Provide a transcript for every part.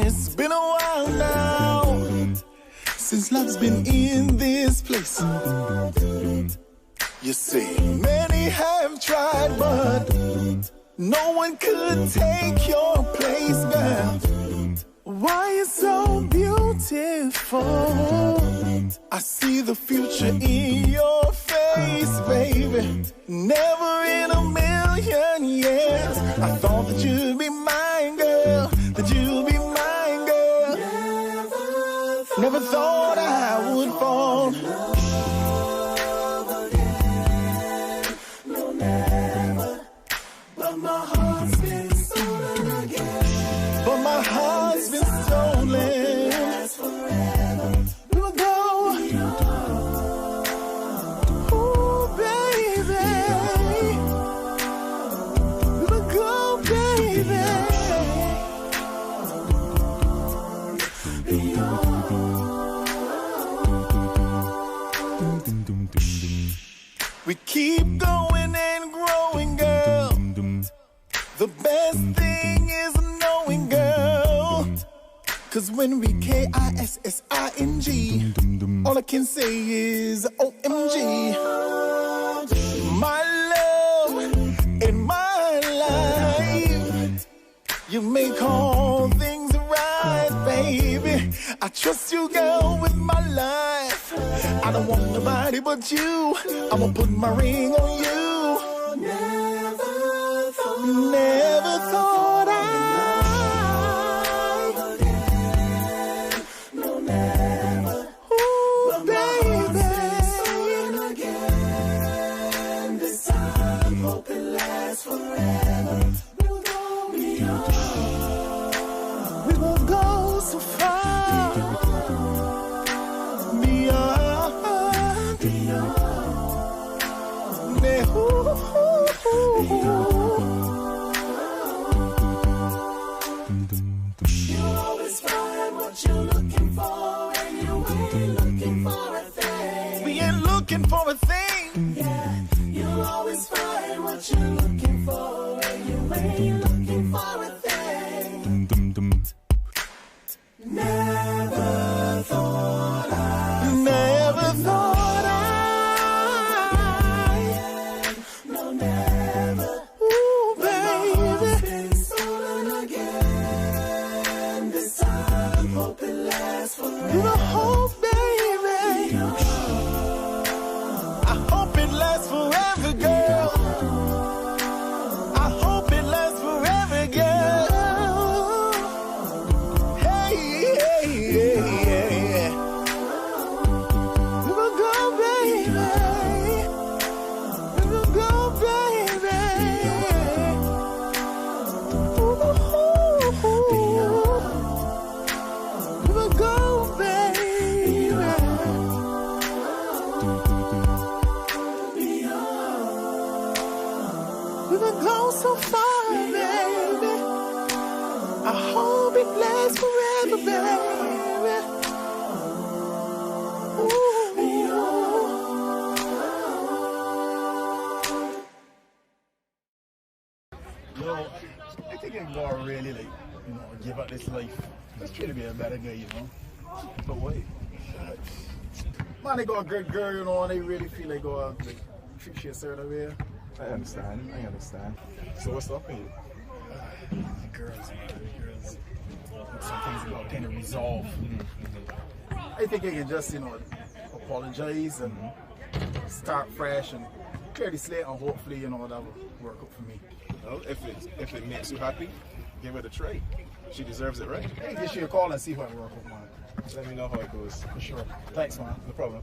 It's been a while now since love's been in this place. You see, many have tried, but no one could take your place, girl. Why you so beautiful? I see the future in your face, baby. Never in a million years I thought that you'd be mine, girl. That you'd be mine, girl. Never thought I would fall. No, never. But my heart's been stolen again. But my heart's been stolen. That's forever. We will go. Ooh, baby. We will go, baby. We keep going and growing, girl. The best thing is knowing, girl. Cause when we KISSING, all I can say is OMG. My love in my life, you make all things right, baby. I trust you, girl, with my life. I don't want nobody but you. I'ma put my ring on you. Never thought no, never. Ooh, baby. Again. This time, hope it lasts forever. We'll go beyond. We will go so far. Beyond. You always find what you're looking for, and you ain't looking for a thing. We ain't looking for a thing. Yeah, you always find what you're looking for, and you ain't looking for a thing. Never thought I. No, never. Ooh, baby. Been stolen again. This time, hope it lasts forever. You hope, baby. I hope it lasts forever, girl. I hope it lasts forever, girl. Hey, hey, hey, hey. We will go, baby. We will go, baby. Ooh, we will go, baby. We will go so far, baby. I hope it lasts forever, baby. Yo, I think I'm gonna really give up this life. Let's try to be a better guy, But wait. Man, they got a good girl, and they really feel like go out treat you a certain way. I understand. So what's up with you? Girls. Some things about kind of resolve. I think I can just, apologize and start fresh and clear the slate, and hopefully, that will work out for me. Well, if it makes you happy, give it a try. She deserves it, right? Hey, give you a call and see how it works out, man. Let me know how it goes. For sure. Thanks, man. No problem.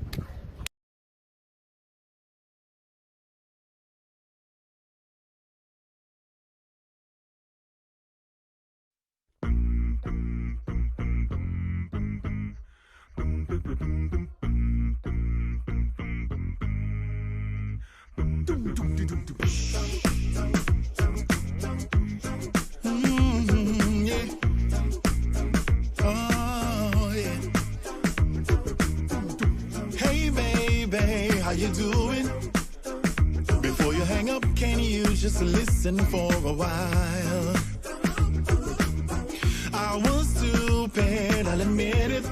you doing? Before you hang up, can you just listen for a while? I was stupid, I'll admit it.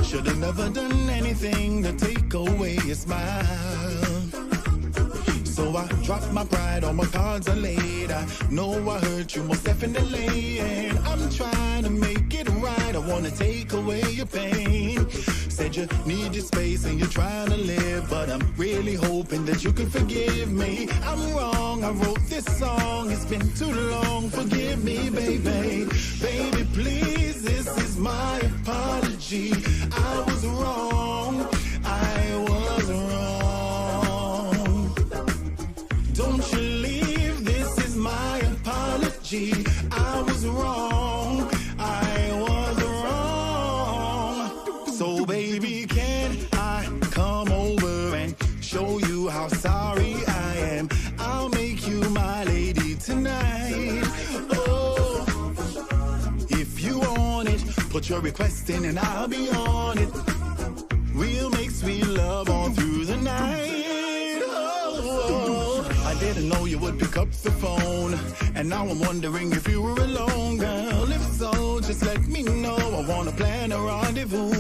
Should've never done anything to take away your smile. So I dropped my pride, all my cards are laid. I know I hurt you most definitely, and I'm trying to make it right. I wanna take away your pain. Said you need your space and you're trying to live, but I'm really hoping that you can forgive me. I'm wrong, I wrote this song, it's been too long. Forgive me, baby. Baby, please, this is my apology. I was wrong, I was wrong. Don't you leave, this is my apology. I was wrong, I was wrong. So baby, can I come over and show you how sorry I am? I'll make you my lady tonight. Oh, if you want it, put your request in and I'll be on it. We'll make sweet love all through the night. Oh, I didn't know you would pick up the phone, and now I'm wondering if you were alone, girl. If so, just let me know. I wanna plan a rendezvous.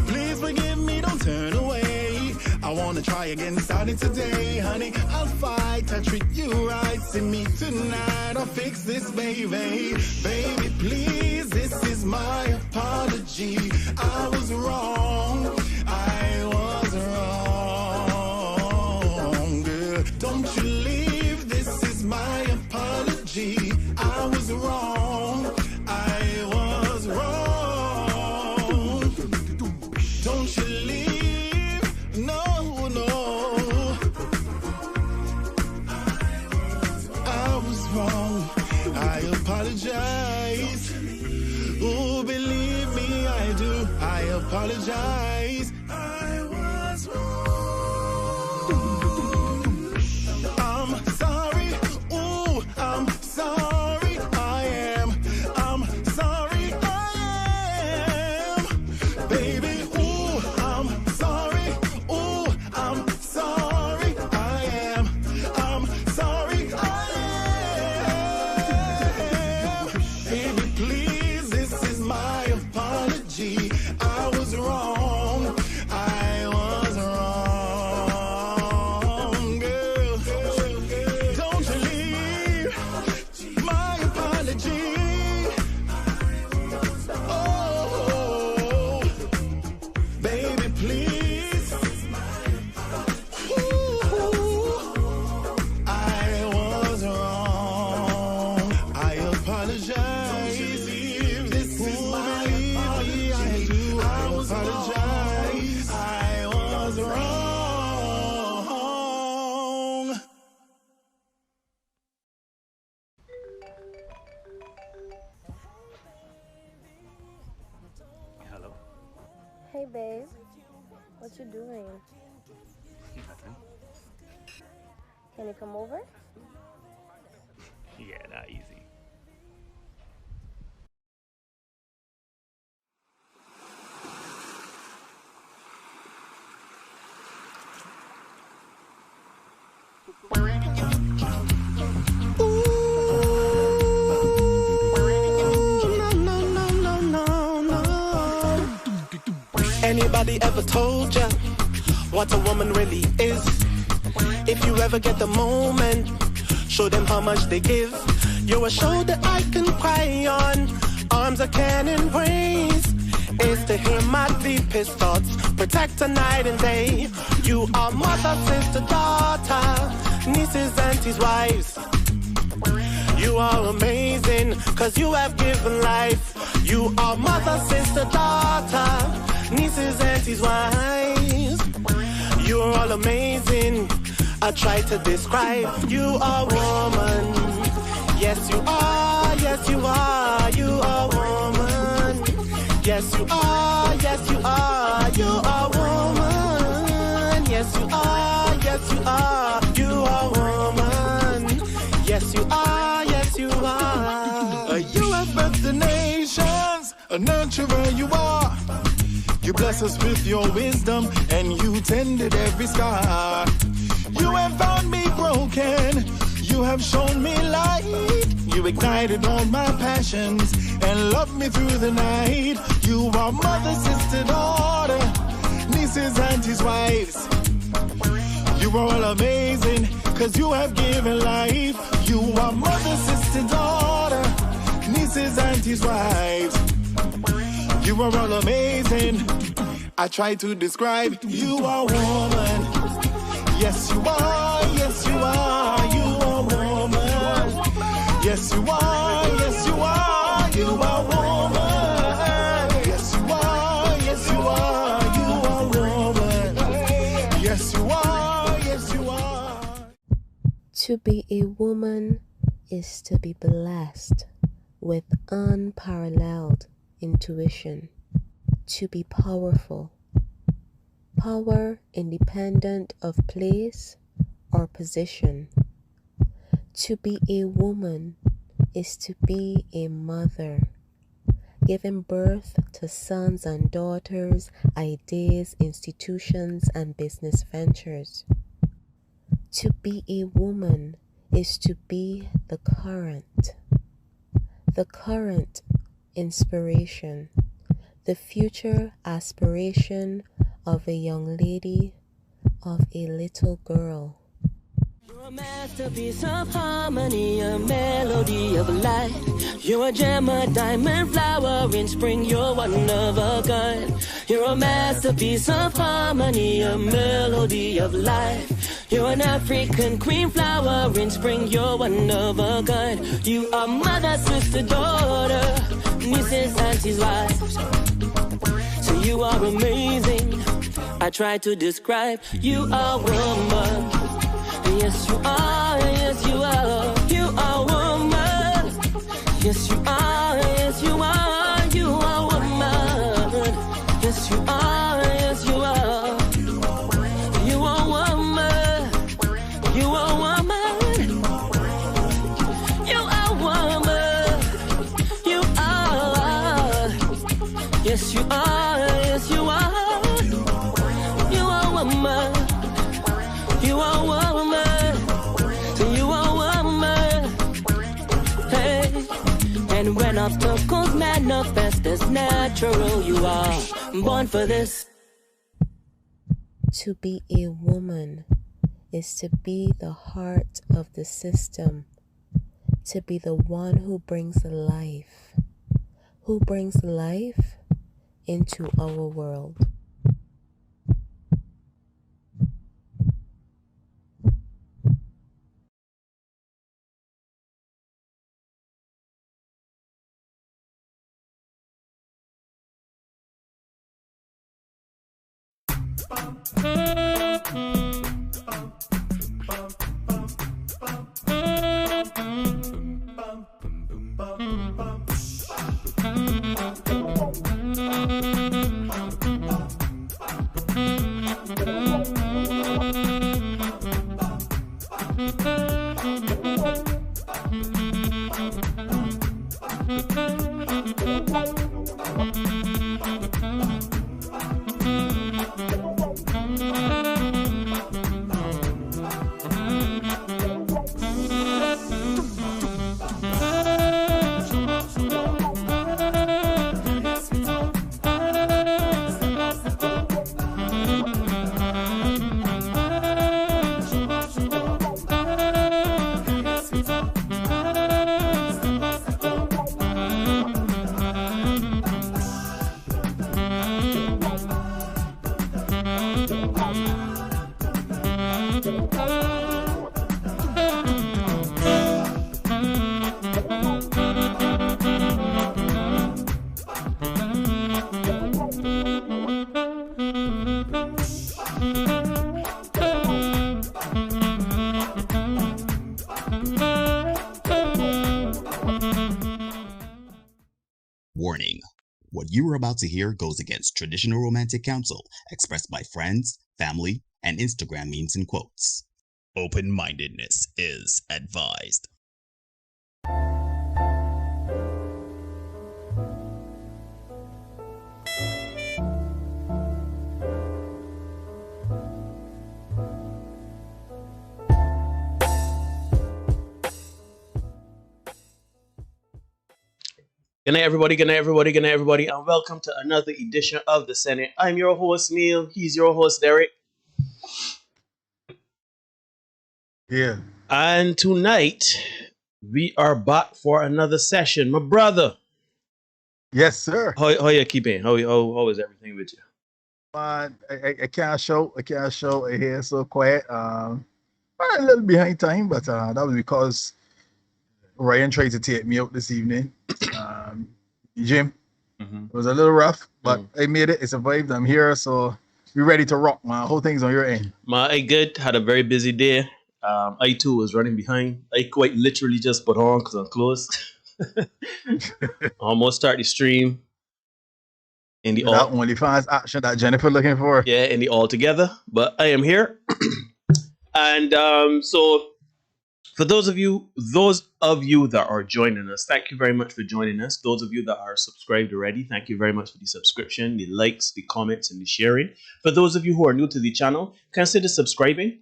Please forgive me, don't turn away. I wanna try again starting today, honey. I'll fight, I'll treat you right. See me tonight, I'll fix this, baby. Baby, please, this is my apology. I was wrong, I was wrong, girl. Don't you leave, this is my apology. I was wrong, I was wrong. Don't you leave, no, no. I was wrong, I apologize. Oh, believe me, I do. I apologize. I was wrong. I'm sorry. Oh, I'm sorry. I am. I'm sorry. I am. Baby, oh, I'm sorry. Oh, I'm sorry. I am. I'm sorry. I am. Baby, please, this is my apology. I was wrong. I was wrong, girl. Don't you leave. My apology. Oh, baby, please. Ooh, I was wrong. I apologize. This is my apology. I do. I apologize. I was wrong. Hello. Hey babe, what you doing? Nothing. Can you come over? Yeah, not easy. Anybody ever told ya what a woman really is? If you ever get the moment, show them how much they give. You're a shoulder I can cry on, arms I can embrace. Is to hear my deepest thoughts, protect her night and day. You are mother, sister, daughter, nieces, aunties, wives. You are amazing, cause you have given life. You are mother, sister, daughter, nieces, aunties, wives. You're all amazing, I try to describe. You are woman, yes you are, yes you are. You are woman, yes you are, yes you are. You are woman, yes you are, yes you are. You are woman, yes you are, yes you are. You have birthed the nations, a nurturer you are. You bless us with your wisdom, and you tended every scar. You have found me broken, you have shown me light. You ignited all my passions and loved me through the night. You are mother, sister, daughter, nieces, aunties, wives. You are all amazing, cause you have given life. You are mother, sister, daughter, nieces, aunties, wives. You are all amazing. I try to describe, you are woman. Yes, you are, yes, you are, you are woman. Yes, you are, yes, you are, you are woman. Yes, you are, yes, you are, you are woman. Yes, you are, yes, you are. To be a woman is to be blessed with unparalleled intuition, to be powerful. Power independent of place or position. To be a woman is to be a mother, giving birth to sons and daughters, ideas, institutions, and business ventures. To be a woman is to be the current inspiration, the future aspiration of a young lady, of a little girl. You're a masterpiece of harmony, a melody of light. You're a gem, a diamond flower in spring, you're one of a kind. You're a masterpiece of harmony, a melody of life. You're an African queen flower in spring, you're one of a kind. You are mother, sister, daughter, nieces, aunties, wives. So you are amazing. I try to describe, you are woman. Yes, you are, yes, you are, you are woman. Yes, you are, yes, you are, you are woman. Yes, you are, yes, you are, you are woman. You are woman. You are woman. You are. Yes, you are, yes, you are. You are woman. You are woman. You are woman. Hey. And when obstacles manifest as natural, you are born for this. To be a woman is to be the heart of the system, to be the one who brings life into our world. Warning. What you are about to hear goes against traditional romantic counsel expressed by friends, family, and Instagram memes and quotes. Open-mindedness is advised. Good night, everybody. Good night, everybody. Good night, everybody. And welcome to another edition of The Senate. I'm your host, Neil. He's your host, Derek. Yeah. And tonight, we are back for another session. My brother. Yes, sir. How you keeping? How is everything with you? I can't show. I hear so quiet. I'm a little behind time, but that was because Ryan tried to take me out this evening. Gym. It was a little rough, but I made it. I survived. I'm here, so we're ready to rock, man. Whole thing's on your end. I good. Had a very busy day. I too was running behind. I quite literally just put on because I'm close. Almost start the stream. In the that OnlyFans action that Jennifer looking for. Yeah, in the all together. But I am here. And so for those of you that are joining us, thank you very much for joining us. Those of you that are subscribed already, thank you very much for the subscription, the likes, the comments, and the sharing. For those of you who are new to the channel, consider subscribing.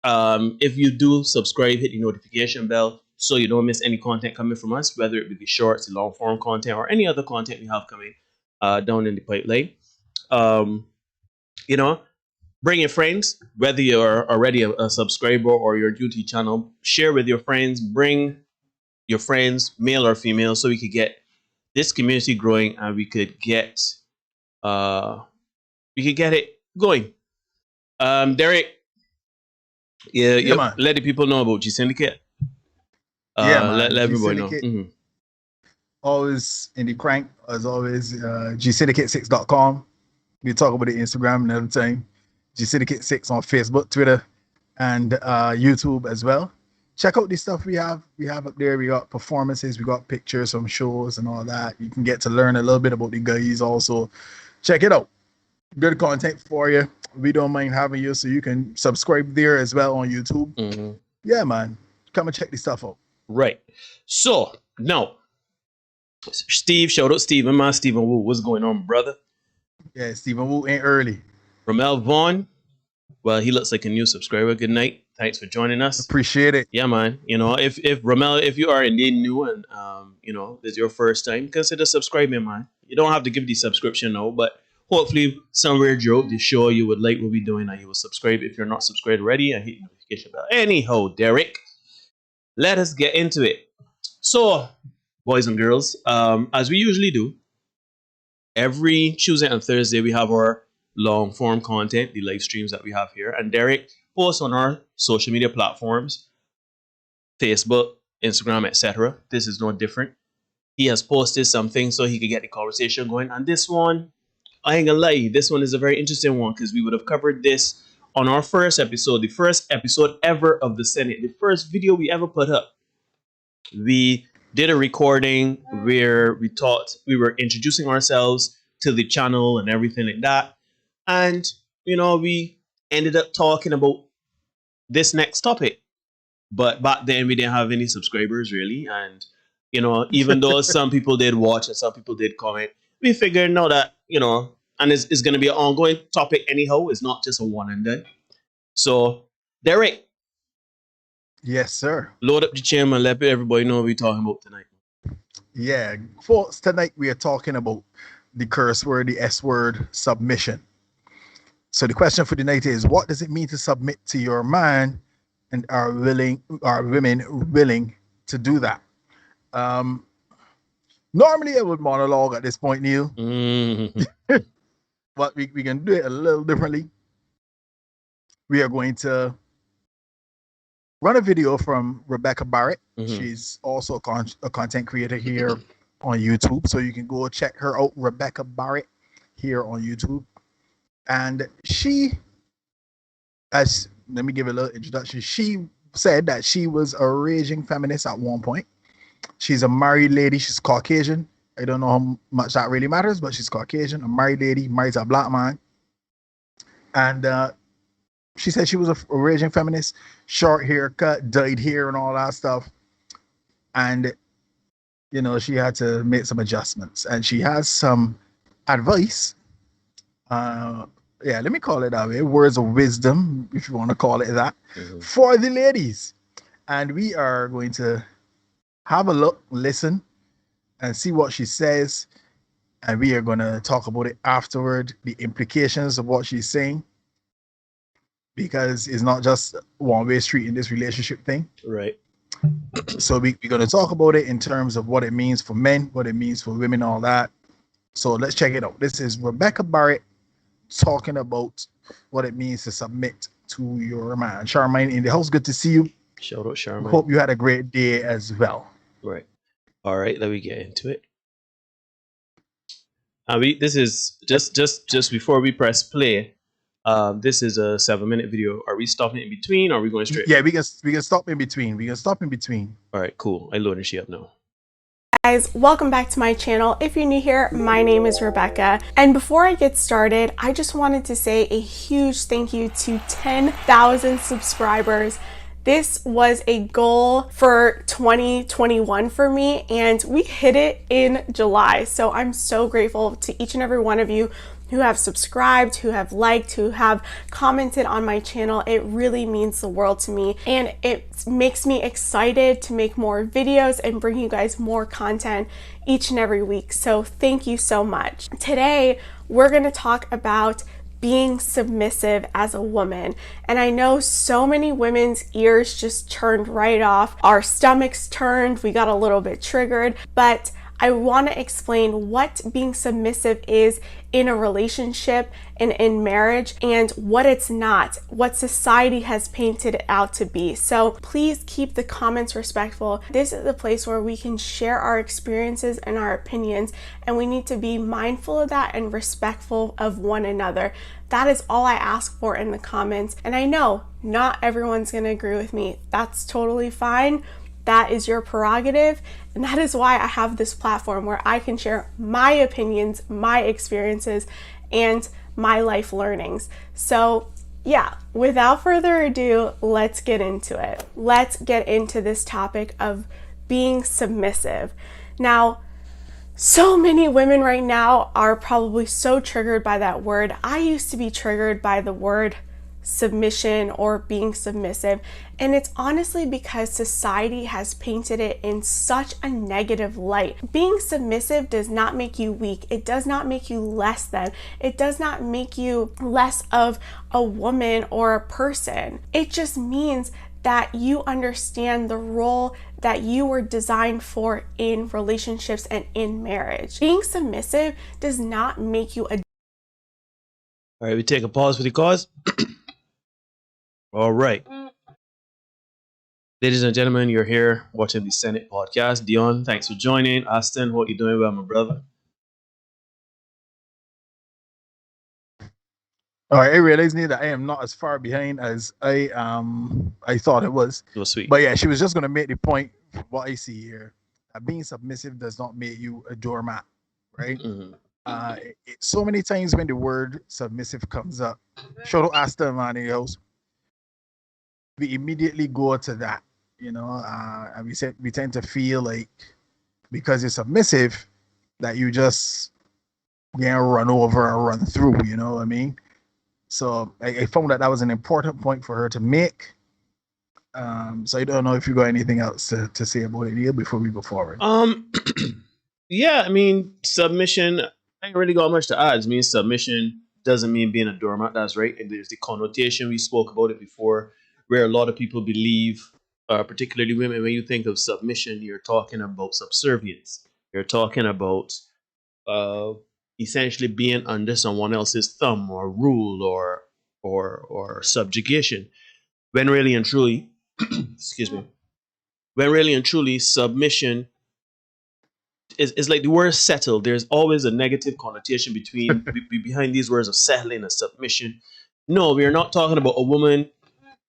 If you do subscribe, hit the notification bell so you don't miss any content coming from us, whether it be the shorts, the long form content, or any other content we have coming down in the pipeline. Bring your friends, whether you're already a subscriber or you're new to the channel, share with your friends, bring your friends, male or female, so we could get this community growing and we could get it going. Derek, yeah, let the people know about G-Syndicate. Let everybody know. Mm-hmm. Always in the crank, as always, G-Syndicate6.com. We talk about the Instagram and everything. G-Syndicate6 on Facebook, Twitter, and YouTube as well. Check out the stuff we have. We have up there. We got performances, we got pictures from shows and all that. You can get to learn a little bit about the guys also. Check it out. Good content for you. We don't mind having you, so you can subscribe there as well on YouTube. Mm-hmm. Yeah, man. Come and check this stuff out. Right. So, now, Steve, shout out Steven, man. Steven Wu, what's going on, brother? Yeah, Steven Wu ain't early. Ramel Vaughn, well, he looks like a new subscriber. Good night. Thanks for joining us. Appreciate it. Yeah, man. If Ramel, if you are indeed new and this is your first time, consider subscribing, man. You don't have to give the subscription now, but hopefully somewhere throughout the show you would like what we're doing and you will subscribe if you're not subscribed already and hit the notification bell. Anyhow, Derek, let us get into it. So, boys and girls, as we usually do, every Tuesday and Thursday we have our long form content, the live streams that we have here, and Derek posts on our social media platforms, Facebook, Instagram, etc. This is no different. He has posted something so he could get the conversation going, and this one, I ain't gonna lie, this one is a very interesting one because we would have covered this on our first episode, the first episode ever of the Senate, the first video we ever put up. We did a recording where we were introducing ourselves to the channel and everything like that. And, we ended up talking about this next topic. But back then, we didn't have any subscribers, really. And, even though some people did watch and some people did comment, we figured now that, and it's going to be an ongoing topic anyhow. It's not just a one and done. So, Derek. Yes, sir. Load up the channel and let everybody know what we're talking about tonight. Yeah. Folks, tonight we are talking about the curse word, the S word, submission. So the question for tonight is, what does it mean to submit to your man, and are women willing to do that? Normally I would monologue at this point, Neil. Mm-hmm. But we can do it a little differently. We are going to run a video from Rebecca Barrett. Mm-hmm. She's also a content creator here on YouTube. So you can go check her out, Rebecca Barrett, here on YouTube. And let me give a little introduction. She said that she was a raging feminist at one point. She's a married lady. She's Caucasian. I don't know how much that really matters, but she's Caucasian, a married lady, married to a black man. And she said she was a raging feminist, short haircut, dyed hair and all that stuff. And, she had to make some adjustments. And she has some advice. Let me call it that way. Words of wisdom, if you want to call it that, for the ladies. And we are going to have a look, listen, and see what she says. And we are going to talk about it afterward, the implications of what she's saying. Because it's not just one-way street in this relationship thing. Right. So we're going to talk about it in terms of what it means for men, what it means for women, all that. So let's check it out. This is Rebecca Barrett talking about what it means to submit to your man. Charmaine in the house, good to see you. Shout out Charmaine. Hope you had a great day as well. Right. All right, let me get into it. This is just before we press play. This is a 7-minute video. Are we stopping in between or are we going straight? Yeah, we can stop in between. We can stop in between. All right, cool. I loaded she up now. Guys, welcome back to my channel. If you're new here, my name is Rebecca. And before I get started, I just wanted to say a huge thank you to 10,000 subscribers. This was a goal for 2021 for me, and we hit it in July. So I'm so grateful to each and every one of you who have subscribed, who have liked, who have commented on my channel. It really means the world to me, and it makes me excited to make more videos and bring you guys more content each and every week. So thank you so much. Today, we're gonna talk about being submissive as a woman. And I know so many women's ears just turned right off. Our stomachs turned, we got a little bit triggered, but I want to explain what being submissive is in a relationship and in marriage, and what it's not, what society has painted it out to be. So please keep the comments respectful. This is the place where we can share our experiences and our opinions, and we need to be mindful of that and respectful of one another. That is all I ask for in the comments. And I know not everyone's going to agree with me. That's totally fine. That is your prerogative, and that is why I have this platform where I can share my opinions, my experiences, and my life learnings. So yeah, without further ado, let's get into it. Let's get into this topic of being submissive. Now, so many women right now are probably so triggered by that word. I used to be triggered by the word submission or being submissive, and it's honestly because society has painted it in such a negative light. Being submissive does not make you weak. It does not make you less than. It does not make you less of a woman or a person. It just means that you understand the role that you were designed for in relationships and in marriage. Being submissive does not make you a... All right, we take a pause for the cause. All right. Ladies and gentlemen, you're here watching the Senate podcast. Dion, thanks for joining. Austin, what you doing well, my brother? All right, I realize that I am not as far behind as I thought it was. It was sweet. But yeah, she was just going to make the point, what I see here. Being submissive does not make you a doormat, right? Mm-hmm. So many times when the word submissive comes up, shout out Aston man in the house, we immediately go to that, you know, and we tend to feel like because you're submissive that you just get run over or run through, you know what I mean? So I found that was an important point for her to make. So I don't know if you got anything else to say about it here before we go forward. Yeah, I mean, submission, I ain't really got much to add. I mean, submission doesn't mean being a doormat, that's right. And there's the connotation, we spoke about it before, where a lot of people believe, particularly women, when you think of submission, you're talking about subservience. You're talking about essentially being under someone else's thumb or rule or subjugation. When really and truly, excuse me, when really and truly submission is like the word settle. There's always a negative connotation behind these words of settling and submission. No, we are not talking about a woman,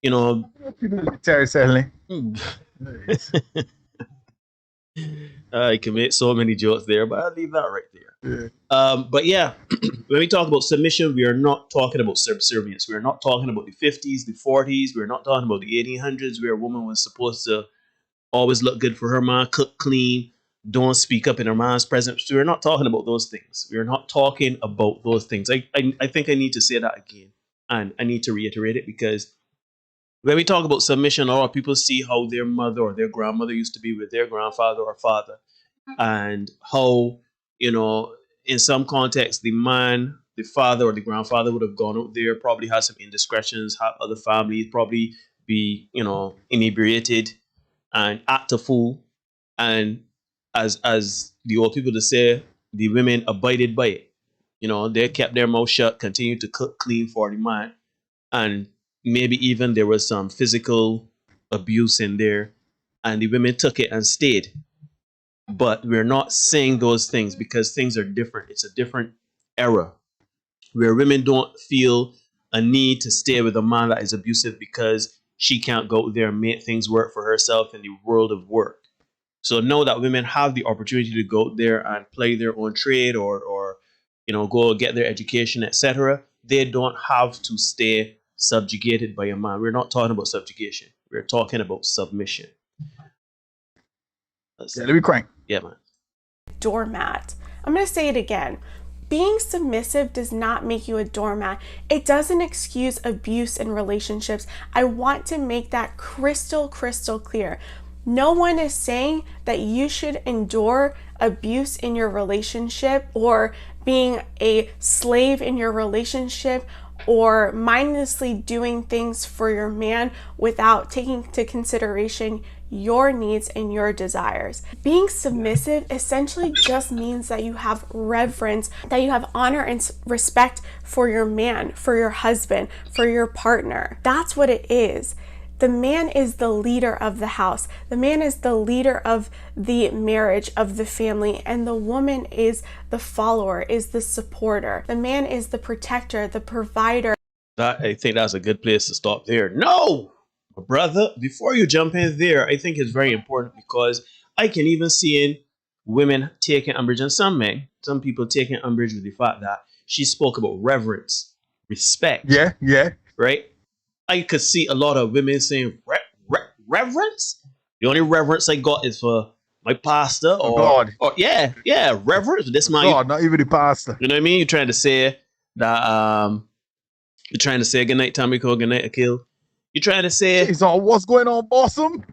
you know. Terry settling. I commit so many jokes there, but I'll leave that right there. Yeah. But yeah, when we talk about submission, we are not talking about subservience. We are not talking about the 50s, the 40s. We're not talking about the 1800s, where a woman was supposed to always look good for her man, cook clean, don't speak up in her man's presence. We're not talking about those things. We're not talking about those things. I think I need to say that again, and I need to reiterate it, because when we talk about submission, a lot of people see how their mother or their grandmother used to be with their grandfather or father. and how, you know, in some context, the man, the father or the grandfather would have gone out there, probably had some indiscretions, had other families, probably be, you know, inebriated and act a fool. And as the old people to say, the women abided by it. You know, they kept their mouth shut, continued to cook clean for the man, and maybe even there was some physical abuse in there, and the women took it and stayed. But we're not saying those things because things are different. It's a different era where women don't feel a need to stay with a man that is abusive because she can't go out there and make things work for herself in the world of work. So know that women have the opportunity to go out there and play their own trade, or you know, go get their education, etc. They don't have to stay subjugated by a man. We're not talking about subjugation. We're talking about submission. Yeah, let me crank. Yeah, man. Doormat. I'm going to say it again. Being submissive does not make you a doormat. It doesn't excuse abuse in relationships. I want to make that crystal clear. No one is saying that you should endure abuse in your relationship, or being a slave in your relationship, or mindlessly doing things for your man without taking into consideration your needs and your desires. Being submissive essentially just means that you have reverence, that you have honor and respect for your man, for your husband, for your partner. That's what it is. The man is the leader of the house. The man is the leader of the marriage, of the family, and the woman is the follower, is the supporter. The man is the protector, the provider. I think that's a good place to stop there. No, brother, before you jump in there, I think it's very important, because I can even see in women taking umbrage, and some men, some people taking umbrage with the fact that she spoke about reverence, respect. Yeah. Right? I could see a lot of women saying reverence. The only reverence I got is for my pastor, or God. Or yeah, reverence. This man, God, not even the pastor. You know what I mean? You're trying to say that you're trying to say good night, Tommy Cole, good night, Akil. You're trying to say what's going on, Bossum?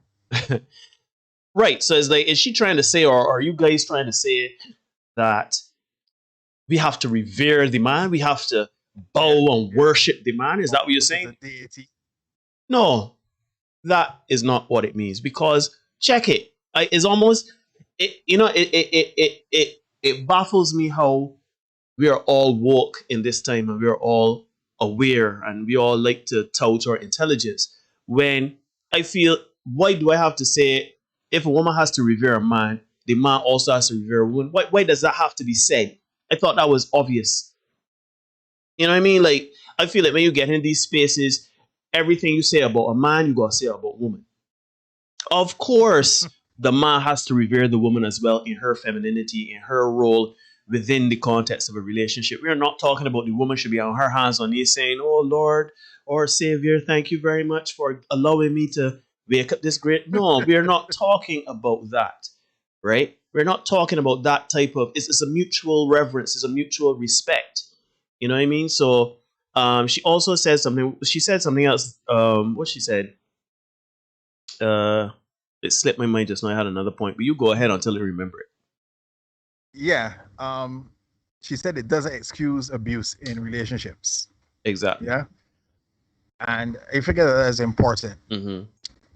Right. So it's like, is she trying to say, or are you guys trying to say that we have to revere the man? We have to bow and worship the man? Is that what you're saying? No, that is not what it means. Because check it, it's almost it baffles me how we are all woke in this time, and we are all aware, and we all like to tout our intelligence. When I feel, why do I have to say, if a woman has to revere a man, the man also has to revere a woman? Why does that have to be said? I thought that was obvious. You know what I mean? Like, I feel like when you get in these spaces, everything you say about a man, you gotta say about a woman. Of course, the man has to revere the woman as well in her femininity, in her role within the context of a relationship. We are not talking about the woman should be on her hands on knees saying, "Oh Lord, or Savior, thank you very much for allowing me to wake up this great." No, we are not talking about that, right? We're not talking about that type of, it's a mutual reverence, it's a mutual respect. You know what I mean? So she also said something, she said something else. What she said? It slipped my mind just now. I had another point, but you go ahead until I remember it. Yeah. She said it doesn't excuse abuse in relationships. Exactly. Yeah. And I figure that is important. Mm-hmm.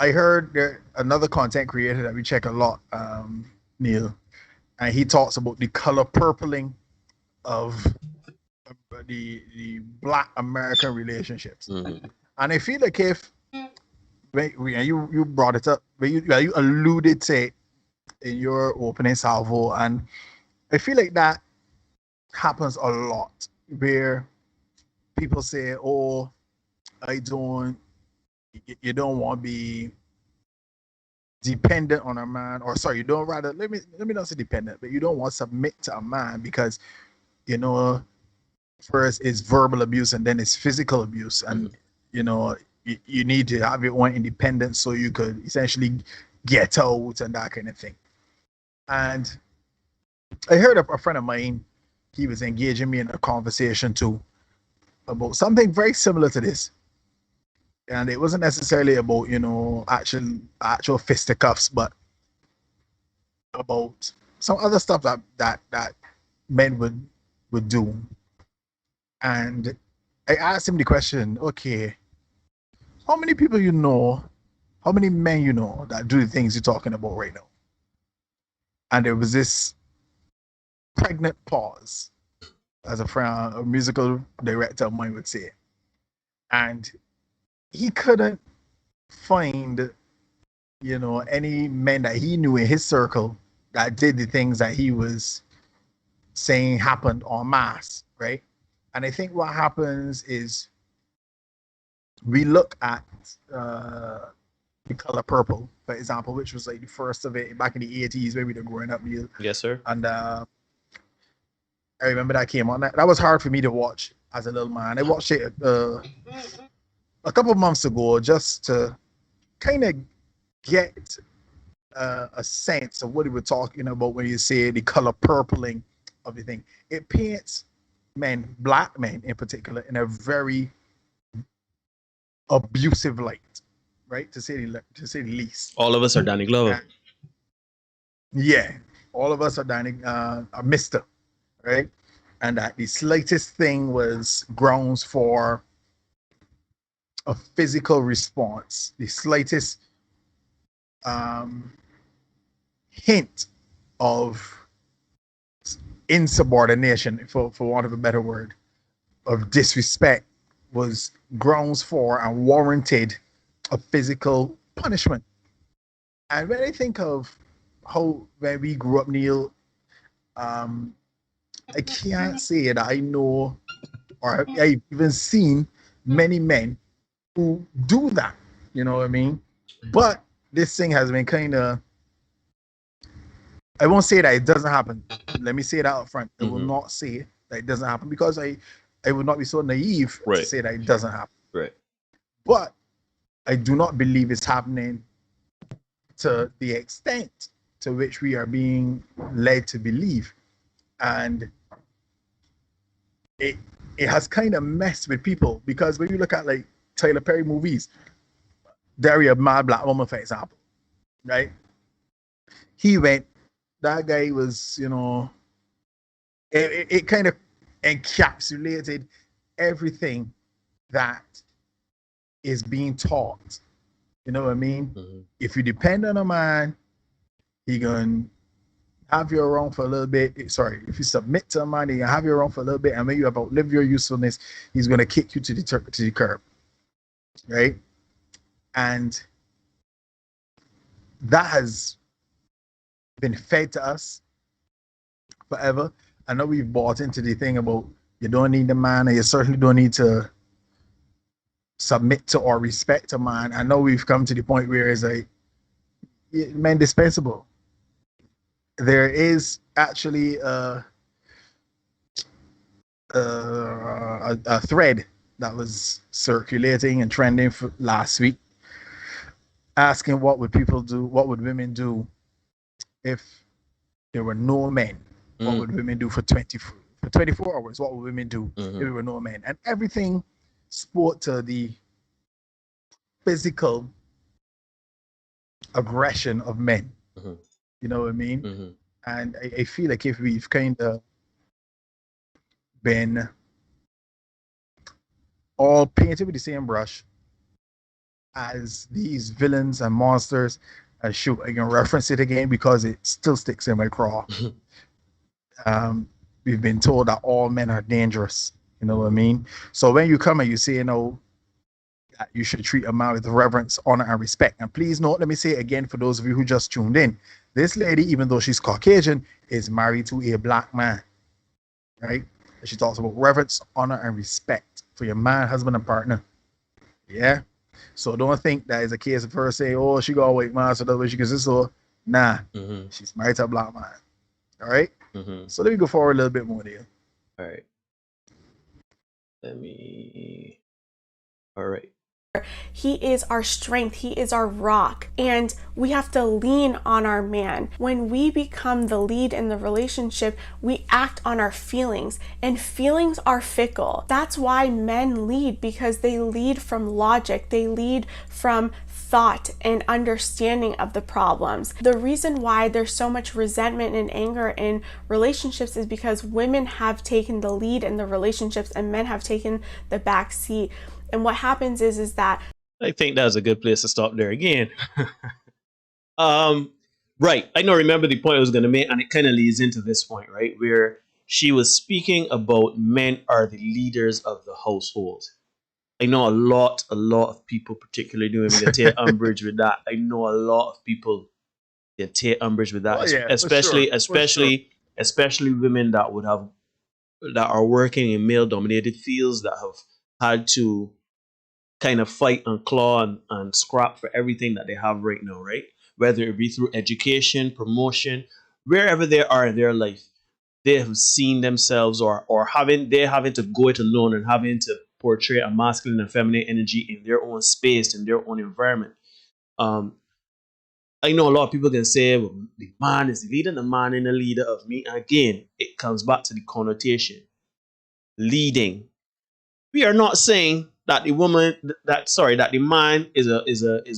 I heard there another content creator that we check a lot, Neil, and he talks about the color purpling of the Black American relationships. Mm-hmm. And I feel like if you brought it up, but you alluded to it in your opening salvo, and I feel like that happens a lot, where people say, "Oh, you don't want to be dependent on a man," or sorry, you don't rather let me not say dependent, but you don't want to submit to a man because, you know, first it's verbal abuse and then it's physical abuse, and you know, you need to have your own independence so you could essentially get out and that kind of thing. And I heard a friend of mine, he was engaging me in a conversation too about something very similar to this. And it wasn't necessarily about, you know, actual fisticuffs, but about some other stuff that men would do. And I asked him the question, okay, how many people you know, how many men you know that do the things you're talking about right now? And there was this pregnant pause, as a friend, a musical director of mine would say. And he couldn't find, any men that he knew in his circle that did the things that he was saying happened en masse, right? And I think what happens is we look at the color purple, for example, which was like the first of it back in the 80s when we were growing up. Yes, sir. And I remember that came on. That was hard for me to watch as a little man. I watched it a couple of months ago just to kind of get a sense of what we were talking about when you say the color purpling of the thing. It paints men, black men in particular, in a very abusive light, right? To say the least. All of us are Danny Glover. Yeah, all of us are Danny, are Mister, right? And that the slightest thing was grounds for a physical response. The slightest hint of insubordination, for want of a better word, of disrespect was grounds for and warranted a physical punishment. And when I think of how when we grew up, Neil, I can't say that I know or I've even seen many men who do that. You know what I mean? But this thing has been kind of, I won't say that it doesn't happen. Let me say that up front. I will not say that it doesn't happen because I would not be so naive to say that it doesn't happen. Right. But I do not believe it's happening to the extent to which we are being led to believe. And it has kind of messed with people, because when you look at like Tyler Perry movies, Diary of Mad Black Woman, for example, right? That guy was, it kind of encapsulated everything that is being taught. You know what I mean? If you depend on a man, he gonna have you around for a little bit. Sorry, if you submit to a man, he gonna have you around for a little bit, and when you have outlived your usefulness, he's gonna kick you to the curb, right? And that has been fed to us forever. I know we've bought into the thing about you don't need a man, and you certainly don't need to submit to or respect a man. I know we've come to the point where it's like, man, dispensable. There is actually a thread that was circulating and trending for last week, asking what would women do if there were no men? What would women do for 24 hours? What would women do if there were no men? And everything spoke to the physical aggression of men. You know what I mean? And I feel like if we've kind of been all painted with the same brush as these villains and monsters, and shoot, I can reference it again because it still sticks in my craw. We've been told that all men are dangerous. You know what I mean? So when you come and you say, that you should treat a man with reverence, honor, and respect. And please note, let me say it again for those of you who just tuned in. This lady, even though she's Caucasian, is married to a black man, right? And she talks about reverence, honor, and respect for your man, husband, and partner. Yeah? So don't think that is a case of her saying, oh, she got a white man, so that's what she can say. So, nah, she's married to a black man. All right? So let me go forward a little bit more there. All right. All right. He is our strength. He is our rock. And we have to lean on our man. When we become the lead in the relationship, we act on our feelings, and feelings are fickle. That's why men lead, because they lead from logic. They lead from thought and understanding of the problems. The reason why there's so much resentment and anger in relationships is because women have taken the lead in the relationships and men have taken the back seat. And what happens is that I think that's a good place to stop there again. Right. I don't remember the point I was going to make, and it kind of leads into this point, right? Where she was speaking about men are the leaders of the household. I know a lot of people, particularly women, that take umbrage with that. I know a lot of people that take umbrage with that, especially women that are working in male-dominated fields that have had to kind of fight and claw and scrap for everything that they have right now, right? Whether it be through education, promotion, wherever they are in their life, they have seen themselves or having to go it alone and having to portray a masculine and feminine energy in their own space, in their own environment. I know a lot of people can say, well, the man is the leader, the man is the leader of me. And again, it comes back to the connotation. Leading. We are not saying that the man is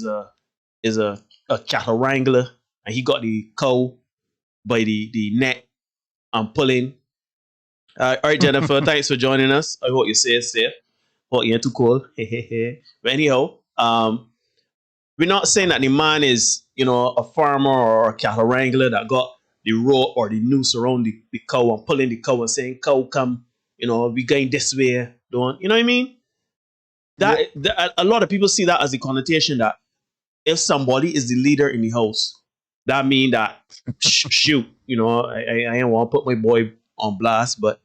a cattle wrangler and he got the cow by the neck and pulling. All right, Jennifer, thanks for joining us. I hope you stay safe. Hope you ain't too cold. But anyhow, we're not saying that the man is, a farmer or a cattle wrangler that got the rope or the noose around the cow and pulling the cow and saying, cow, come, we going this way. Don't, you know what I mean? A lot of people see that as the connotation that if somebody is the leader in the house, that mean that, shoot, I ain't want to put my boy on blast, but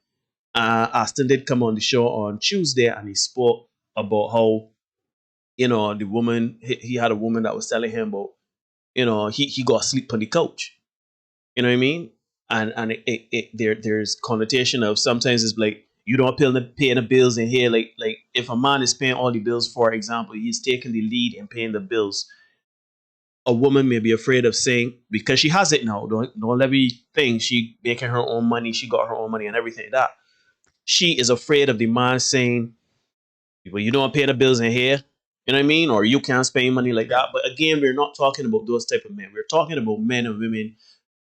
Aston did come on the show on Tuesday and he spoke about how, the woman, he had a woman that was telling him about, he got sleep on the couch. You know what I mean? And there's connotation of sometimes it's like, you don't pay the bills in here. Like if a man is paying all the bills, for example, he's taking the lead in paying the bills. A woman may be afraid of saying, because she has it now, don't let me think she making her own money, she got her own money and everything like that. She is afraid of the man saying, well, you don't pay the bills in here, you know what I mean? Or you can't spend money like that. But again, we're not talking about those type of men. We're talking about men and women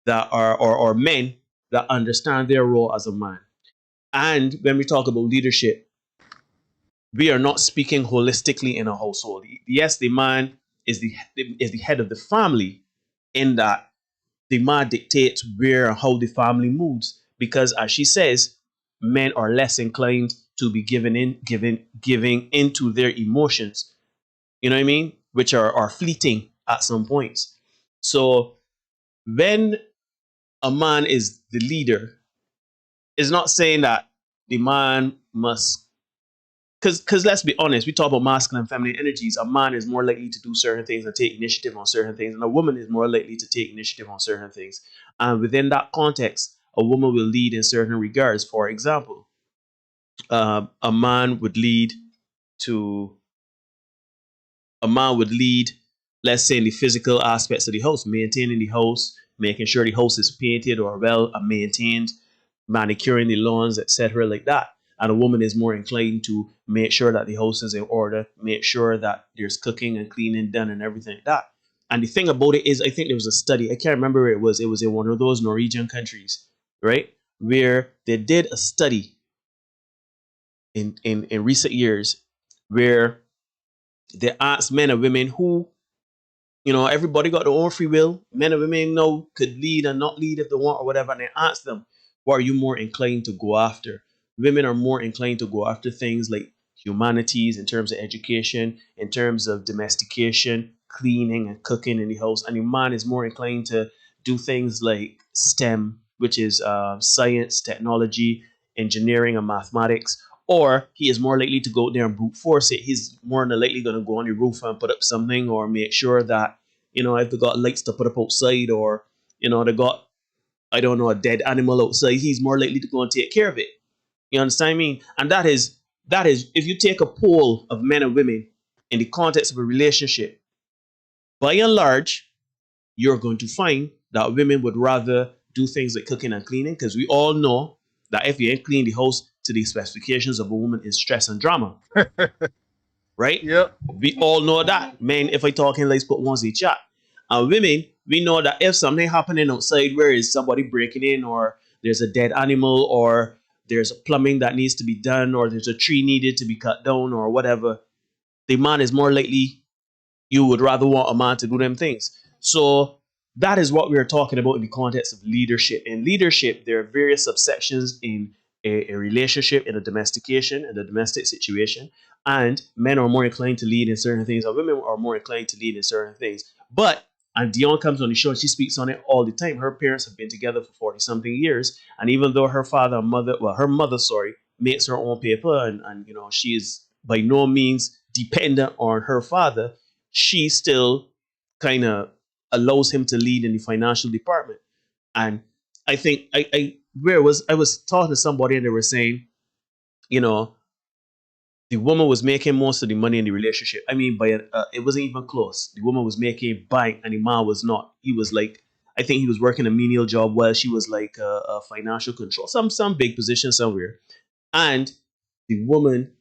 that are, or men that understand their role as a man. And when we talk about leadership, we are not speaking holistically in a household. Yes, the man is the head of the family in that the man dictates where and how the family moves. Because as she says, men are less inclined to be giving into their emotions. You know what I mean? Which are fleeting at some points. So when a man is the leader, it's not saying that the man must, because let's be honest, we talk about masculine and feminine energies. A man is more likely to do certain things and take initiative on certain things, and a woman is more likely to take initiative on certain things. And within that context, a woman will lead in certain regards. For example, a man would lead, let's say, in the physical aspects of the house, maintaining the house, making sure the house is painted or well maintained, manicuring the lawns, etc., like that. And a woman is more inclined to make sure that the house is in order, make sure that there's cooking and cleaning done and everything like that. And the thing about it is, I think there was a study, I can't remember where it was in one of those Norwegian countries, right? Where they did a study in recent years where they asked men and women who, everybody got their own free will. Men and women could lead and not lead if they want or whatever. And they asked them, what are you more inclined to go after? Women are more inclined to go after things like humanities in terms of education, in terms of domestication, cleaning and cooking in the house. And the man is more inclined to do things like STEM, which is science, technology, engineering, and mathematics. Or he is more likely to go out there and brute force it. He's more than likely going to go on the roof and put up something, or make sure that, if they got lights to put up outside, or, they got, I don't know, a dead animal outside, he's more likely to go and take care of it. You understand what I mean? And that is, if you take a poll of men and women, in the context of a relationship, by and large, you're going to find that women would rather do things like cooking and cleaning, because we all know that if you ain't clean the house to the specifications of a woman, is stress and drama. Right? Yep. We all know that. Men, if I talking, let's put ones in chat. And women, we know that if something happening outside, where is somebody breaking in, or there's a dead animal, or there's plumbing that needs to be done, or there's a tree needed to be cut down, or whatever, the man is more likely, you would rather want a man to do them things. So that is what we are talking about in the context of leadership. In leadership, there are various subsections in a relationship, in a domestication, in a domestic situation. And men are more inclined to lead in certain things, and women are more inclined to lead in certain things. But, and Dion comes on the show, she speaks on it all the time. Her parents have been together for 40-something years. And even though her father and mother, well, her mother, makes her own paper, and you know, she is by no means dependent on her father, she still kind of allows him to lead in the financial department. And I think I was talking to somebody, and they were saying, you know, the woman was making most of the money in the relationship. I mean, it wasn't even close. The woman was making bank, and the man was not. He was like, I think he was working a menial job while she was like a financial control, some big position somewhere. And the woman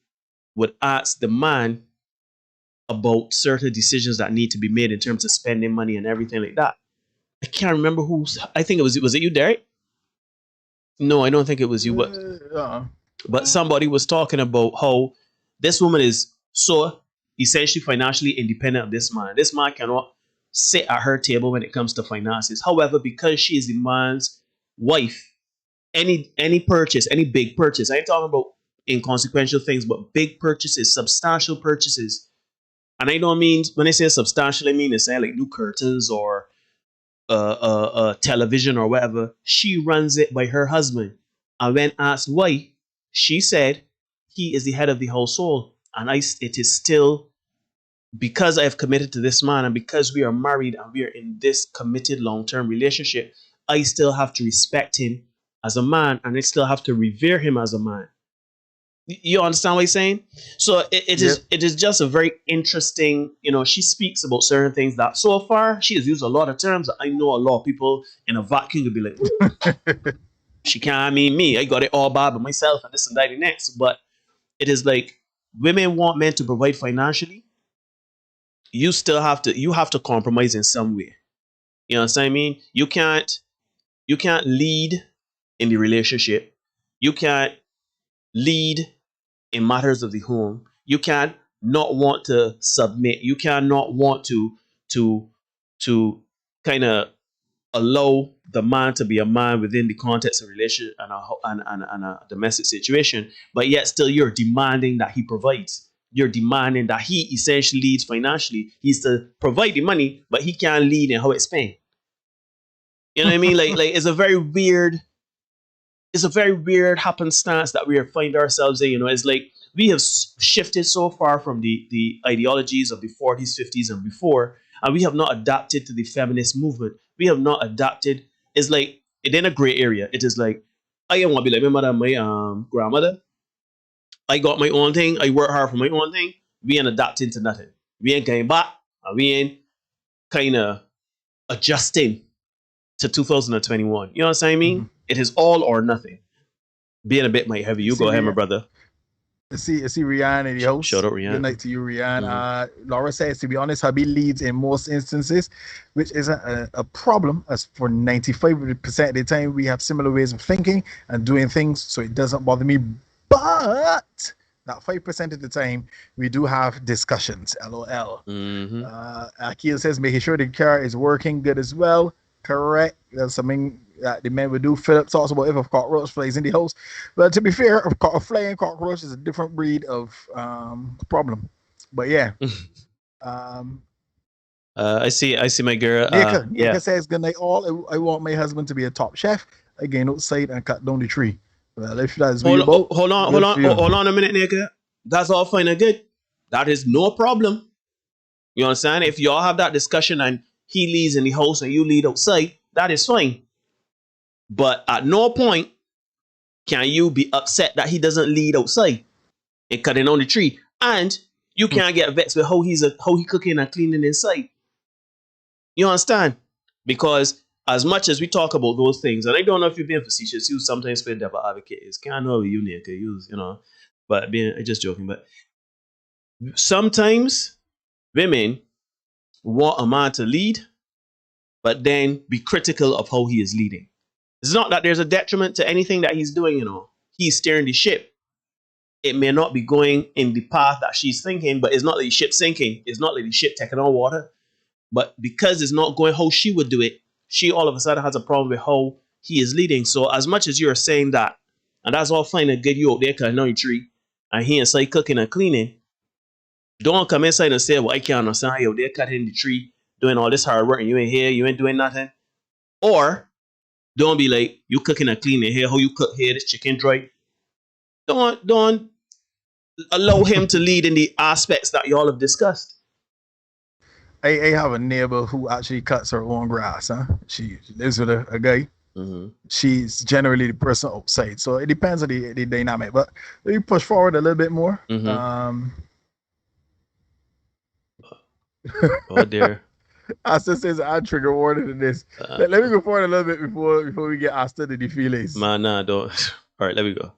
would ask the man about certain decisions that need to be made in terms of spending money and everything like that. I can't remember I think was it you, Derek? No, I don't think it was you, but somebody was talking about how this woman is so essentially financially independent of this man. This man cannot sit at her table when it comes to finances. However, because she is the man's wife, any purchase, any big purchase, I ain't talking about inconsequential things, but big purchases, substantial purchases. And I don't mean, when I say substantial, I mean it's like new curtains or television or whatever. She runs it by her husband. And when asked why, she said he is the head of the household, and it is still because I have committed to this man, and because we are married and we are in this committed long-term relationship, I still have to respect him as a man, and I still have to revere him as a man. You understand what I'm saying? So it is just a very interesting, you know, she speaks about certain things that so far she has used a lot of terms that I know a lot of people in a vacuum would be like, she can't mean me. I got it all by myself and this and that and next. But it is like, women want men to provide financially. You have to compromise in some way. You know what I mean? You can't lead in the relationship. You can't lead in matters of the home. You can't not want to submit. You cannot want to kind of allow the man to be a man within the context of relation and a domestic situation, but yet still you're demanding that he provides. You're demanding that he essentially leads financially. He's to provide the money, but he can't lead in how it's spent. You know what I mean? Like it's a very weird happenstance that we find ourselves in. You know, it's like we have shifted so far from the ideologies of the 40s, 50s, and before, and we have not adapted to the feminist movement. We have not adapted. It's like, it in a gray area. It is like, I don't want to be like my mother and my grandmother. I got my own thing. I work hard for my own thing. We ain't adapting to nothing. We ain't going back, and we ain't kind of adjusting to 2021. You know what I mean? Mm-hmm. It is all or nothing. Being a bit might heavy. You go ahead, my brother. I see Rihanna in the house. Shout out Rihanna. Good night to you, Rihanna. Mm-hmm. Laura says, to be honest, hubby leads in most instances, which isn't a problem, as for 95% of the time we have similar ways of thinking and doing things, so it doesn't bother me. But that 5% of the time we do have discussions. LOL. Mm-hmm. Akil says, making sure the car is working good as well. Correct. That's something that the men would do. Philip talks about if a cockroach flies in the house. But to be fair, a flying cockroach is a different breed of problem. But yeah. I see my girl. Nika says, good night all. I want my husband to be a top chef. Again, outside and cut down the tree. Well, if that's hold on a minute, Nika. That's all fine and good. That is no problem. You understand? If y'all have that discussion and he leads in the house and you lead outside, that is fine. But at no point can you be upset that he doesn't lead outside and cutting on the tree. And You can't get vexed with how he cooking and cleaning inside. You understand? Because as much as we talk about those things, and I don't know if you're being facetious, you sometimes play devil advocate. Is can't know you need to use, but being just joking. But sometimes women want a man to lead, but then be critical of how he is leading. It's not that there's a detriment to anything that he's doing, He's steering the ship. It may not be going in the path that she's thinking, but it's not like the ship sinking. It's not like the ship taking on water. But because it's not going how she would do it, she all of a sudden has a problem with how he is leading. So as much as you're saying that, and that's all fine and good, you out there cutting on your tree, and he inside cooking and cleaning, don't come inside and say, well, I can't understand how you're there cutting the tree, doing all this hard work, and you ain't here, you ain't doing nothing. Or don't be like, you cooking and cleaning here, how you cook here, this chicken dry. Don't allow him to lead in the aspects that y'all have discussed. I have a neighbor who actually cuts her own grass. She lives with a guy. Mm-hmm. She's generally the person outside, so it depends on the dynamic. But let me push forward a little bit more. Mm-hmm. Oh dear. Asta says I trigger warning in this. Let me go forward a little bit before we get Asta to the feelings. Man, nah, don't. All right, let me go.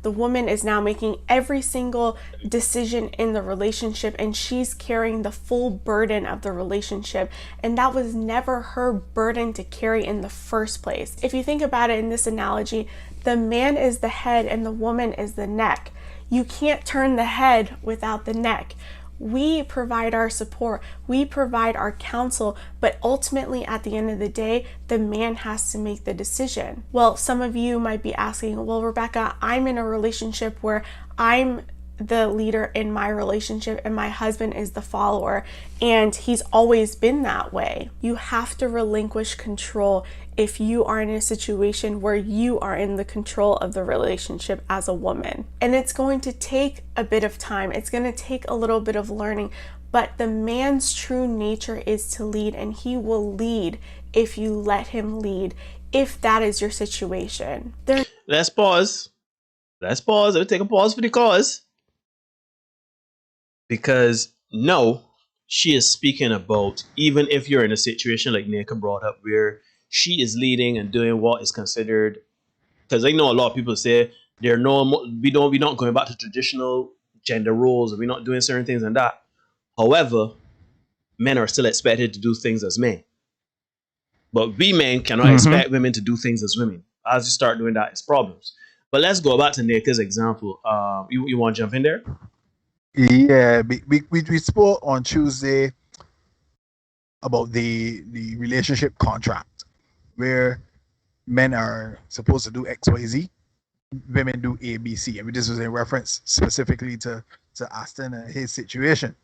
The woman is now making every single decision in the relationship, and she's carrying the full burden of the relationship. And that was never her burden to carry in the first place. If you think about it in this analogy, the man is the head and the woman is the neck. You can't turn the head without the neck. We provide our support, we provide our counsel, but ultimately at the end of the day, the man has to make the decision. Well, some of you might be asking, well, Rebecca, I'm in a relationship where I'm the leader in my relationship and my husband is the follower, and he's always been that way. You have to relinquish control if you are in a situation where you are in the control of the relationship as a woman. And it's going to take a bit of time. It's going to take a little bit of learning, but the man's true nature is to lead, and he will lead if you let him lead, if that is your situation. Let's pause. Let's take a pause for the cause. Because no, she is speaking about, even if you're in a situation like Nika brought up, where she is leading and doing what is considered, because I know a lot of people say we're not going back to traditional gender roles, and we're not doing certain things and that. However, men are still expected to do things as men. But we men cannot expect women to do things as women. As you start doing that, it's problems. But let's go back to Nika's example. You want to jump in there? Yeah, we spoke on Tuesday about the relationship contract, where men are supposed to do XYZ, women do ABC. I mean, this was in reference specifically to Aston and his situation.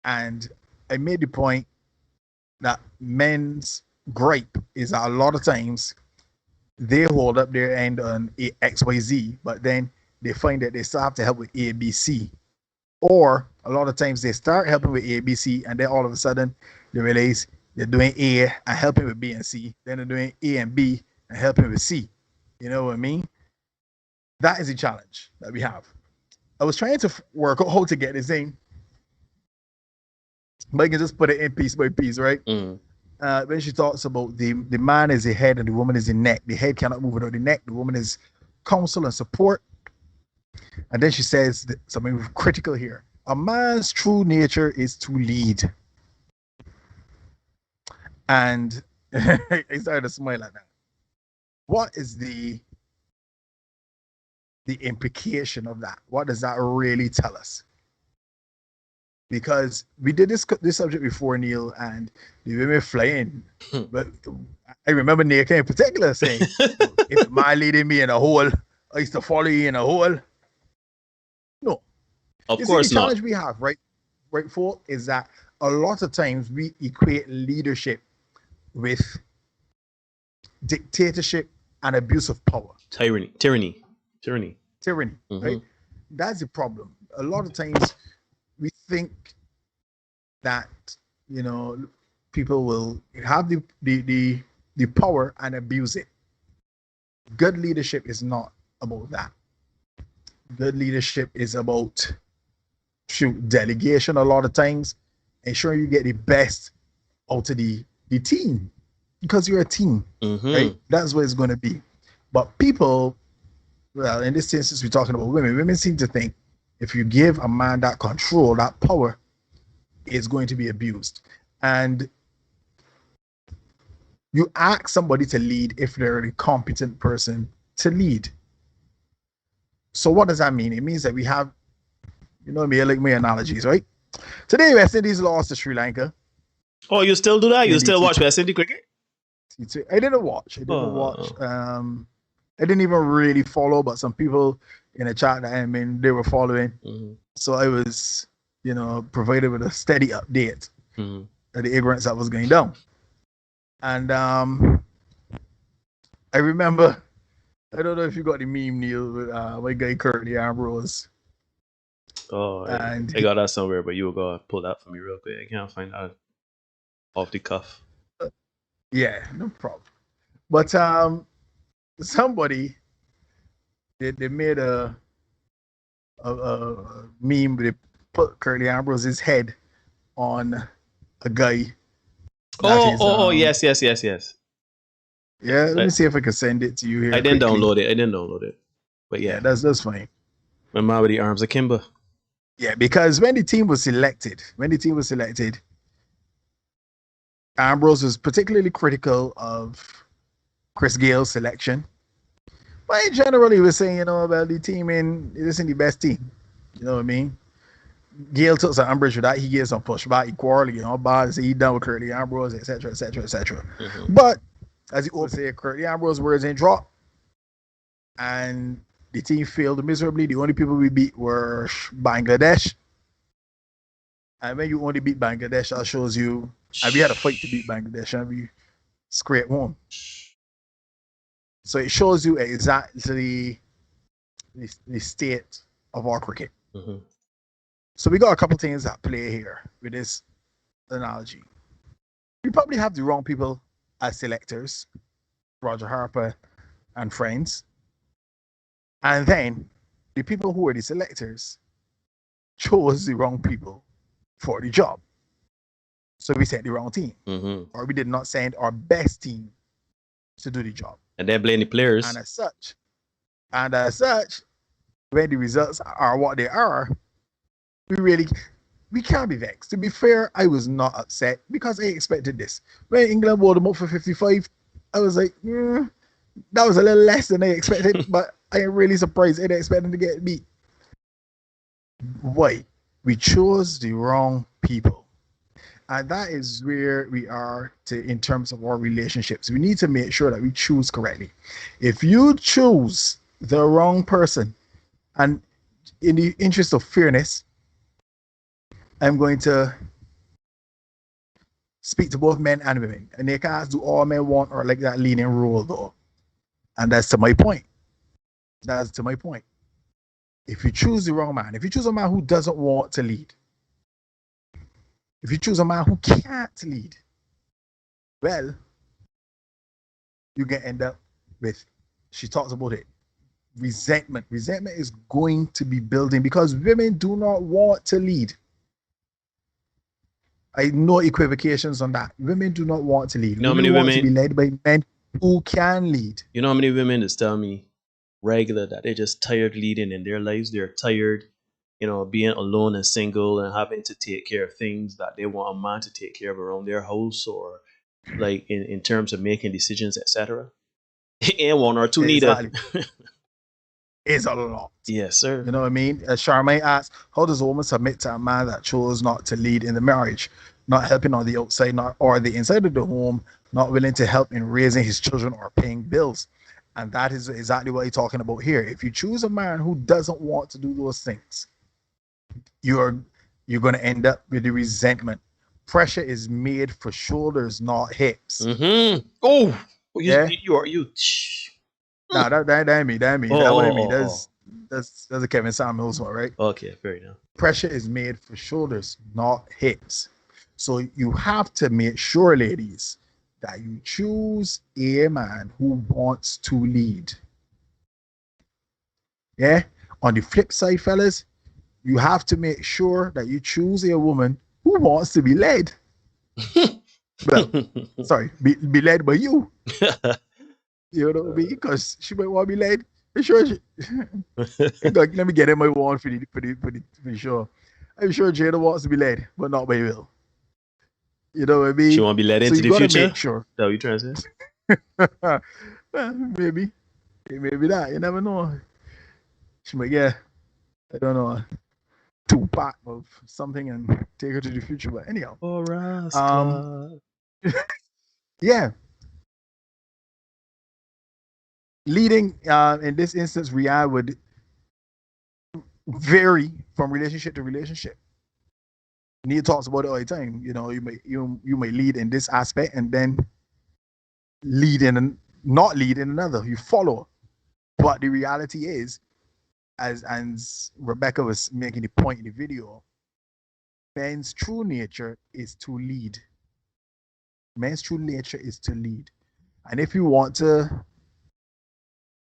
And I made the point that men's gripe is that a lot of times they hold up their end on XYZ, but then they find that they still have to help with ABC. Or a lot of times they start helping with A, B, C, and then all of a sudden they realize they're doing A and helping with B and C. Then they're doing A and B and helping with C. You know what I mean? That is a challenge that we have. I was trying to work out how to get this in, but I can just put it in piece by piece, right? When she talks about the man is the head and the woman is the neck. The head cannot move without the neck. The woman is counsel and support. And then she says something critical here. A man's true nature is to lead. And I started to smile at that. What is the implication of that? What does that really tell us? Because we did this subject before, Neil, and the women flying. But I remember Nika in particular saying, if a man leading me in a hole, I used to follow you in a hole. No. Of course the not. challenge we have, right, folk, is that a lot of times we equate leadership with dictatorship and abuse of power. Tyranny. Right? That's the problem. A lot of times we think that, people will have the power and abuse it. Good leadership is not about that. Good leadership is about delegation a lot of times, ensuring you get the best out of the team, because you're a team, right? That's what it's going to be. But people, well, in this instance, we're talking about women seem to think if you give a man that control, that power, it's going to be abused. And you ask somebody to lead if they're a competent person to lead. So what does that mean? It means that we have, you know me, I like my analogies, right? Today, West Indies lost to Sri Lanka. Oh, you still do that? You still watch West Indies cricket? I didn't watch. I didn't even really follow, but some people in the chat that I'm in, they were following. So I was, you know, provided with a steady update of the ignorance that was going down. And I remember, I don't know if you got the meme, Neil, with my guy Curly Ambrose. Oh, and I got that somewhere, but you will go pull that for me real quick. I can't find that off the cuff. Yeah, no problem. But somebody they made a meme. They put Curly Ambrose's head on a guy. Yes. Yeah, let me see if I can send it to you here. I didn't download it. But yeah, that's fine. My man with the arms akimbo. Yeah, because when the team was selected, Ambrose was particularly critical of Chris Gale's selection. But in general, he was saying, you know, about the team it isn't the best team. You know what I mean? Gale took some umbrage with that. He gave some pushback, equality, you know, bars, he done with Curly Ambrose, etc. But as he always say, Curly Ambrose words ain't drop. And the team failed miserably. The only people we beat were Bangladesh. And when you only beat Bangladesh, that shows you, and we had a fight to beat Bangladesh, and we scraped one. So it shows you exactly the state of our cricket. So we got a couple things at play here with this analogy. We probably have the wrong people as selectors, Roger Harper and friends. And then the people who were the selectors chose the wrong people for the job. So we sent the wrong team. Or we did not send our best team to do the job. And they blame the players. And as such, when the results are what they are, we can't be vexed. To be fair, I was not upset because I expected this. When England bowled them up for 55, I was like, that was a little less than I expected, but I am really surprised. I didn't expect them to get beat. Why? We chose the wrong people. And that is where we are in terms of our relationships. We need to make sure that we choose correctly. If you choose the wrong person, and in the interest of fairness, I'm going to speak to both men and women. And they can't do all men want or like that leading role though. And that's to my point. If you choose the wrong man, if you choose a man who doesn't want to lead, if you choose a man who can't lead, well, you can end up with, she talks about it, resentment. Resentment is going to be building because women do not want to lead. I no equivocations on that. Women do not want to lead. You know how many women want to be led by men who can lead. You know how many women just tell me regular that they're just tired leading in their lives. They're tired, you know, being alone and single and having to take care of things that they want a man to take care of around their house or like in terms of making decisions, etc. And one or two neither. Is a lot. Yes, sir. You know what I mean? Charmaine asks, how does a woman submit to a man that chose not to lead in the marriage, not helping on the outside, or the inside of the home, not willing to help in raising his children or paying bills? And that is exactly what he's talking about here. If you choose a man who doesn't want to do those things, you're going to end up with the resentment. Pressure is made for shoulders, not hips. Oh, yeah. You. Nah, that ain't me. That ain't me. That ain't me. That's a Kevin Samuels one, right? Okay, fair enough. Pressure is made for shoulders, not hips. So you have to make sure, ladies, that you choose a man who wants to lead. Yeah. On the flip side, fellas, you have to make sure that you choose a woman who wants to be led. Well, sorry, be led by you. You know what I mean? Because she might want to be led. I'm sure let me get in my one for sure. I'm sure Jada wants to be led, but not by Will. You know what I mean? She want to be led into the future? Make sure. That what you trying to say? Well, maybe that. You never know. She might get, I don't know, 2-pack of something and take her to the future. But anyhow. Yeah. Leading, in this instance, Riyadh would vary from relationship to relationship. Nia talks about it all the time. You know, you may lead in this aspect and then not lead in another. You follow. But the reality is, as Rebecca was making the point in the video, men's true nature is to lead. Men's true nature is to lead. And if you want to,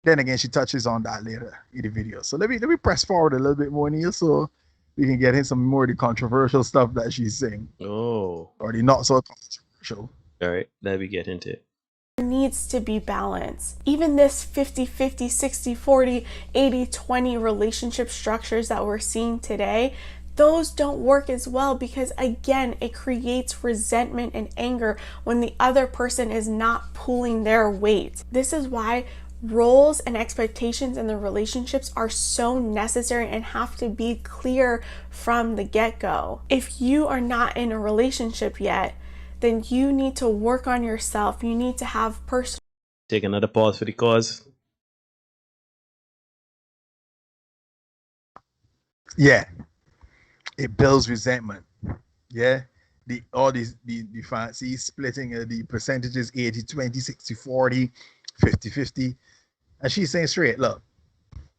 then again, she touches on that later in the video. So let me press forward a little bit more, Neil, so we can get in some more of the controversial stuff that she's saying. Oh. Or the not so controversial. All right, let me get into it. Needs to be balanced. Even this 50-50, 60-40, 80-20 relationship structures that we're seeing today, those don't work as well because, again, it creates resentment and anger when the other person is not pulling their weight. This is why roles and expectations in the relationships are so necessary and have to be clear from the get-go. If you are not in a relationship yet, then you need to work on yourself. You need to have personal. Take another pause for the cause. Yeah, it builds resentment. Yeah, the fancy splitting the percentages 80-20, 60-40, 50-50. And she's saying straight, look,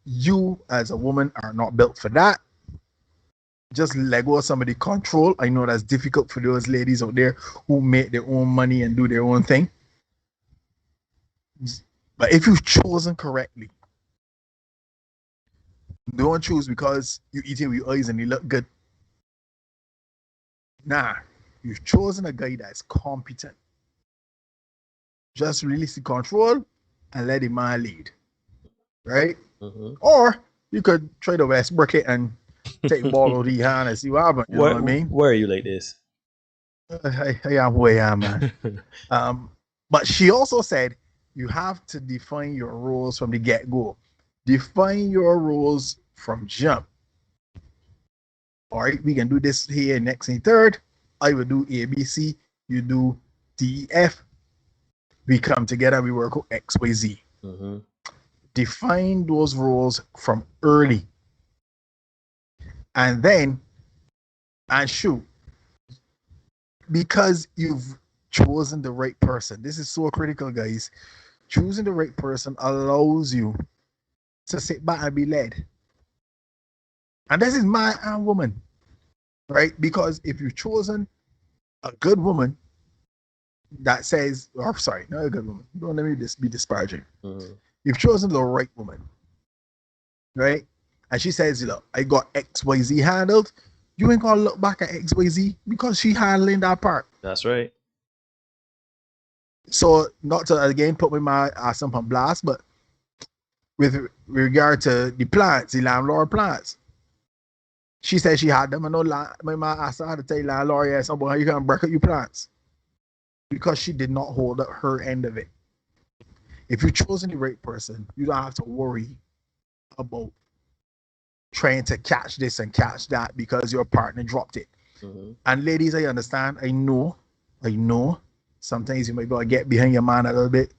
you as a woman are not built for that. Just let go of some of the control. I know that's difficult for those ladies out there who make their own money and do their own thing. But if you've chosen correctly, don't choose because you eat it with your eyes and you look good. Nah, you've chosen a guy that's competent. Just release the control and let the man lead. Right? Mm-hmm. Or you could try to Westbrook it and take the ball out of the hand and see what happens. You know what I mean? Where are you like this? I am where I am, man. But she also said you have to define your roles from the get-go. Define your roles from jump. All right, we can do this here next and third. I will do ABC. You do DEF. We come together. We work with XYZ. Mm-hmm. Define those roles from early. And then, and shoot, because you've chosen the right person. This is so critical, guys. Choosing the right person allows you to sit back and be led. And this is man and woman, right? Because if you've chosen a good woman that says, or sorry, not a good woman. Don't let me just be disparaging. Mm-hmm. You've chosen the right woman, right? And she says, look, I got XYZ handled. You ain't gonna look back at XYZ because she handling that part. That's right. So not to again put my ass up on blast, but with regard to the plants, the landlord plants, she said she had them. I know my ass had to tell landlord, yeah, somebody you can break up your plants because she did not hold up her end of it. If you've chosen the right person, you don't have to worry about trying to catch this and catch that because your partner dropped it. Mm-hmm. And ladies, I understand. I know. Sometimes you might gotta get behind your man a little bit.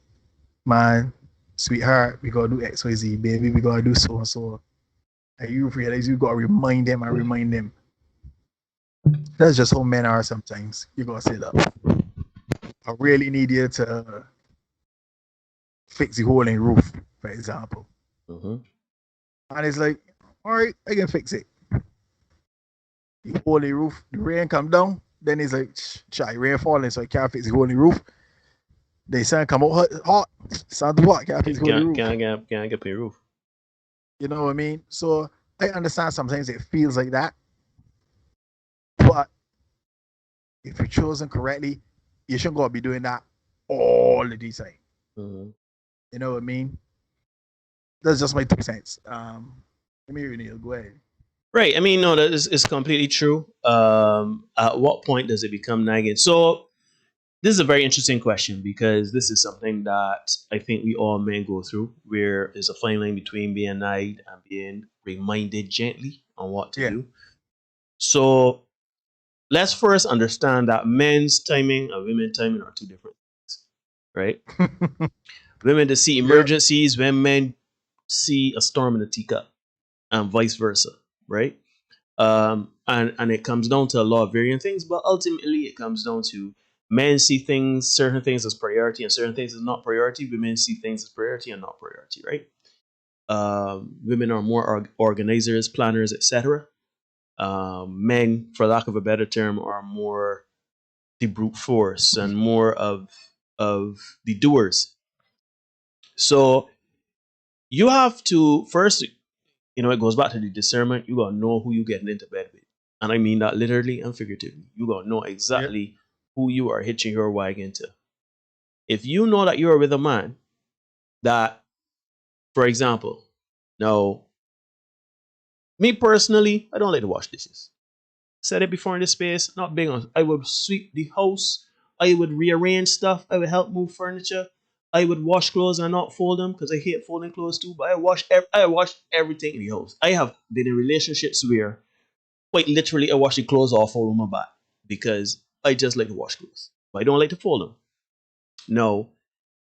Man, sweetheart, we gotta do XYZ, baby. We gotta do so and so. And you realize you gotta remind them. That's just how men are sometimes. You gotta say that. I really need you to fix the hole in the roof, for example. Mm-hmm. And it's like, all right, I can fix it. The hole in the roof, the rain come down, then it's like, rain falling, so I can't fix the hole in the roof. The sun come out hot, sun too hot, can't fix the hole in the roof. Can't get the roof. You know what I mean? So I understand sometimes it feels like that, but if you're chosen correctly, you shouldn't go to be doing that all the time. Mm-hmm. You know what I mean? That's just my 2 cents. Let me hear Neil. Go ahead. Right. I mean, no, that is completely true. At what point does it become nagging? So this is a very interesting question because this is something that I think we all men go through, where there's a fine line between being nagged and being reminded gently on what to do. So let's first understand that men's timing and women's timing are two different things, right? Women to see emergencies when men see a storm in a teacup, and vice versa, right? And it comes down to a lot of varying things, but ultimately it comes down to men see things, certain things as priority, and certain things as not priority. Women see things as priority and not priority, right? Women are more organizers, planners, etc. Men, for lack of a better term, are more the brute force and more of the doers. So you have to first, it goes back to the discernment. You gotta know who you getting into bed with, and I mean that literally and figuratively. You gotta know exactly who you are hitching your wagon to. If you know that you are with a man that, for example, now, me personally, I don't like to wash dishes. Said it before in this space, not big on. I would sweep the house. I would rearrange stuff. I would help move furniture. I would wash clothes and not fold them because I hate folding clothes too. But I wash everything in the house. I have been in relationships where, quite literally, I wash the clothes off over my back because I just like to wash clothes, but I don't like to fold them. Now,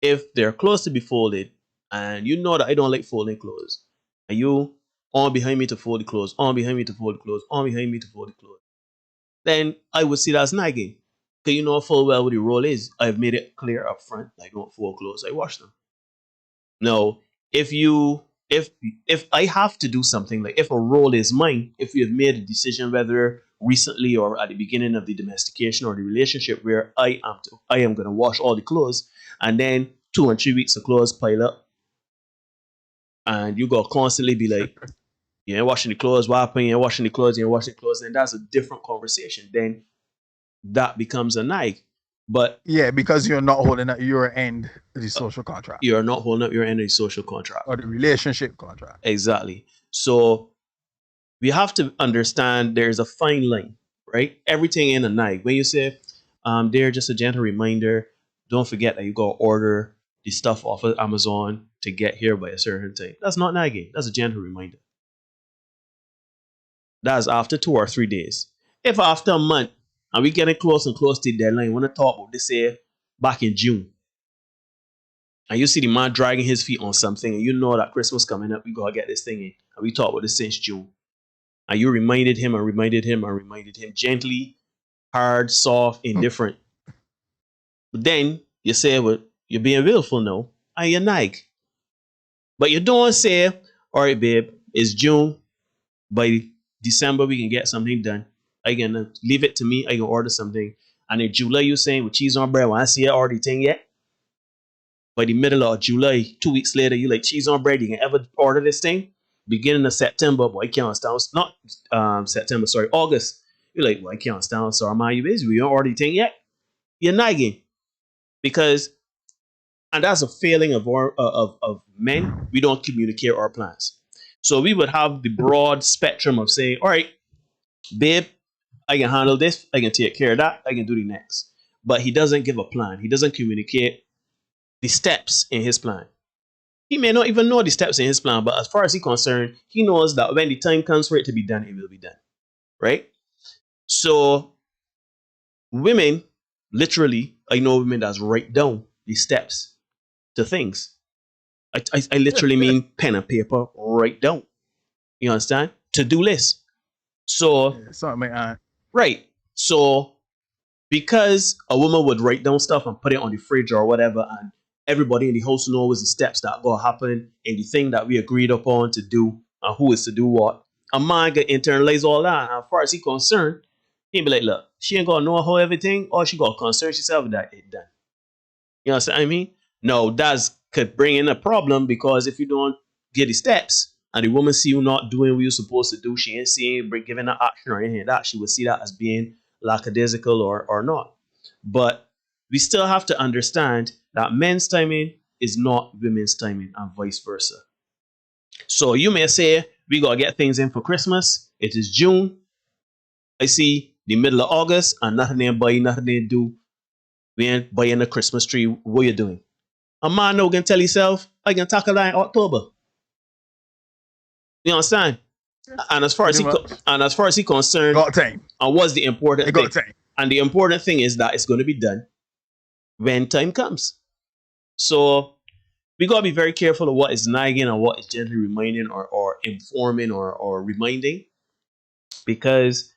if they're clothes to be folded, and you know that I don't like folding clothes, and you on behind me to fold the clothes, on behind me to fold the clothes, on behind me to fold the clothes, then I would see that as nagging. Because you know full well what the role is. I've made it clear up front. I don't fold clothes, I wash them. Now, if I have to do something, like if a role is mine, if we have made a decision whether recently or at the beginning of the domestication or the relationship where I am gonna wash all the clothes, and then 2 and 3 weeks of clothes pile up, and you gotta constantly be like, you ain't washing the clothes, what happened? You ain't washing the clothes, you ain't washing the clothes, then that's a different conversation. Then that becomes a nag. But yeah, because you're not holding up your end of the social contract. You're not holding up your end of the social contract. Or the relationship contract. Exactly. So we have to understand there's a fine line, right? Everything in a nag. When you say, they're just a gentle reminder, don't forget that you gotta order the stuff off of Amazon to get here by a certain time. That's not nagging. That's a gentle reminder. That's after 2 or 3 days. If after a month, and we getting close and close to the deadline, want to talk about this here back in June, and you see the man dragging his feet on something, and you know that Christmas coming up, we gotta get this thing in, and we talked about this since June, and you reminded him and reminded him and reminded him gently, hard, soft, indifferent. But then you say, well, you're being willful now, and you nag. But you don't say, all right, babe, it's June, by December we can get something done. I can leave it to me. I can order something. And in July, you saying with cheese on bread, when I see it already thing yet? By the middle of July, 2 weeks later, you like cheese on bread. You can ever order this thing? Beginning of September, boy, I can't stand. Not September, sorry, August. You're like, well, I can't stand. So am I you busy? We don't order the thing yet? You're nagging. Because, and that's a failing of men. We don't communicate our plans. So we would have the broad spectrum of saying, all right, babe, I can handle this, I can take care of that, I can do the next. But he doesn't give a plan. He doesn't communicate the steps in his plan. He may not even know the steps in his plan, but as far as he's concerned, he knows that when the time comes for it to be done, it will be done. Right? So women, literally, I know women that write down the steps to things. I literally mean pen and paper, write down. You understand? To-do list. So something like right. So because a woman would write down stuff and put it on the fridge or whatever, and everybody in the house knows the steps that gonna happen and the thing that we agreed upon to do and who is to do what, a man can internalize all that. And as far as he's concerned, he'd be like, look, she ain't gonna know how everything, or she gonna concern herself that it done. You know what I mean? No, that could bring in a problem, because if you don't get the steps, and the woman see you not doing what you're supposed to do, she ain't seeing giving an action or anything like that, she would see that as being lackadaisical or not. But we still have to understand that men's timing is not women's timing and vice versa. So you may say, we gotta get things in for Christmas. It is June. I see the middle of August and nothing ain't buy, nothing ain't do. We ain't buying a Christmas tree. What you doing? A man now can tell himself, I can tackle that in October. You understand? And as far as he concerned, got time. And what's the important thing? Time. And the important thing is that it's going to be done when time comes. So we gotta be very careful of what is nagging and what is gently reminding or informing or reminding. Because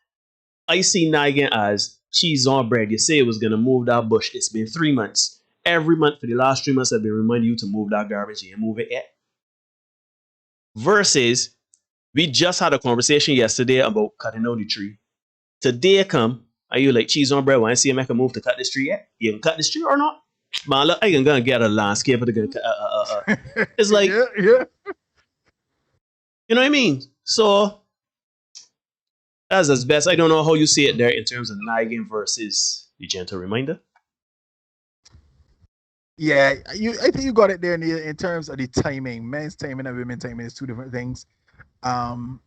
I see nagging as cheese on bread. You say it was gonna move that bush. It's been 3 months. Every month for the last 3 months I've been reminding you to move that garbage. You ain't move it yet. Versus we just had a conversation yesterday about cutting down the tree. Today come, are you like cheese on bread? When I see you make a move to cut this tree yet? You can cut this tree or not? Man, look, I can go and get a landscaper to go it's like, yeah. You know what I mean? So that's as best. I don't know how you see it there in terms of nagging versus the gentle reminder. Yeah, I think you got it there in terms of the timing. Men's timing and women's timing is two different things. And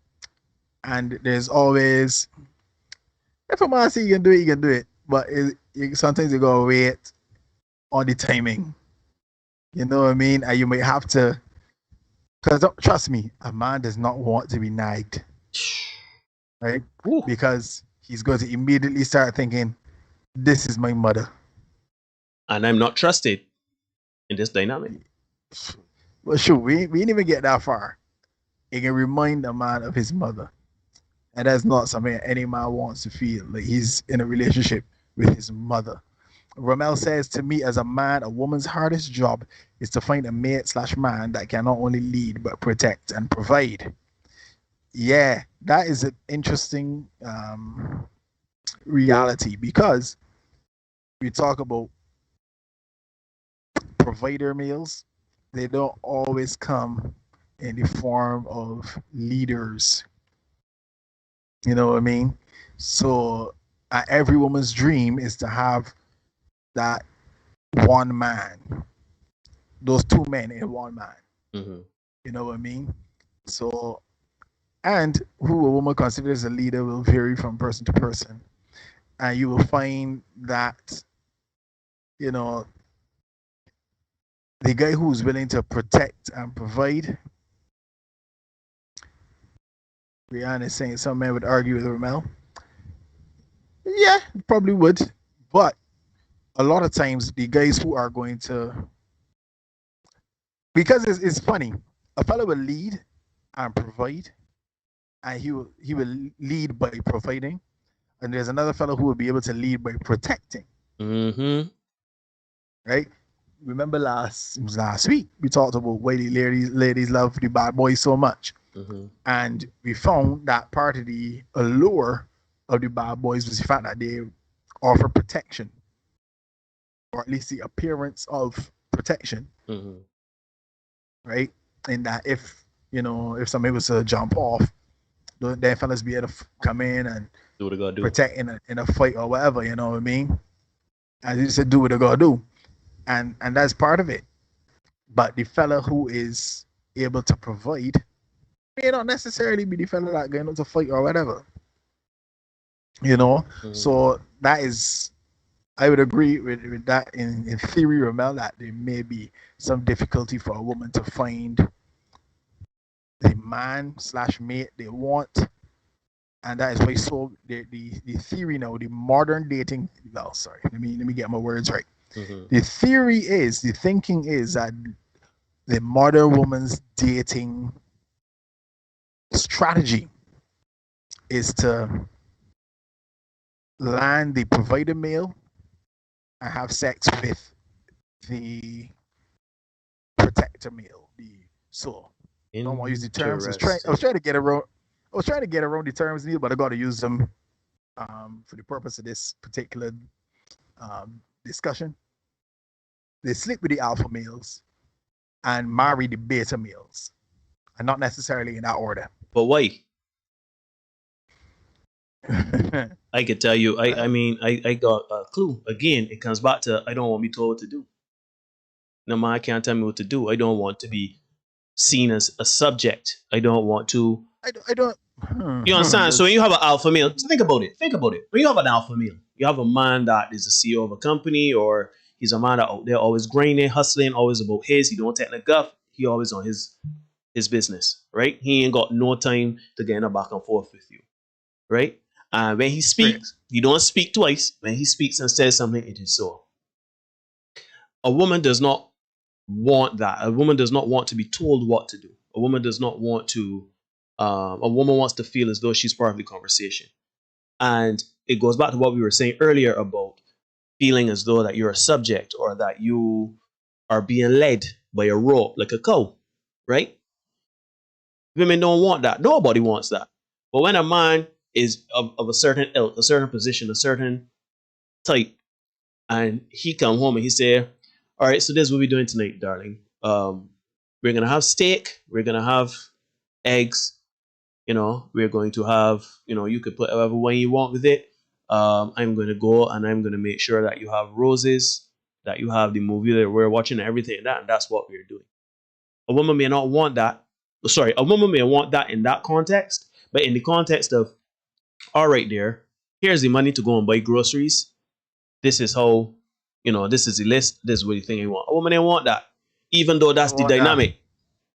there's always, if a man say you can do it, you can do it. But sometimes you gotta wait on the timing. You know what I mean? And you may have to, because trust me, a man does not want to be nagged, right? Ooh. Because he's going to immediately start thinking, this is my mother. And I'm not trusted in this dynamic. Well, sure, we didn't even get that far. It can remind a man of his mother. And that's not something any man wants to feel, like he's in a relationship with his mother. Ramel says, to me, as a man, a woman's hardest job is to find a mate/man that can not only lead, but protect and provide. Yeah, that is an interesting reality, because we talk about provider males. They don't always come in the form of leaders. You know what I mean? So every woman's dream is to have that one man, those two men in one man. Mm-hmm. You know what I mean? So, and who a woman considers a leader will vary from person to person. And you will find that, you know, the guy who's willing to protect and provide, Rihanna is saying some men would argue with Ramel. Yeah, probably would. But a lot of times the guys who are going to, because it's funny, a fellow will lead and provide, and he will lead by providing, and there's another fellow who will be able to lead by protecting. Mm-hmm. Right? Remember last week we talked about why the ladies love the bad boys so much. Mm-hmm. And we found that part of the allure of the bad boys was the fact that they offer protection, or at least the appearance of protection. Mm-hmm. Right? And that if somebody was to jump off, then fellas be able to come in and do what they gotta do, protect in a fight or whatever. You know what I mean? As you said, do what they gotta do, and that's part of it. But the fella who is able to provide may not necessarily be the fella that going to fight or whatever. You know, so that is, I would agree with that in theory, Ramel, that there may be some difficulty for a woman to find the man/mate they want, and that is why the theory now, the modern dating. Well, sorry, let me get my words right. Mm-hmm. The thinking is that the modern woman's dating strategy is to land the provider male and have sex with the protector male. I don't want to use the terms. I was trying to get around the terms, Neil, but I got to use them for the purpose of this particular discussion. They sleep with the alpha males and marry the beta males, and not necessarily in that order. But why? I could tell you. I mean, I got a clue. Again, it comes back to I don't want to be told what to do. No man can't tell me what to do. I don't want to be seen as a subject. I don't want to. I don't. You understand? So when you have an alpha male, so think about it. Think about it. When you have an alpha male, you have a man that is the CEO of a company, or he's a man that out there always grinding, hustling, always about his. He don't take the guff. He always on his business, right? He ain't got no time to get in a back and forth with you, right? And when he speaks, you don't speak twice. When he speaks and says something, it is so. A woman does not want that. A woman does not want to be told what to do. A woman does not want to. A woman wants to feel as though she's part of the conversation, and it goes back to what we were saying earlier about feeling as though that you're a subject or that you are being led by a rope like a cow, right? Women don't want that. Nobody wants that. But when a man is of a certain ilk, a certain position, a certain type, and he come home and he say, all right, so this is what we're doing tonight, darling. We're going to have steak. We're going to have eggs. You know, we're going to have, you know, you could put whatever wine you want with it. I'm going to go and I'm going to make sure that you have roses, that you have the movie that we're watching and everything like that. And that's what we're doing. A woman may not want that. Sorry, a woman may want that in that context. But in the context of, all right, there, here's the money to go and buy groceries. This is how, you know, this is the list. This is what you think you want. A woman ain't want that. Even though that's the dynamic.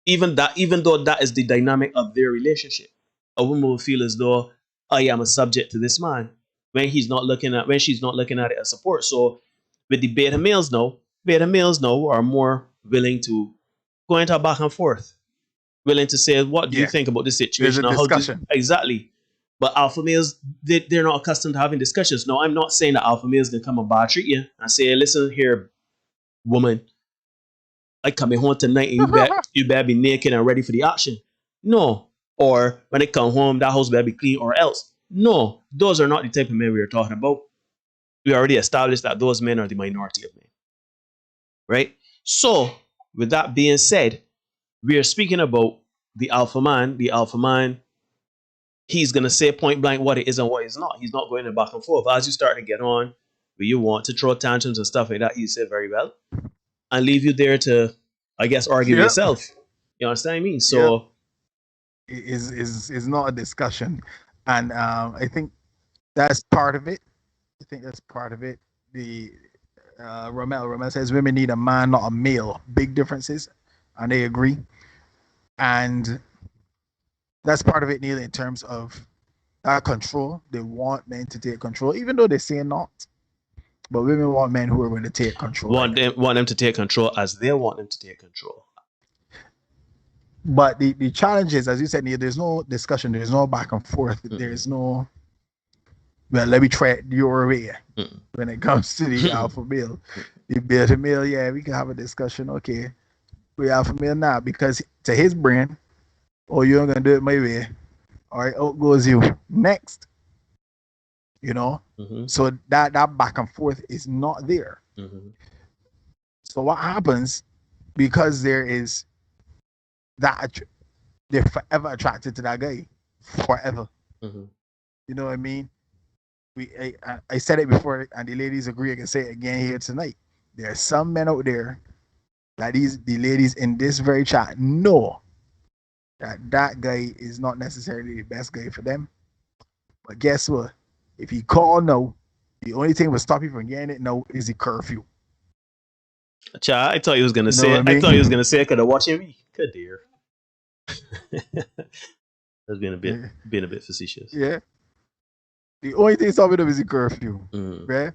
Even though that is the dynamic of their relationship. A woman will feel as though I am a subject to this man when she's not looking at it as support. So with the beta males now are more willing to go into a back and forth, willing to say, what do you think about this situation? There's a discussion. Exactly. But alpha males, they're not accustomed to having discussions. No, I'm not saying that alpha males can come and bad treat you and say, listen here, woman, I coming home tonight and you better be naked and ready for the action. No. Or when they come home, that house better be clean or else. No, those are not the type of men we are talking about. We already established that those men are the minority of men. Right? So, with that being said, we are speaking about the alpha man. The alpha man, he's going to say point blank what it is and what it's not. He's not going to back and forth. As you start to get on, where you want to throw tantrums and stuff like that, he said very well. And leave you there to, I guess, argue yourself. You understand what I mean? So... is not a discussion, and I think that's part of it. The Romel says women need a man, not a male. Big differences, and they agree, and that's part of it, Neil, in terms of that control. They want men to take control, even though they say not. But women want men who are going to take control. Want them to take control as they want them to take control. But the challenge is, as you said, Neil, there's no discussion, there's no back and forth, there's no, well, let me try it your way when it comes to the alpha male. The beta male, yeah, we can have a discussion, okay. We alpha male now, because to his brain, oh, you're going to do it my way. All right, out goes you. Next. You know? So that back and forth is not there. So what happens, because there is that they're forever attracted to that guy, forever. You know what I mean? I said it before, and the ladies agree. I can say it again here tonight. There are some men out there that the ladies in this very chat know that guy is not necessarily the best guy for them. But guess what? If you call no, the only thing will stop you from getting it no is the curfew. I thought he was gonna say. I thought he was gonna say, "Could I watch him?" Good dear. That's being a bit facetious. Yeah. The only thing stopping them is the curfew. Right?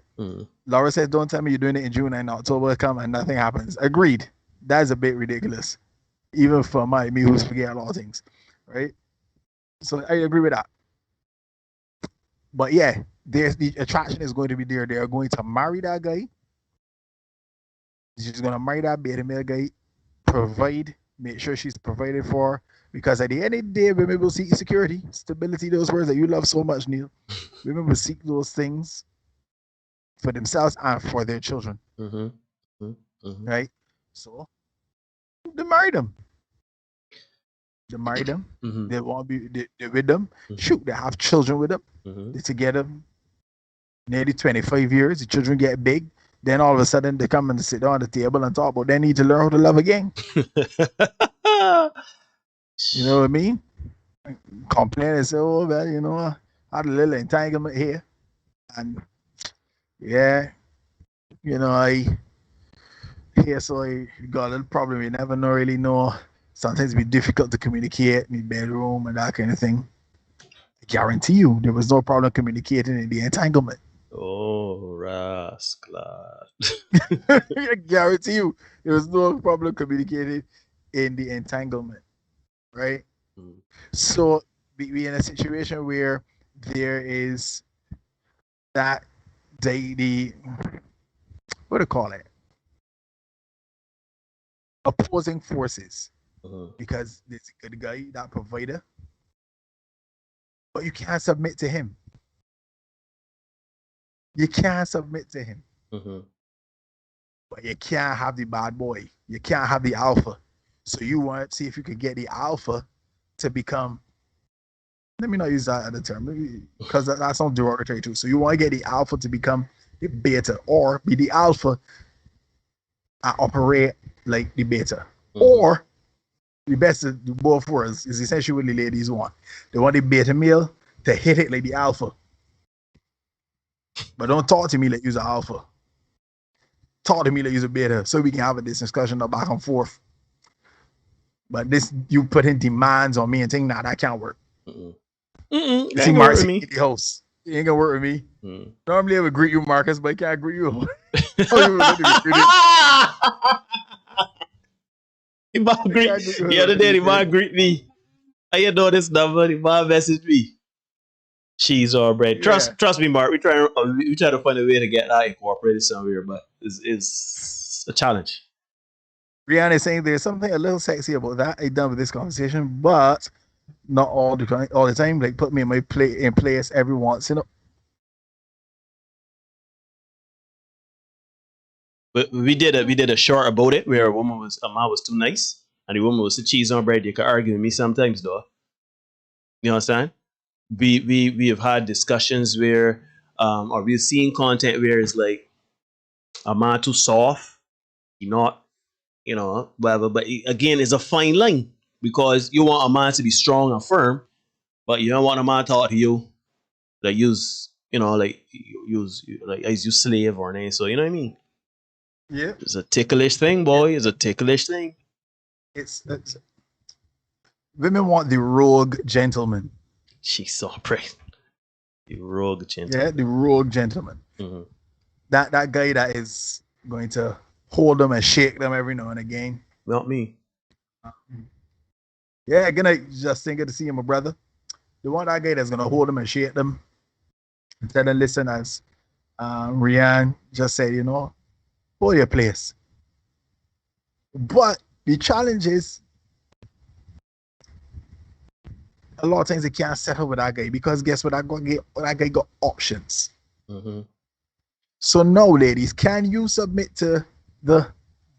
Laura says, don't tell me you're doing it in June and October come and nothing happens. Agreed. That's a bit ridiculous. Even for me who's forget a lot of things. Right? So I agree with that. But yeah, there's the attraction is going to be there. They're going to marry that guy. She's going to marry that beta male guy. Make sure she's provided for. Because at the end of the day, women will seek security, stability, those words that you love so much, Neil. Women will seek those things for themselves and for their children. Right? So, they marry them. They marry them. They want to be they with them. Shoot, they have children with them. They're together nearly 25 years. The children get big. Then all of a sudden they come and sit down at the table and talk about they need to learn how to love again. You know what I mean? Complain and say, oh, well, you know, I had a little entanglement here. And yeah, you know, I got a little problem. You never really know. Sometimes it be difficult to communicate in the bedroom and that kind of thing. I guarantee you there was no problem communicating in the entanglement. Oh, rascal. I guarantee you there was no problem communicating in the entanglement. Right? So we in a situation where there is that the what do you call it? Opposing forces. Because there's a good guy, that provider, but you can't submit to him. You can't submit to him. But you can't have the bad boy. You can't have the alpha. So you want to see if you could get the alpha to become, let me not use that other term because that sounds derogatory too. So you want to get the alpha to become the beta, or be the alpha and operate like the beta. Or the best to do both worlds is essentially what the ladies want. They want the beta male to hit it like the alpha. But don't talk to me like you're an alpha. Talk to me like you're a beta so we can have this discussion back and forth. But this, you put in demands on me and think, nah, that can't work. You see, Marcus, the host. You ain't gonna work with me. Normally I would greet you, Marcus, but I can't greet you. The other day, the man greet me. How you know this number? The man messaged me. Cheese or bread. Trust me, Mark. We try to find a way to get that incorporated somewhere, but it's a challenge. Rihanna is saying there's something a little sexy about that. I done with this conversation, but not all the time. Like put me in my place every once, you know. But we did a short about it where a man was too nice, and the woman was the cheese on bread. You can argue with me sometimes, though. You understand? We have had discussions where, or we've seen content where it's like a man too soft, whatever. But again, it's a fine line because you want a man to be strong and firm, but you don't want a man to talk to you like use as you slave or anything. So you know what I mean? Yeah. It's a ticklish thing, boy. It's a ticklish thing. It's women want the rogue gentleman. She's so pretty. The rogue gentleman. Yeah, the rogue gentleman. That guy that is going to hold them and shake them every now and again. Not me. Yeah, good night, Justin. Good to see you, my brother. The one that guy that's gonna hold them and shake them and tell them, listen, as Rianne just said, hold your place. But the challenge is a lot of times they can't settle with that guy because guess what? That guy got options. So now, ladies, can you submit to the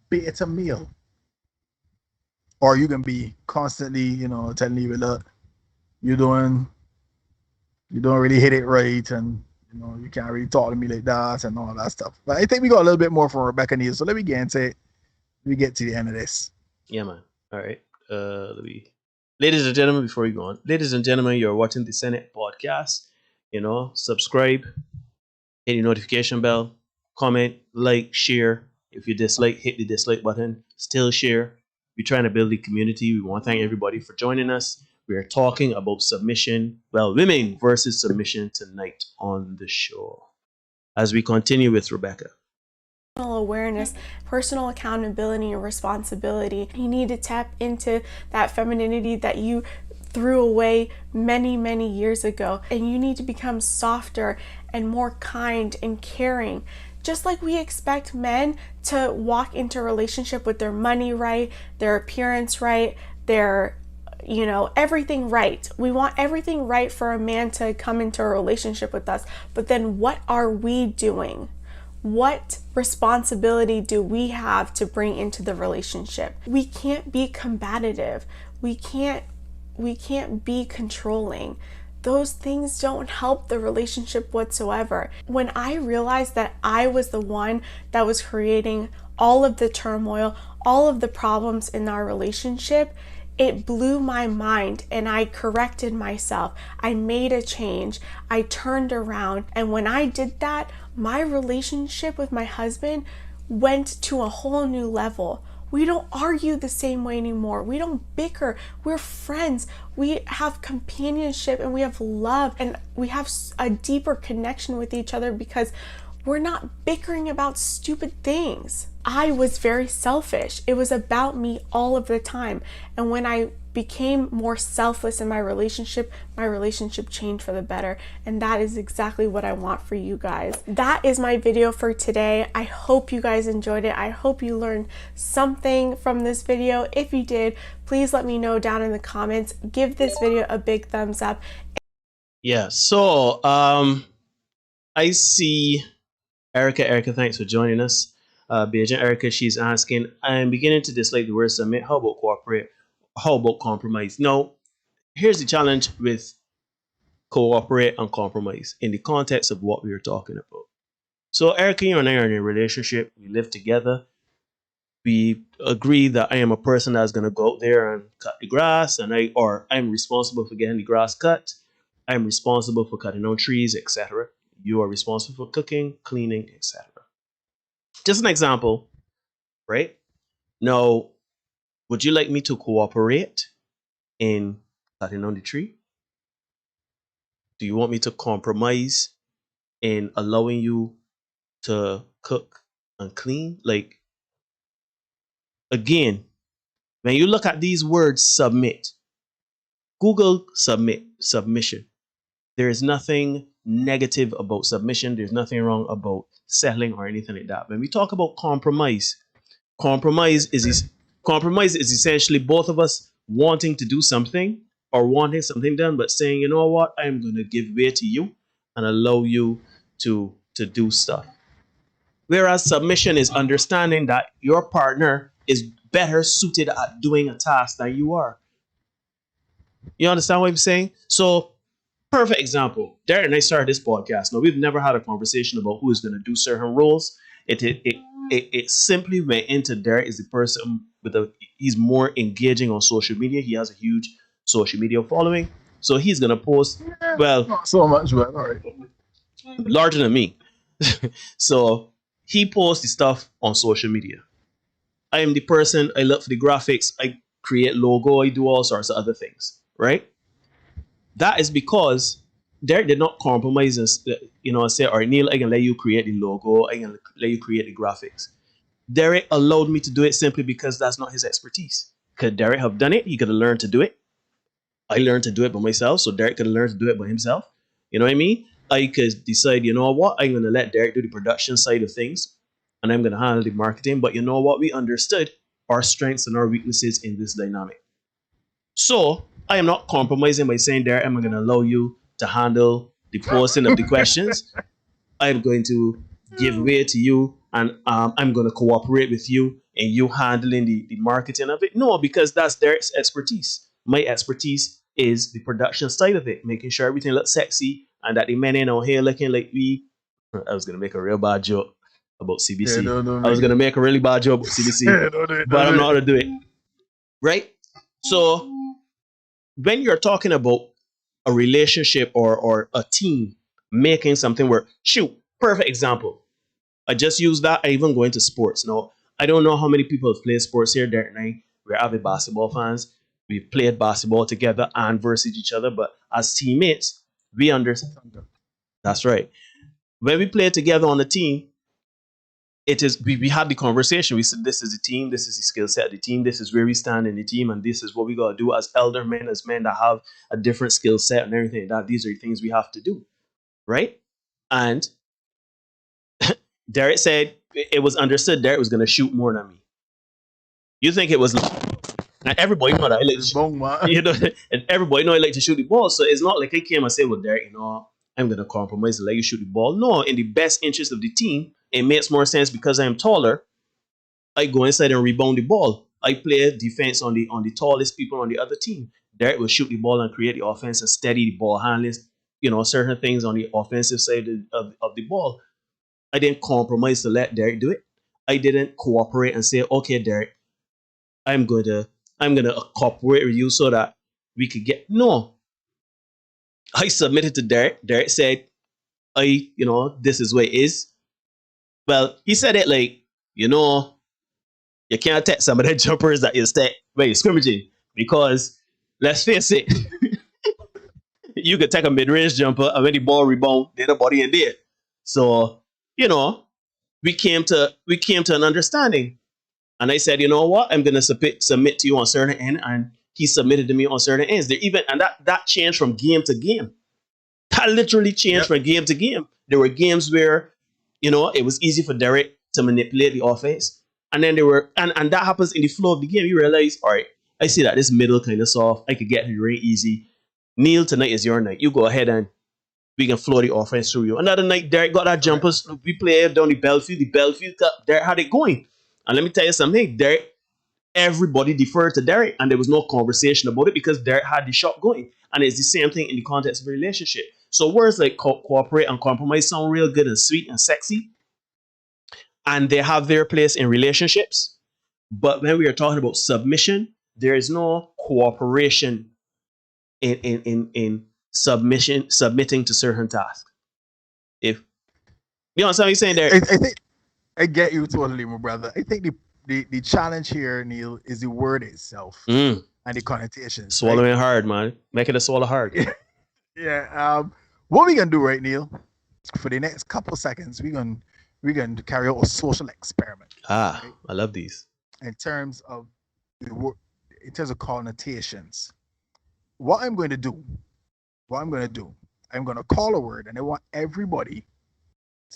beta male? Or you can be constantly, telling you, look, you don't really hit it right, and you can't really talk to me like that and all that stuff. But I think we got a little bit more from Rebecca Neal. So let me get into it. We get to the end of this. Yeah, man. All right. Ladies and gentlemen, before we go on, ladies and gentlemen, you're watching the Senate podcast. Subscribe, hit the notification bell, comment, like, share. If you dislike, hit the dislike button. Still share. We're trying to build a community. We want to thank everybody for joining us. We are talking about submission. Well, women versus submission tonight on the show. As we continue with Rebecca. Personal awareness, personal accountability, and responsibility. You need to tap into that femininity that you threw away many, many years ago. And you need to become softer and more kind and caring. Just like we expect men to walk into a relationship with their money right, their appearance right, their everything right. We want everything right for a man to come into a relationship with us. But then what are we doing? What responsibility do we have to bring into the relationship? We can't be combative. We can't we can't be controlling. Those things don't help the relationship whatsoever. When I realized that I was the one that was creating all of the turmoil, all of the problems in our relationship, it blew my mind, and I corrected myself. I made a change. I turned around. And when I did that, my relationship with my husband went to a whole new level. We don't argue the same way anymore. We don't bicker. We're friends. We have companionship and we have love, and we have a deeper connection with each other because we're not bickering about stupid things. I was very selfish. It was about me all of the time. And when I became more selfless in my relationship changed for the better. And that is exactly what I want for you guys. That is my video for today. I hope you guys enjoyed it. I hope you learned something from this video. If you did, please let me know down in the comments. Give this video a big thumbs up. Yeah, so I see Erica, thanks for joining us. Agent Erica, she's asking, I'm beginning to dislike the word submit. How about cooperate? How about compromise? Now, here's the challenge with cooperate and compromise in the context of what we were talking about. So Erica, you and I are in a relationship. We live together. We agree that I am a person that's going to go out there and cut the grass, and I'm responsible for getting the grass cut. I'm responsible for cutting down trees, etc. You are responsible for cooking, cleaning, etc. Just an example, right? Now, would you like me to cooperate in cutting down the tree? Do you want me to compromise in allowing you to cook and clean? Like, again, when you look at these words, submit, Google submission. There is nothing negative about submission. There's nothing wrong about settling or anything like that. When we talk about compromise, compromise is essentially both of us wanting to do something or wanting something done, but saying, you know what, I'm going to give way to you and allow you to do stuff. Whereas submission is understanding that your partner is better suited at doing a task than you are. You understand what I'm saying? So, perfect example. Derek and I started this podcast. Now, we've never had a conversation about who is going to do certain roles. It simply went into Derek is the person he's more engaging on social media. He has a huge social media following. So he's going to post, well, not so much, but all right. Larger than me. So he posts the stuff on social media. I am the person, I look for the graphics, I create logo, I do all sorts of other things, right? That is because Derek did not compromise and say, all right, Neil, I can let you create the logo, I can let you create the graphics. Derek allowed me to do it simply because that's not his expertise. Could Derek have done it? He could have learned to do it. I learned to do it by myself, so Derek could have learned to do it by himself. You know what I mean? I could decide, you know what, I'm going to let Derek do the production side of things, and I'm going to handle the marketing. But you know what? We understood our strengths and our weaknesses in this dynamic. So I am not compromising by saying, Derek, I'm going to allow you to handle the posting of the questions. I'm going to give way to you, and I'm going to cooperate with you in you handling the marketing of it. No, because that's Derek's expertise. My expertise is the production side of it, making sure everything looks sexy and that the men in out here looking like we. I was going to make a real bad joke about CBC. I was going to make a really bad joke about CBC, but I'm not going to do it. Right? So when you're talking about a relationship or a team making something work, perfect example. I just used that. I even go into sports. Now, I don't know how many people have played sports here. Derek and I, we're avid basketball fans. We've played basketball together and versus each other, but as teammates, we understand. That's right. When we play together on the team, it is we had the conversation. We said, this is the team, this is the skill set of the team, this is where we stand in the team, and this is what we got to do as elder men, as men that have a different skill set and everything like that. These are the things we have to do, right? And Derek said it was understood Derek was going to shoot more than me. You think it was not? And everybody know that I like to shoot, and everybody know I like to shoot the ball. So it's not like I came and said, well, Derek, I'm going to compromise and let you shoot the ball. No, in the best interest of the team, it makes more sense because I'm taller. I go inside and rebound the ball. I play defense on the tallest people on the other team. Derek would shoot the ball and create the offense and steady the ball handling, certain things on the offensive side of the ball. I didn't compromise to let Derek do it. I didn't cooperate and say, okay, Derek, I'm gonna cooperate with you so that we could get. No, I submitted to Derek. Derek said, this is what it is. Well, he said it like, you can't take some of the jumpers that you stay when you're scrimmaging, because let's face it, you could take a mid-range jumper and when the ball rebound, there's a body in there. So, we came to an understanding. And I said, you know what? I'm gonna submit to you on certain end, and he submitted to me on certain ends. That changed from game to game. That literally changed from game to game. There were games where, it was easy for Derek to manipulate the offense. And then there were, and that happens in the flow of the game. You realize, all right, I see that this middle kind of soft. I could get it very easy. Neil, tonight is your night. You go ahead and we can flow the offense through you. Another night, Derek got that jumpers. We played down the Belfield. The Belfield Cup, Derek had it going. And let me tell you something, Derek, everybody deferred to Derek, and there was no conversation about it because Derek had the shot going. And it's the same thing in the context of a relationship. So words like cooperate and compromise sound real good and sweet and sexy, and they have their place in relationships. But when we are talking about submission, there is no cooperation in submitting to certain tasks. If you understand what I'm saying there, I think I get you totally, my brother. I think the challenge here, Neil, is the word itself and the connotations. Swallowing hard, man. Make it a swallow hard. Yeah. What we gonna do right, Neil? For the next couple seconds, we're gonna carry out a social experiment. Right? I love these. In terms of connotations, what I'm going to do, I'm going to call a word, and I want everybody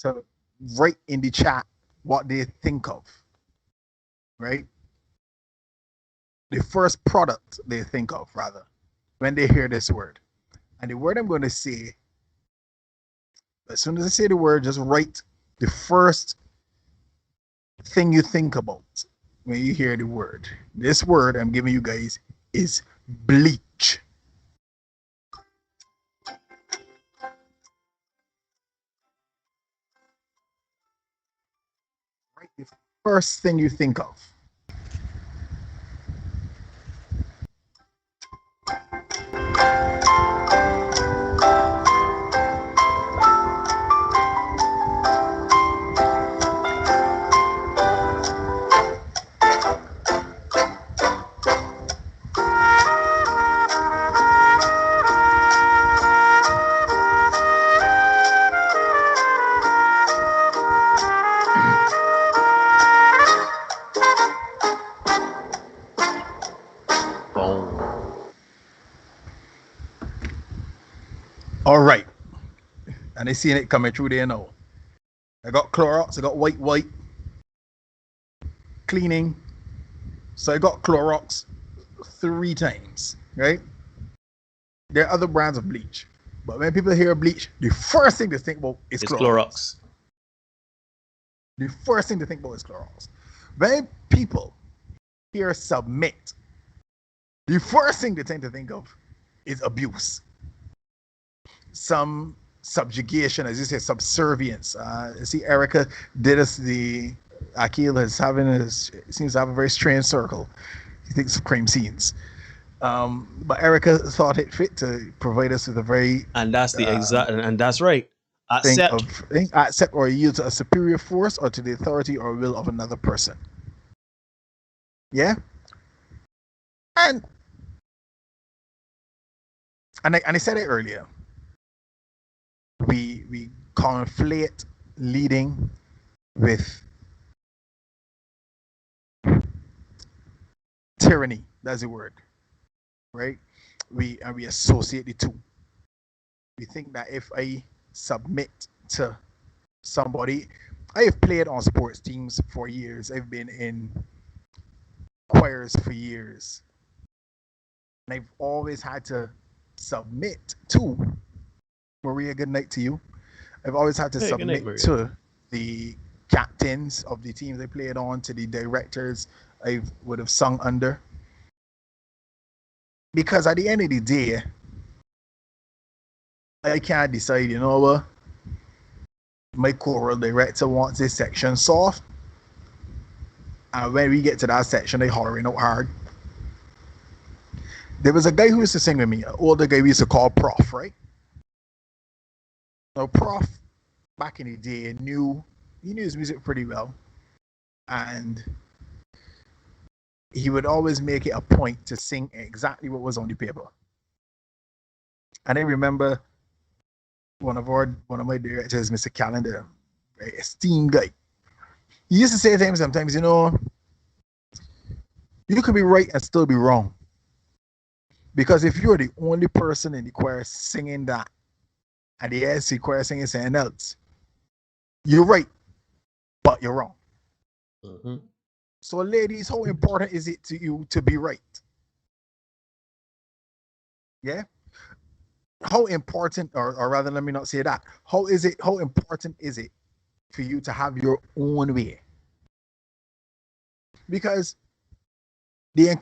to write in the chat what they think of. Right? The first product they think of, rather, when they hear this word. And the word I'm going to say, as soon as I say the word, just write the first thing you think about when you hear the word. This word I'm giving you guys is bleach. Write the first thing you think of. All right. And I seen it coming through there now. I got Clorox, I got white, cleaning. So I got Clorox 3 times, right? There are other brands of bleach. But when people hear bleach, the first thing they think about is Clorox. The first thing they think about is Clorox. When people hear submit, the first thing they tend to think of is abuse. Some subjugation, as you say, subservience. See, Erica did us the Akil seems to have a very strange circle. He thinks of crime scenes. But Erica thought it fit to provide us with a very and that's the exact and that's right. Accept or yield to a superior force or to the authority or will of another person. Yeah? And I said it earlier. We conflate leading with tyranny. That's the word, right? We associate the two. We think that if I submit to somebody, I have played on sports teams for years. I've been in choirs for years, and I've always had to submit to. Maria, good night to you. I've always had to submit to the captains of the teams I played on, to the directors I would have sung under. Because at the end of the day, I can't decide, you know what? My choral director wants this section soft. And when we get to that section, they hollering out hard. There was a guy who used to sing with me, an older guy we used to call Prof, right? Now, Prof, back in the day, knew his music pretty well. And he would always make it a point to sing exactly what was on the paper. And I remember one of my directors, Mr. Calendar, very esteemed guy. He used to say to him sometimes, you know, you could be right and still be wrong. Because if you're the only person in the choir singing that, and the SC choir singing something else, you're right, but you're wrong. Mm-hmm. So, ladies, how important is it to you to be right? Yeah? How important, or rather, let me not say that. How important is it for you to have your own way? Because if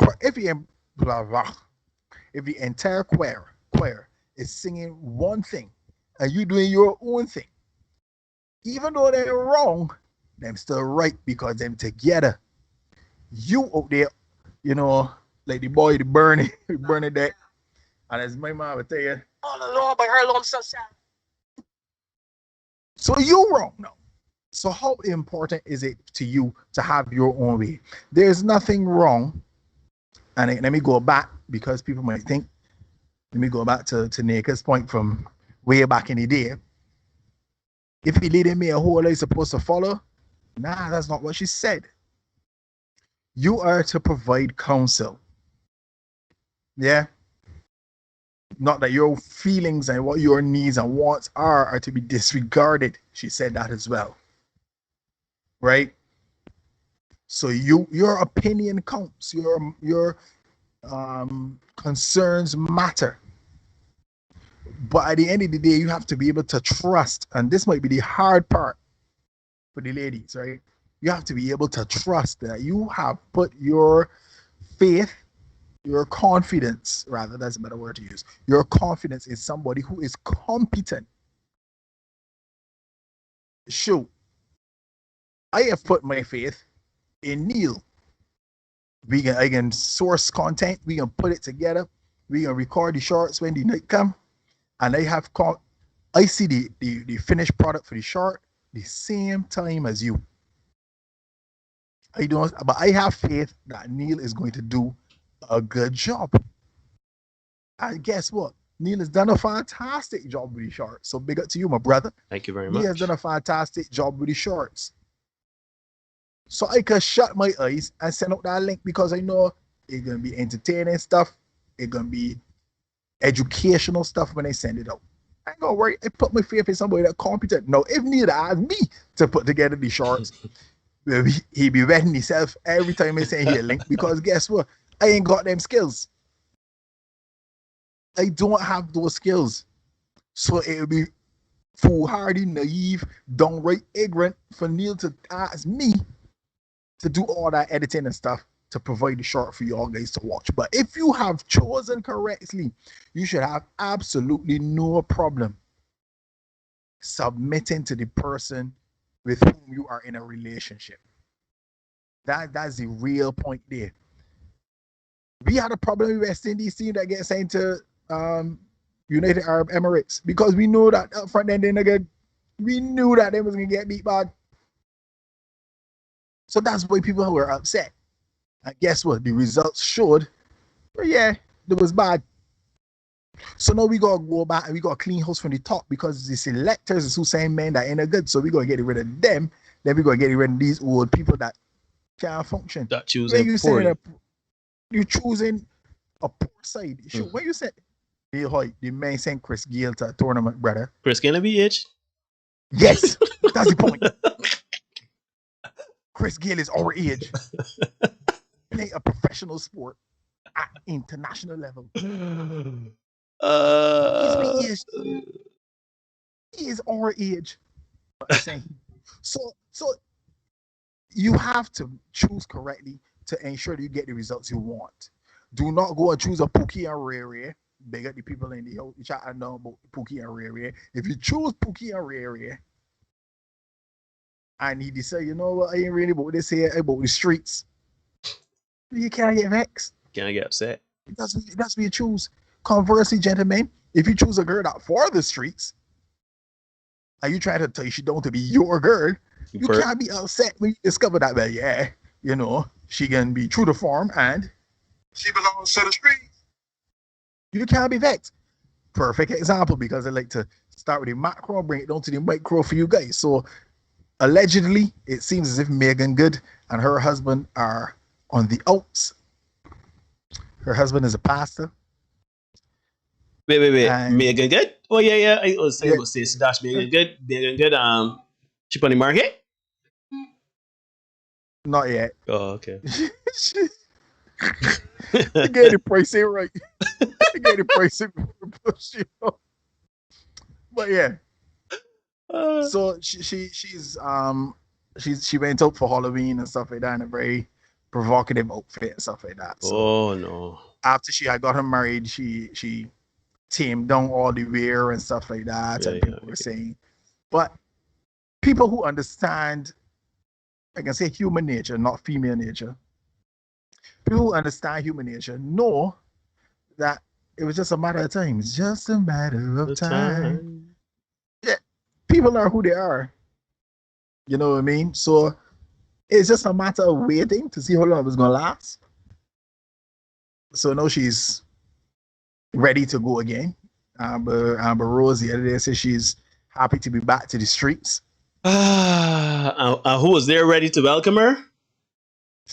the entire choir is singing one thing and you doing your own thing, even though they're wrong, them still right because them together. You out there, you know, like the boy, the burning that. And as my mom would tell you, all alone by her alone, so sad. So you wrong now. So how important is it to you to have your own way? There's nothing wrong. And let me go back because people might think, let me go back to Naka's point from way back in the day. If he leading me a whole lot, supposed to follow? Nah, that's not what she said. You are to provide counsel. Yeah. Not that your feelings and what your needs and wants are to be disregarded. She said that as well. Right? So your opinion counts. Your concerns matter. But at the end of the day, you have to be able to trust, and this might be the hard part for the ladies, right? You have to be able to trust that you have put your faith, your confidence, rather, that's a better word to use. Your confidence in somebody who is competent. Shoot, I have put my faith in Neil. I can source content, we can put it together, we can record the shorts when the night come, and I see the finished product for the short the same time as you. But I have faith that Neil is going to do a good job. And guess what? Neil has done a fantastic job with the shorts. So big up to you, my brother. Thank you very Neil much. has done a fantastic job with the shorts. So I can shut my eyes and send out that link because I know it's going to be entertaining stuff. It's going to be educational stuff when I send it out. I ain't gonna worry. I put my faith in somebody that's competent. Now, if Neil asked me to put together the shorts, he be wetting himself every time I send here a link because guess what? I ain't got them skills. I don't have those skills. So it would be foolhardy, naive, downright ignorant for Neil to ask me to do all that editing and stuff to provide the short for you all guys to watch. But if you have chosen correctly, you should have absolutely no problem submitting to the person with whom you are in a relationship. That's the real point there. We had a problem with West Indies team that gets sent to United Arab Emirates because we knew that up front end we knew that they was gonna get beat bad. So that's why people were upset. And guess what? The results showed, yeah, it was bad. So now we gotta go back and we gotta clean house from the top because the selectors is who saying men that ain't good. So we gotta get rid of them. Then we gotta get rid of these old people that can't function. That choosing poorly. You're choosing a poor side. Sure, when you said the man sent Chris Gale to a tournament, brother. Chris Gale BH? Yes, that's the point. Chris Gale is our age. Play a professional sport at international level. He is our age. So you have to choose correctly to ensure that you get the results you want. Do not go and choose a Pookie and Ray Ray. Beg up the people in the house. You chat and know about Pookie and Ray Ray. If you choose Pookie and Ray Ray, and he decide, you know what, I ain't really about this here about the streets, you can't get vexed. Can't get upset. That's what you choose. Conversely, gentlemen, if you choose a girl that for the streets, and you try to tell she don't to be your girl, you can't be upset when you discover that, well, yeah, you know, she can be true to form and she belongs to the streets. You can't be vexed. Perfect example, because I like to start with the macro and bring it down to the micro for you guys. So allegedly, it seems as if Megan Good and her husband are on the outs. Her husband is a pastor. Wait. Megan Good? Oh, yeah. I was saying about Stacey Dash. Megan Good. She on the market? Not yet. Oh, okay. You get the pricing right. You get the pricing push, you know. But yeah. So she went out for Halloween and stuff like that in a very provocative outfit and stuff like that. So no. After she had got her married, she tamed down all the wear and stuff like that. And people were saying, but people who understand, I can say human nature, not female nature. People who understand human nature know that it was just a matter of time. It's just a matter of time. Yeah, people are who they are. You know what I mean? So it's just a matter of waiting to see how long it's gonna last. So now she's ready to go again. Amber Rose the other day said she's happy to be back to the streets. Who was there ready to welcome her?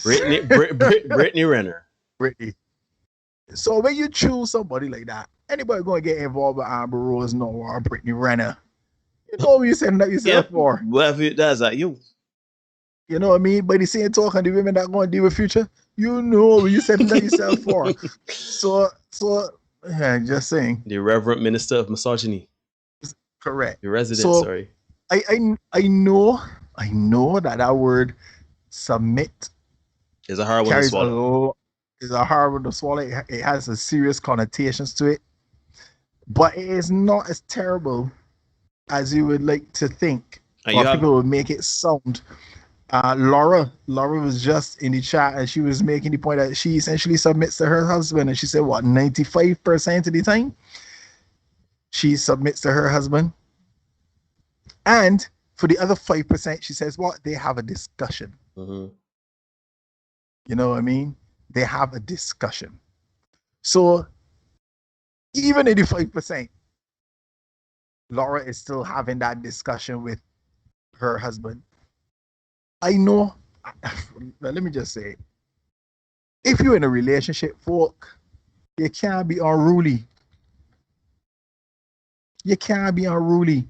Brittany Renner. Brittany. So when you choose somebody like that, anybody gonna get involved with Amber Rose or Brittany Renner? You know what you setting up yourself for. Well, if that's like you. You know what I mean? But the same talk and the women that gonna deal with future, you know what you setting up yourself for. So yeah, just saying. The Reverend Minister of Misogyny. Correct. The resident, sorry. I know that word submit is a hard one to swallow. It's a hard one to swallow. It has a serious connotations to it. But it is not as terrible as you would like to think. Or people would make it sound. Laura was just in the chat and she was making the point that she essentially submits to her husband, and she said, what, 95% of the time she submits to her husband, and for the other 5% she says what, they have a discussion. You know what I mean? They have a discussion. So even in the 5%, Laura is still having that discussion with her husband. I know, let me just say, if you're in a relationship, folk, you can't be unruly. You can't be unruly.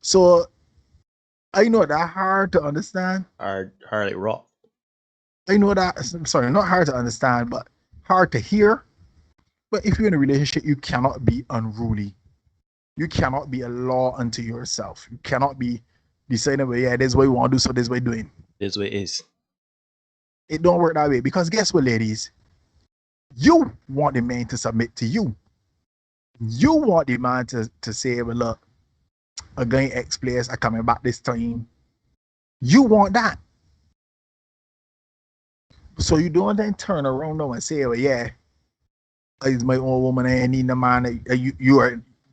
So I know that hard to understand. Hard like rock. I know that, sorry, not hard to understand, but hard to hear. But if you're in a relationship, you cannot be unruly. You cannot be a law unto yourself. You cannot be deciding, well, yeah, this is what we want to do, so this is what we're doing. This way is. It don't work that way, because guess what, ladies? You want the man to submit to you. You want the man to say, well, look, I'm going X place, I'm coming back this time. You want that. So you don't then turn around now and say, well, yeah, it's my own woman, I need a man.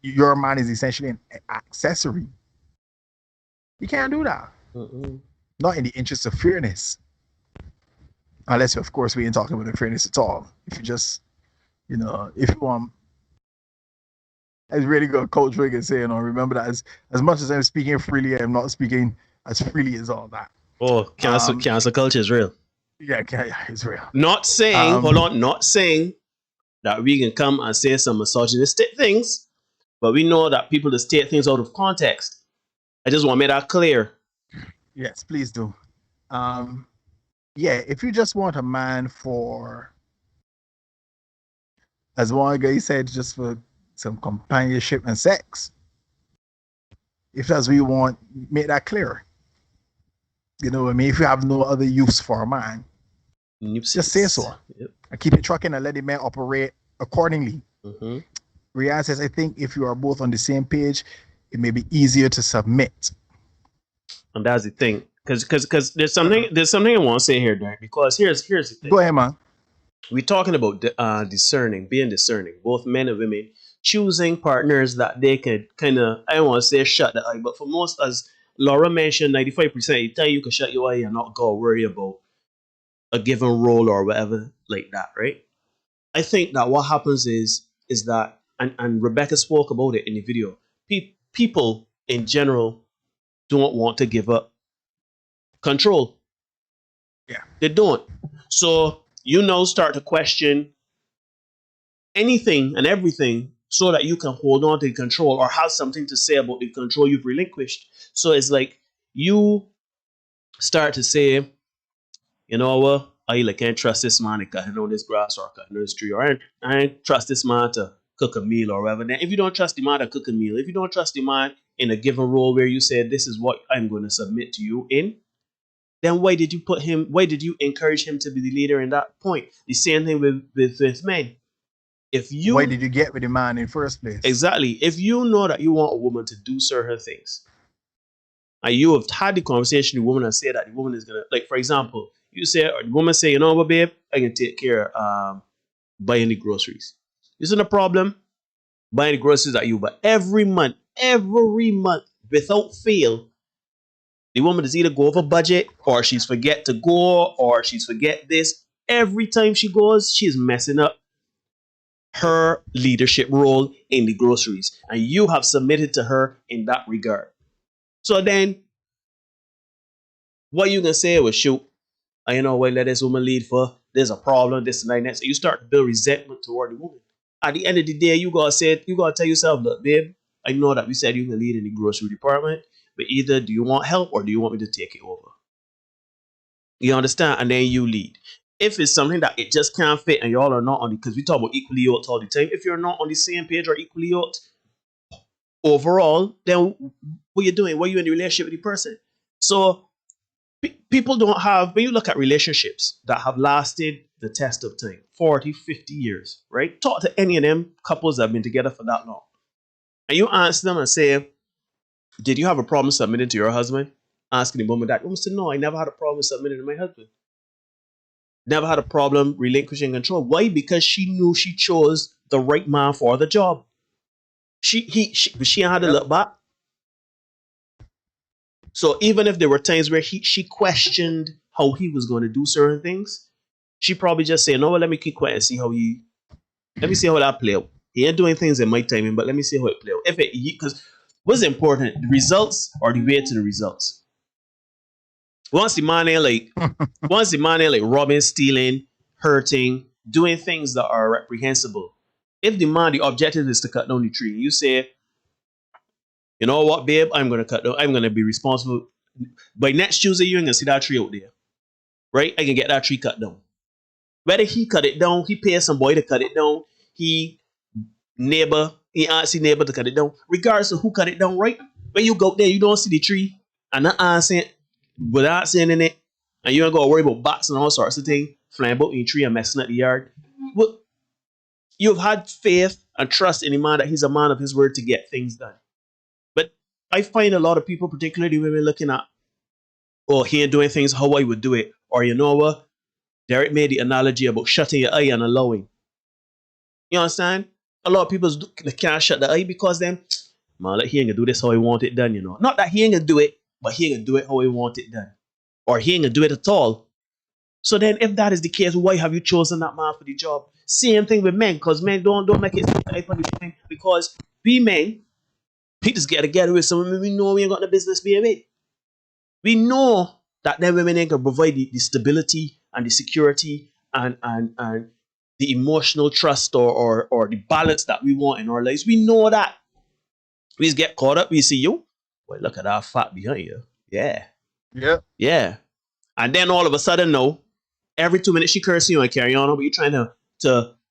Your man is essentially an accessory. You can't do that. Not in the interest of fairness. Unless, of course, we ain't talking about the fairness at all. If you just, you know, if you as really good Coach Reagan saying, remember that as much as I'm speaking freely, I'm not speaking as freely as all that. Oh, cancel culture is real. Yeah, it's real. Not saying, not saying that we can come and say some misogynistic things, but we know that people just take things out of context. I just want to make that clear. Yes, please do. Yeah, if you just want a man for, as one guy said, just for some companionship and sex, if that's what you want, make that clear. You know what I mean? If you have no other use for a man, Just say so. Yep. And keep it trucking and let the man operate accordingly. Mm-hmm. Rian says, I think if you are both on the same page, it may be easier to submit. And that's the thing. Because there's something I want to say here, Derek, because here's the thing. Go ahead, man. We're talking about being discerning, both men and women, choosing partners that they could kind of, I don't want to say shut the eye, but for most, as Laura mentioned, 95% of the time you can shut your eye and not go worry about a given role or whatever like that, right? I think that what happens is that, and Rebecca spoke about it in the video, people in general don't want to give up control. Yeah. They don't. So you now start to question anything and everything so that you can hold on to the control or have something to say about the control you've relinquished. So it's like you start to say, you know what, I can't trust this man to cut on this grass or cut on this tree, or I ain't trust this man to cook a meal or whatever. Then if you don't trust the man to cook a meal, if you don't trust the man in a given role where you say this is what I'm going to submit to you in, then why did you encourage him to be the leader in that point? The same thing with men. Why did you get with the man in first place? Exactly. If you know that you want a woman to do certain things, and you have had the conversation with the woman and say that the woman is gonna, like for example, you say, or the woman say, you know what, babe, I can take care of buying the groceries. Isn't a problem buying the groceries that you buy every month, without fail. The woman is either go over budget, or she's forget to go, or she's forget this. Every time she goes, she's messing up her leadership role in the groceries. And you have submitted to her in that regard. So then, what you going to say was, shoot, I know what let this woman lead for. There's a problem, this and that. So you start to build resentment toward the woman. At the end of the day, you got to tell yourself, look, babe, I know that we said you can lead in the grocery department, but either do you want help or do you want me to take it over? You understand? And then you lead. If it's something that it just can't fit and y'all are not on, because we talk about equally yoked all the time. If you're not on the same page or equally yoked overall, then what are you doing? What are you in the relationship with the person? So people don't have, when you look at relationships that have lasted the test of time, 40, 50 years, right? Talk to any of them couples that have been together for that long. And you ask them and say, did you have a problem submitting to your husband? Asking the woman that. The woman said, no, I never had a problem submitting to my husband. Never had a problem relinquishing control. Why? Because she knew she chose the right man for the job. She had to look back. So even if there were times where she questioned how he was going to do certain things, she probably just said, no, well, let me keep quiet and see let me see how that play out. He ain't doing things in my timing, but let me see how it play out. Because what's important, the results or the way to the results. Once the man ain't robbing, stealing, hurting, doing things that are reprehensible. If the objective is to cut down the tree, you say, you know what, babe, I'm gonna be responsible. By next Tuesday, you ain't gonna see that tree out there. Right? I can get that tree cut down. Whether he cut it down, he pays some boy to cut it down, he asked the neighbor to cut it down. Regardless of who cut it down, right? When you go there, you don't see the tree, and without saying in it, and you ain't gotta worry about bats and all sorts of things flying about in the tree and messing up the yard. But you've had faith and trust in the man that he's a man of his word to get things done. But I find a lot of people, particularly women, looking at, oh, he ain't doing things how I would do it. Or you know what? Derek made the analogy about shutting your eye and allowing. You understand? A lot of people can't shut the eye because then, man, like, he ain't gonna do this how I want it done, you know. Not that he ain't gonna do it, but he ain't gonna do it how I want it done. Or he ain't gonna do it at all. So then if that is the case, why have you chosen that man for the job? Same thing with men, because men don't make it type of thing, because we men, we just get together with some women we know we ain't got no business being with. We know that them women ain't gonna provide the stability and the security and the emotional trust or the balance that we want in our lives. We know that. We just get caught up, we see you. Well, look at that fat behind you. Yeah. Yeah. Yeah. And then all of a sudden, no. Every 2 minutes she cursing you and carry on, but you're trying to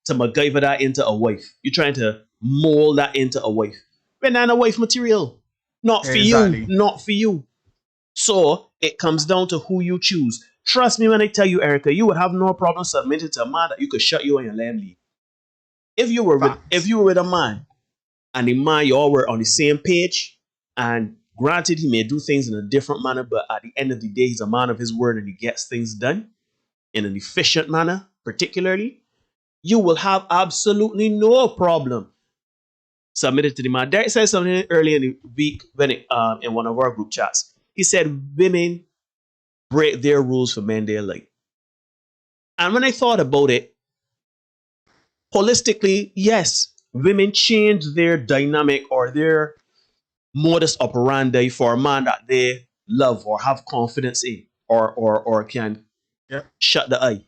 MacGyver that into a wife. You're trying to mold that into a wife. But not a wife material. Not for you. Not for you. So it comes down to who you choose. Trust me when I tell you, Erica, you would have no problem submitting to a man that you could shut you on your lamb leave. If you were with a man and the man you all were on the same page, and granted he may do things in a different manner, but at the end of the day, he's a man of his word and he gets things done in an efficient manner, particularly, you will have absolutely no problem submitting to the man. Derek said something earlier in the week when in one of our group chats. He said women break their rules for men they like. And when I thought about it, holistically, yes, women change their dynamic or their modus operandi for a man that they love or have confidence in or can shut the eye.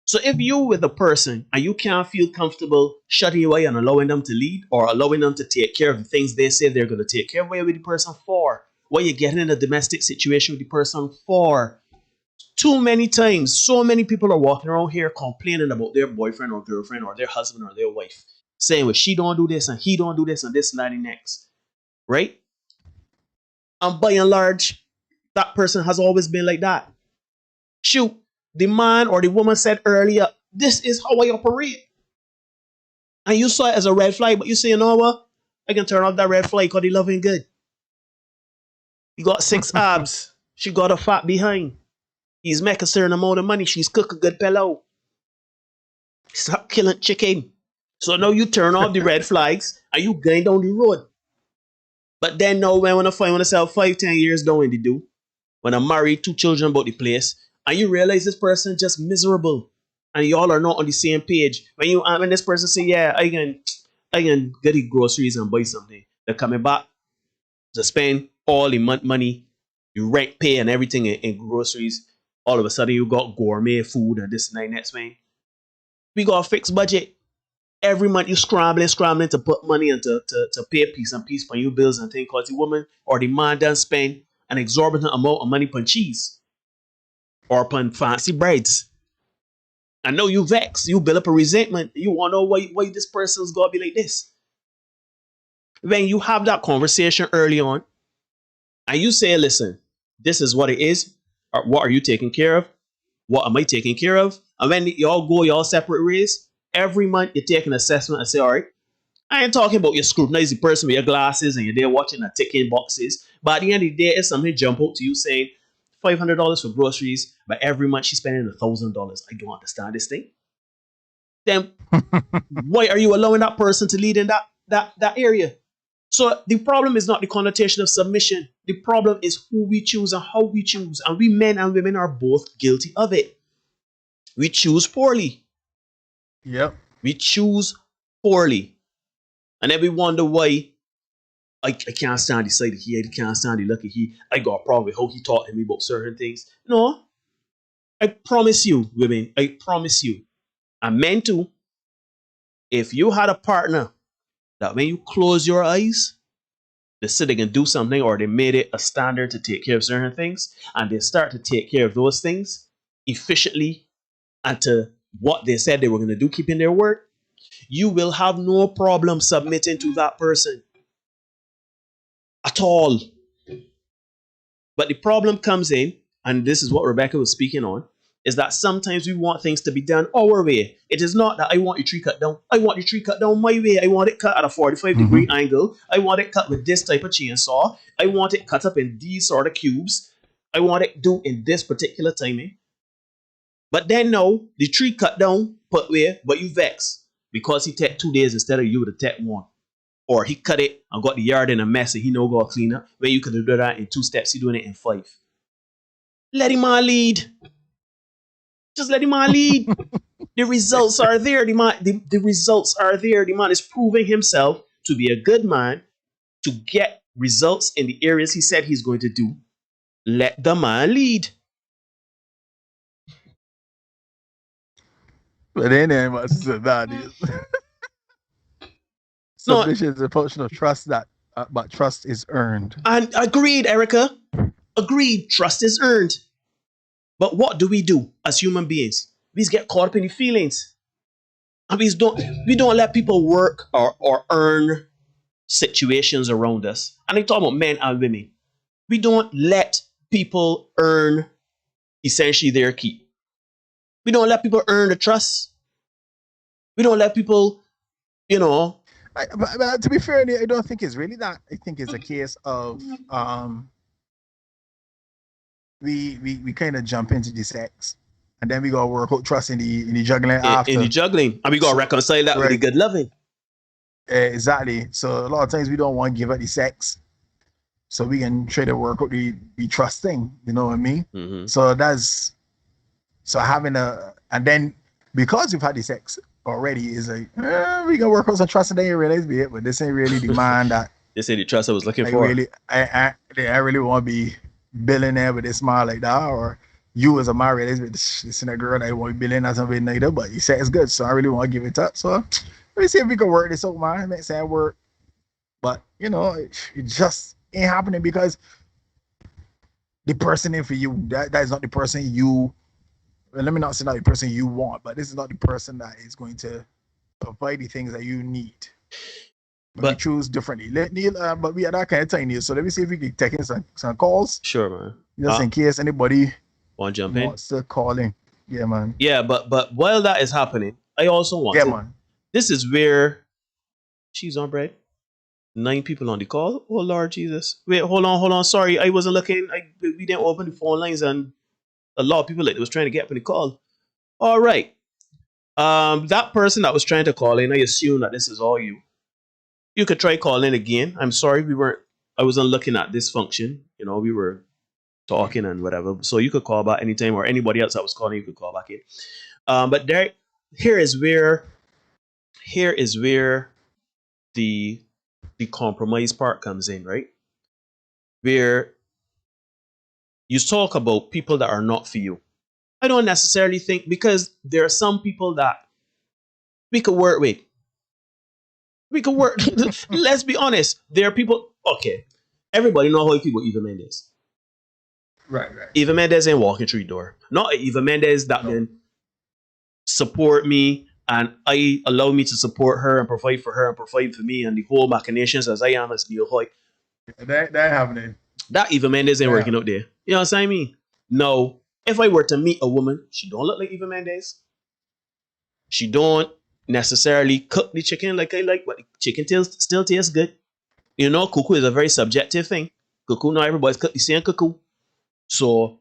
So if you with a person and you can't feel comfortable shutting your eye and allowing them to lead or allowing them to take care of the things they say they're going to take care of, what are you with the person for? What are you getting in a domestic situation with the person for? Too many times, so many people are walking around here complaining about their boyfriend or girlfriend or their husband or their wife, saying, well, she don't do this and he don't do this and this and that and next. Right? And by and large, that person has always been like that. Shoot, the man or the woman said earlier, this is how I operate. And you saw it as a red flag, but you say, you know what? I can turn off that red flag because they loving good. You got 6 abs. She got a fat behind. He's make a certain amount of money. She's cook a good pillow. Stop killing chicken. So now you turn off the red flags and you going down the road. But then now when I find myself 5-10 years down in the do, when I'm married, 2 children about the place, and you realize this person just miserable and y'all are not on the same page. When this person say, yeah, I can get the groceries and buy something. They're coming back to spend all the money, you rent, pay and everything in groceries. All of a sudden you got gourmet food and this and that next man. We got a fixed budget. Every month you scrambling to put money and to pay a piece for your bills and things because the woman or the man done spend an exorbitant amount of money on cheese or upon fancy breads. I know you vex, you build up a resentment. You want to know why this person's got to be like this. When you have that conversation early on and you say, listen, this is what it is. Or what are you taking care of? What am I taking care of? And when y'all go y'all separate ways, every month you take an assessment and say, all right, I ain't talking about you scrutinize the person with your glasses and you're there watching the ticking boxes. But at the end of the day, it's something jump out to you saying $500 for groceries, but every month she's spending $1,000. I don't understand this thing. Then why are you allowing that person to lead in that area? So the problem is not the connotation of submission. The problem is who we choose and how we choose. And we men and women are both guilty of it. We choose poorly. Yep. We choose poorly. And then we wonder why I can't stand the side of he, I can't stand the look of he. I got a problem with how he talked to me about certain things. No. I promise you, women, I promise you, and men too, if you had a partner that when you close your eyes, they said they can do something or they made it a standard to take care of certain things and they start to take care of those things efficiently and to what they said they were going to do, keeping their word, you will have no problem submitting to that person at all. But the problem comes in, and this is what Rebecca was speaking on, is that sometimes we want things to be done our way. It is not that I want your tree cut down. I want your tree cut down my way. I want it cut at a 45-degree angle. I want it cut with this type of chainsaw. I want it cut up in these sort of cubes. I want it do in this particular timing. But then now, the tree cut down, put where, but you vex because he take 2 days instead of you would have take 1. Or he cut it and got the yard in a mess and he no go clean up. Where you could have done that in 2 steps, he doing it in 5. Let him on lead. Just let him on lead. The results are there. The results are there. The man is proving himself to be a good man to get results in the areas he said he's going to do. Let the man lead. But then ain't much to that is. Submission is a function of trust but trust is earned. And agreed, Erica. Agreed. Trust is earned. But what do we do as human beings? We just get caught up in the feelings. And we don't let people work or earn situations around us. And I'm talking about men and women. We don't let people earn essentially their keep. We don't let people earn the trust. We don't let people, you know. But to be fair, I don't think it's really that. I think it's a case of we kind of jump into the sex, and then we gotta work out trust in the juggling after. In the juggling, and we gotta reconcile that with the good loving. Exactly. So a lot of times we don't want to give up the sex, so we can try to work out the trust thing. You know what I mean? Mm-hmm. So having and then because we've had the sex already is like we can work out some trust, and then you realize it, but this ain't really the man that this ain't the trust I was looking for. Really, I really want to be billionaire with this man like that, or you as a man realize this is a girl that I want to be billionaire something neither, but you say it's good, so I really want to give it up. So let me see if we can work this out, man. It makes sense work, but you know, it just ain't happening because the person in for you that is not the person you. Well, let me not say not the person you want, but this is not the person that is going to provide the things that you need. But we choose differently. Neil, but we are that kind of time, Neil. So let me see if we can take in some calls. Sure, man. Just in case anybody want to jump in. Wants to call in. Yeah, man. Yeah, but while that is happening, I also want to. Man. This is where she's on break. 9 people on the call. Oh Lord Jesus. Wait, hold on. Sorry, I wasn't looking. We didn't open the phone lines, and a lot of people was trying to get up in the call. All right. That person that was trying to call in, I assume that this is all you. You could try calling again. I'm sorry, I wasn't looking at this function. You know, we were talking and whatever. So you could call back anytime, or anybody else that was calling, you could call back in. But here is where the compromise part comes in, right? Where you talk about people that are not for you. I don't necessarily think, because there are some people that we could work with. We could work. Let's be honest. There are people. Okay, everybody know how you feel about Eva Mendes. Right. Eva Mendes ain't walking through the door. Not Eva Mendes that can support me and I allow me to support her and provide for her and provide for me and the whole machinations as I am as Neil Hoyt. That happening. That Eva Mendes ain't working out there. You know what I mean? No. If I were to meet a woman, she don't look like Eva Mendes. She don't necessarily cook the chicken like I like, but the chicken still tastes good. You know, cuckoo is a very subjective thing. Cuckoo, not everybody's cook the same cuckoo. So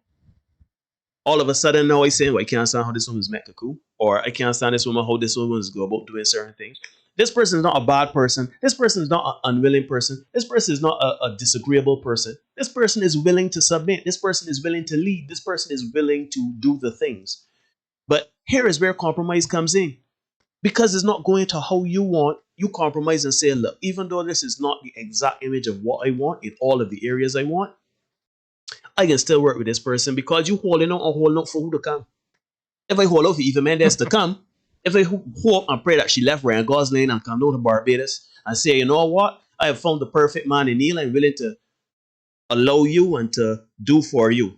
all of a sudden now I say, well, I can't stand how this woman's met cuckoo, or I can't stand this woman, how this woman's go about doing certain things. This person is not a bad person. This person is not an unwilling person. This person is not a disagreeable person. This person is willing to submit. This person is willing to lead. This person is willing to do the things. But here is where compromise comes in. Because it's not going to how you want, you compromise and say, look, even though this is not the exact image of what I want in all of the areas I want, I can still work with this person because you holding out for who to come. If I hold out for Eva Mendes to come, if I hope and pray that she left Ryan Gosling and come down to Barbados and say, you know what, I have found the perfect man in Neil. I'm willing to allow you and to do for you.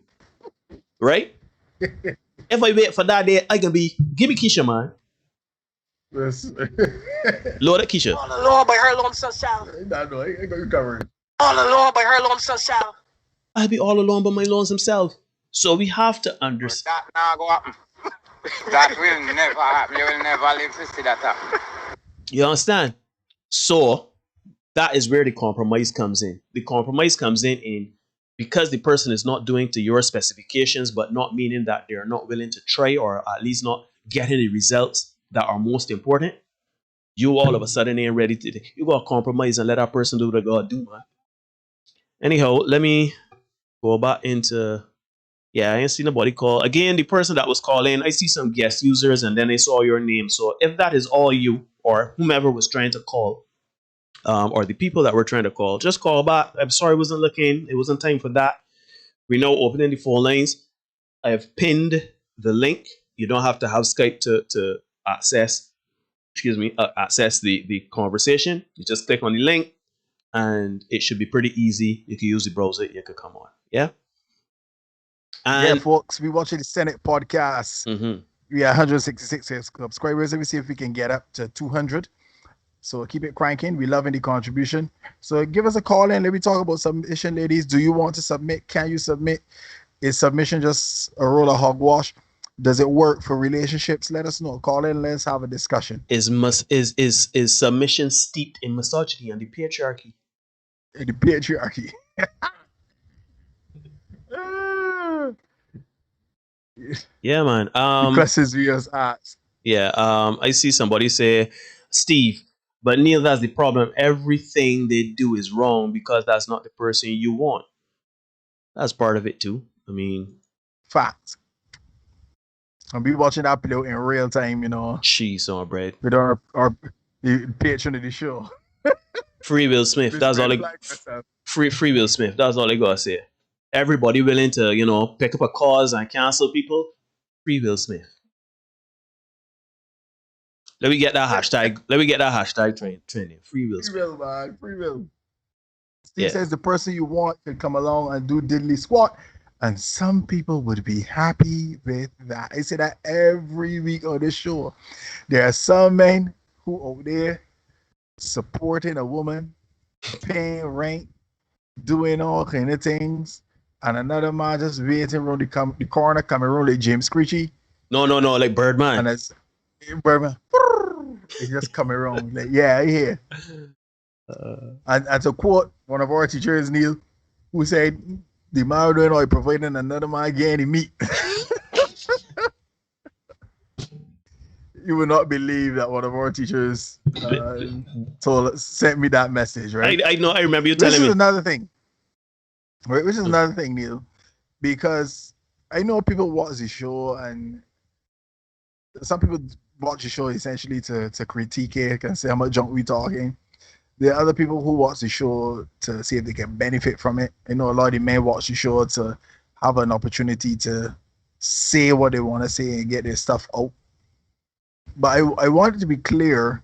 Right? If I wait for that day, I can be, give me Keisha, man. Yes. Lord of Keisha. All alone by her lonesome shall. I got you covered. All alone by her lonesome shall. I'll be all alone by my lonesome self. So we have to understand. That now go happen. That will never happen. You will never live to see that happen. You understand? So that is where the compromise comes in. The compromise comes in because the person is not doing to your specifications, but not meaning that they are not willing to try or at least not getting the results that are most important. You all of a sudden ain't ready to. You got to compromise and let that person do what they got to do, man. Anyhow, let me go back into. Yeah, I ain't seen nobody call. Again, the person that was calling, I see some guest users and then I saw your name. So if that is all you or whomever was trying to call, or the people that were trying to call, just call back. I'm sorry I wasn't looking. It wasn't time for that. We're now opening the phone lines. I have pinned the link. You don't have to have Skype to access the conversation. You just click on the link and it should be pretty easy. You can use the browser. You could come on. Yeah? And yeah, folks, we watching the Senate podcast. Mm-hmm. We are 166 subscribers. Let me see if we can get up to 200. So keep it cranking. We loving the contribution. So give us a call and let me talk about submission, ladies. Do you want to submit? Can you submit? Is submission just a roll of hogwash? Does it work for relationships? Let us know. Call in. Let's have a discussion. Is submission steeped in misogyny and the patriarchy? The patriarchy. Yeah, man. Questions we just asked. Yeah. I see somebody say, Steve, but Neil, that's the problem. Everything they do is wrong because that's not the person you want. That's part of it too. I mean, facts. I'll be watching that play in real time, you know. Cheese on bread. With our the patron of the show. Free Will Smith. That's all. Free Will Smith. That's all I gotta say. Everybody willing to, you know, pick up a cause and cancel people. Free Will Smith. Let me get that hashtag. Let me get that hashtag trending. Free Will Smith. Free Will, man. Free Will. Steve says the person you want can come along and do diddly squat. And some people would be happy with that. I say that every week on this show. There are some men who out there supporting a woman, paying rent, doing all kind of things, and another man just waiting around the corner, coming around like James Screechy. No, like Birdman. And it's Birdman. It's just coming around like, yeah, I hear. And to quote one of our teachers, Neil, who said, the man doing all providing another man getting the meat. You would not believe that one of our teachers sent me that message, right? I know, I remember you telling me. Which is another thing. Right? Which is another thing, Neil. Because I know people watch the show and some people watch the show essentially to critique it and say how much junk we talking. There are other people who watch the show to see if they can benefit from it. I know a lot of the men watch the show to have an opportunity to say what they want to say and get their stuff out. But I wanted to be clear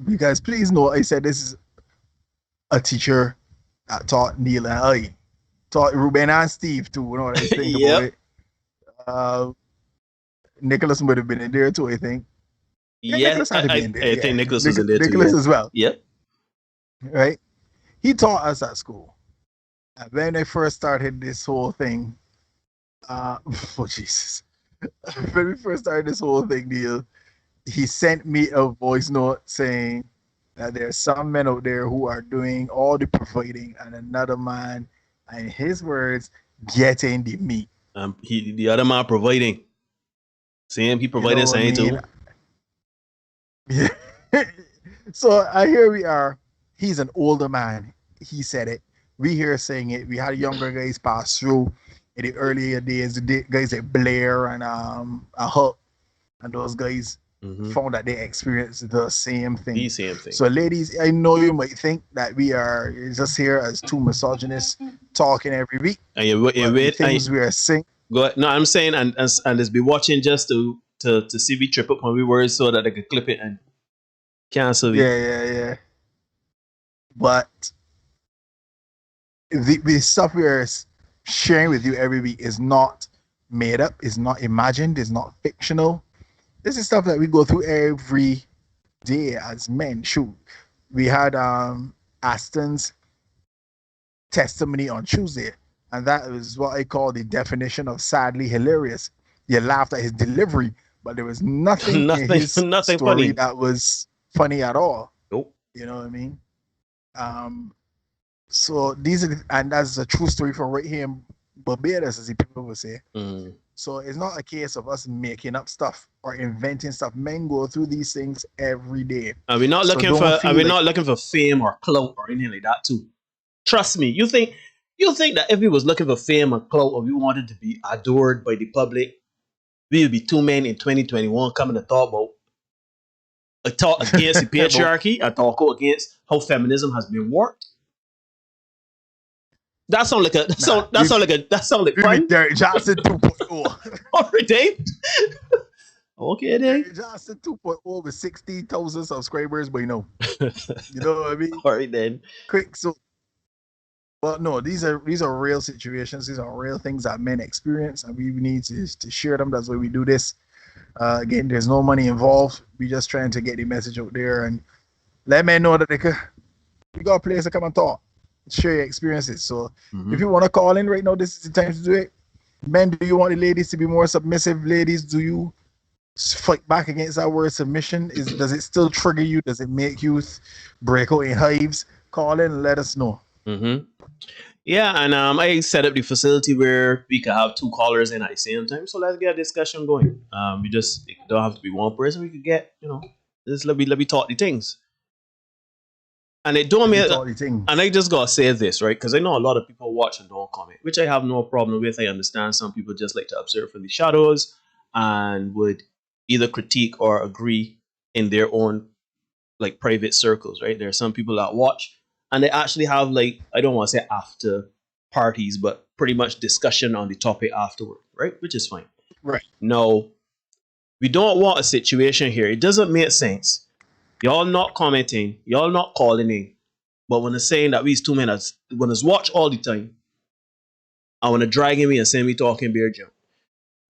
because please know I said this is a teacher that taught Neil and I. Taught Ruben and Steve too. You know what I think yep. about it. Nicholas would have been in there too, I think. Yeah, I think Nicholas was in there too. Nicholas as well. Yep. Right? He taught us at school. And when I first started this whole thing, oh Jesus. When we first started this whole thing, Neil, he sent me a voice note saying that there's some men out there who are doing all the providing and another man, in his words, getting the meat. The other man providing. Same, he provided saying too. Yeah. So here we are. He's an older man. He said it. We here saying it. We had younger guys pass through in the earlier days. The guys like Blair and Huck and those guys found that they experienced the same thing. The same thing. So, ladies, I know you might think that we are just here as two misogynists talking every week. And you things we are saying. Go ahead. No, I'm saying and let's be watching just to see we trip up on we words so that they can clip it and cancel it. Yeah. But the stuff we are sharing with you every week is not made up, is not imagined, is not fictional. This is stuff that we go through every day as men. Shoot, we had Aston's testimony on Tuesday, and that is what I call the definition of sadly hilarious. You laughed at his delivery, but there was nothing in his story funny that was funny at all. Nope. You know what I mean? So these are, and that's a true story from right here in Barbados, as the people would say. So it's not a case of us making up stuff or inventing stuff. Men go through these things every day. And we're not looking not looking for fame or clout or anything like that too. Trust me. You think that if we was looking for fame or clout or we wanted to be adored by the public, we would be two men in 2021 coming to talk about a talk against the patriarchy, a talk against how feminism has been warped. That sound like fun. Derek Johnson 2.0. Already. Okay, then. Derek Johnson 2.0 with 60,000 subscribers, but you know what I mean. Alright then. Quick, so. Well, no, these are real situations. These are real things that men experience, and we need to share them. That's why we do this. Again, there's no money involved. We're just trying to get the message out there and let men know that you got a place to come and talk, share your experiences. So if you want to call in right now, this is the time to do it. Men, do you want the ladies to be more submissive? Ladies, do you fight back against that word submission? Does it still trigger you? Does it make you break out in hives? Call in and let us know. Mm-hmm. Yeah, and I set up the facility where we can have 2 callers in at the same time. So let's get a discussion going. We just it don't have to be one person. We could get, just let me talk the things. And it don't mean, and I just gotta say this, right? Because I know a lot of people watch and don't comment, which I have no problem with. I understand some people just like to observe from the shadows and would either critique or agree in their own like private circles, right? There are some people that watch and they actually have like, I don't want to say after parties, but pretty much discussion on the topic afterward, right? Which is fine. Right. No, we don't want a situation here. It doesn't make sense. Y'all not commenting, y'all not calling in. But when they're saying that we 2 minutes, when it's watch all the time, I want to drag me and send me talking beer jump.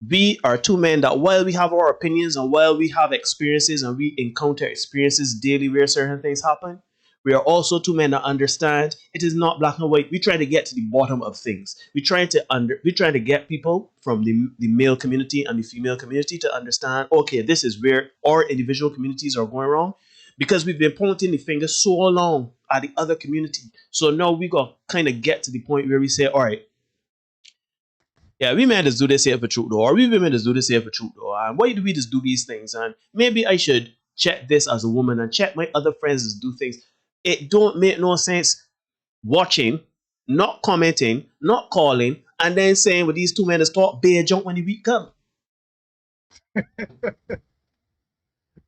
We are 2 men that while we have our opinions and while we have experiences and we encounter experiences daily where certain things happen, we are also 2 men that understand it is not black and white. We try to get to the bottom of things. We try to get people from the male community and the female community to understand, okay, this is where our individual communities are going wrong. Because we've been pointing the finger so long at the other community. So now we got to kind of get to the point where we say, all right, yeah, we may just do this here for truth, or we may just do this here for truth, and why do we just do these things? And maybe I should check this as a woman and check my other friends as do things. It don't make no sense watching, not commenting, not calling, and then saying with these 2 men just talk bear jump when the week come.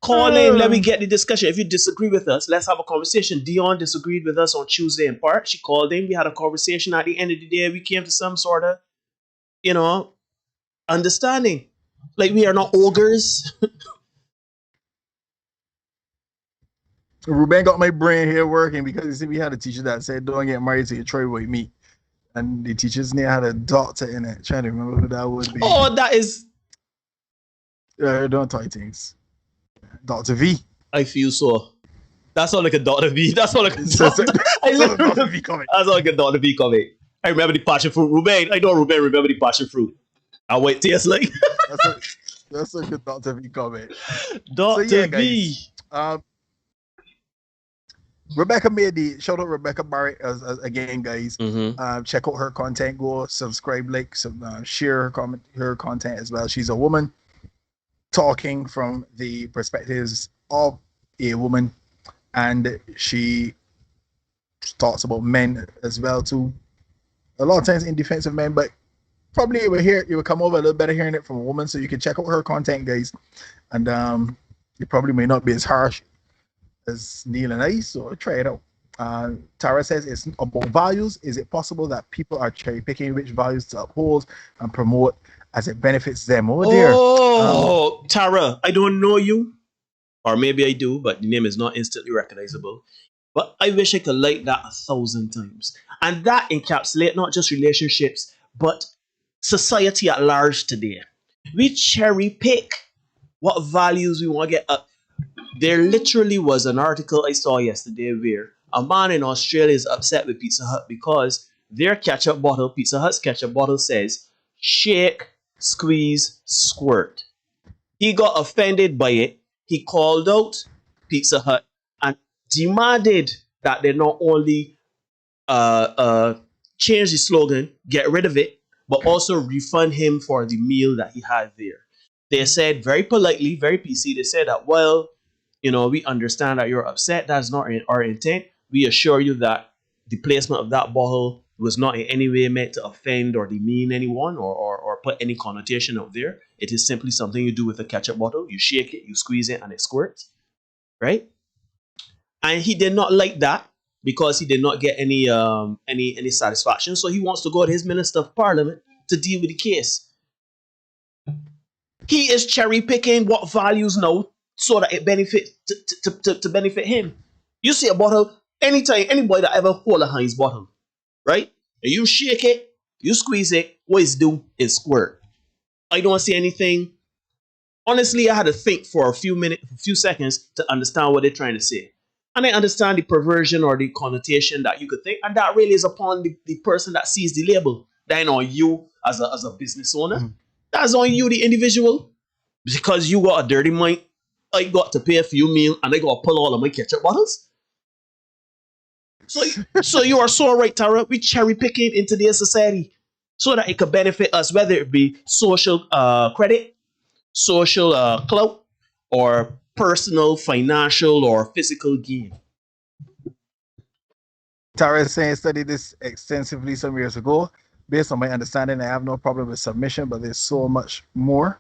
Call in, let me get the discussion. If you disagree with us, let's have a conversation. Dion disagreed with us on Tuesday in part. She called in, we had a conversation. At the end of the day, we came to some sort of, understanding. Like we are not ogres. Ruben got my brain here working because you see we had a teacher that said don't get married to your Troy with me. And the teacher's name had a doctor in it. Trying to remember who that would be. Oh, that is don't talk things. Dr. V. I feel so. That's all like a Dr. V. That's all like a Dr. V comment. That's all like a Dr. V comment. I remember the passion fruit. Ruben, I know Ruben remember the passion fruit. I wait tastes like. that's a good Dr. V comment. Dr. So, yeah, V. Guys, Rebecca made the shout out Rebecca Barrett again, guys. Mm-hmm. Check out her content. Go subscribe, like, share her content as well. She's a woman talking from the perspectives of a woman, and she talks about men as well too. A lot of times in defense of men, but probably you will come over a little better hearing it from a woman. So you can check out her content, guys, and it probably may not be as harsh as Neil and I. So try it out. Tara says it's about values. Is it possible that people are cherry picking which values to uphold and promote as it benefits them? Oh dear. Oh, Tara, I don't know you. Or maybe I do, but the name is not instantly recognizable. But I wish I could like that 1,000 times. And that encapsulates not just relationships, but society at large today. We cherry pick what values we want to get up. There literally was an article I saw yesterday where a man in Australia is upset with Pizza Hut because their ketchup bottle, Pizza Hut's ketchup bottle says, shake, squeeze, squirt. He got offended by it. He called out Pizza Hut and demanded that they not only change the slogan, get rid of it, but also refund him for the meal that he had there. They said very politely, very PC, they said that, well, we understand that you're upset. That's not our intent. We assure you that the placement of that bottle was not in any way meant to offend or demean anyone or put any connotation out there. It is simply something you do with a ketchup bottle. You shake it, you squeeze it, and it squirts, right? And he did not like that because he did not get any satisfaction. So he wants to go to his Minister of Parliament to deal with the case. He is cherry picking what values now so that it benefit to benefit him. You see a bottle anytime, anybody that ever hold a Heinz bottle, right? And you shake it, you squeeze it, what it's do is squirt. I don't see anything. Honestly, I had to think for a few seconds to understand what they're trying to say. And I understand the perversion or the connotation that you could think, and that really is upon the person that sees the label. That ain't on you as a business owner. That's on you, the individual. Because you got a dirty mind, I got to pay for your meal and I got to pull all of my ketchup bottles. So you are so right, Tara. We cherry picking into their society so that it could benefit us, whether it be social credit, social clout, or personal, financial, or physical gain. Tara is saying, studied this extensively some years ago. Based on my understanding, I have no problem with submission, but there's so much more.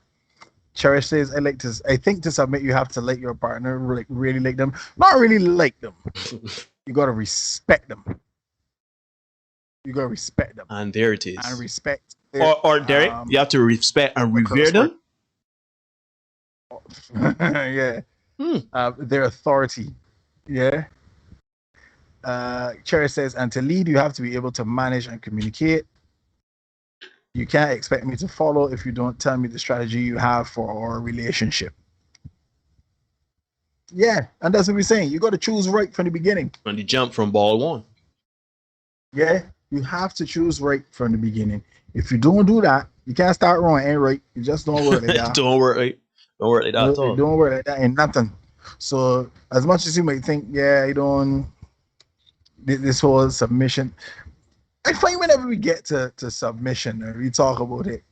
Cherish says, I think to submit, you have to like your partner, really like them. Not really like them. You got to respect them. You got to respect them. And there it is. And respect. Or Derek, you have to respect and revere them. Yeah. Their authority. Yeah. Cherry says, and to lead, you have to be able to manage and communicate. You can't expect me to follow if you don't tell me the strategy you have for our relationship. Yeah, and that's what we're saying. You got to choose right from the beginning. When you jump from ball one. Yeah, you have to choose right from the beginning. If you don't do that, you can't start wrong and right. You just don't work like that. Don't work like that at all. Don't work like that and nothing. So as much as you might think, yeah, you don't, this whole submission, I find whenever we get to submission and we talk about it,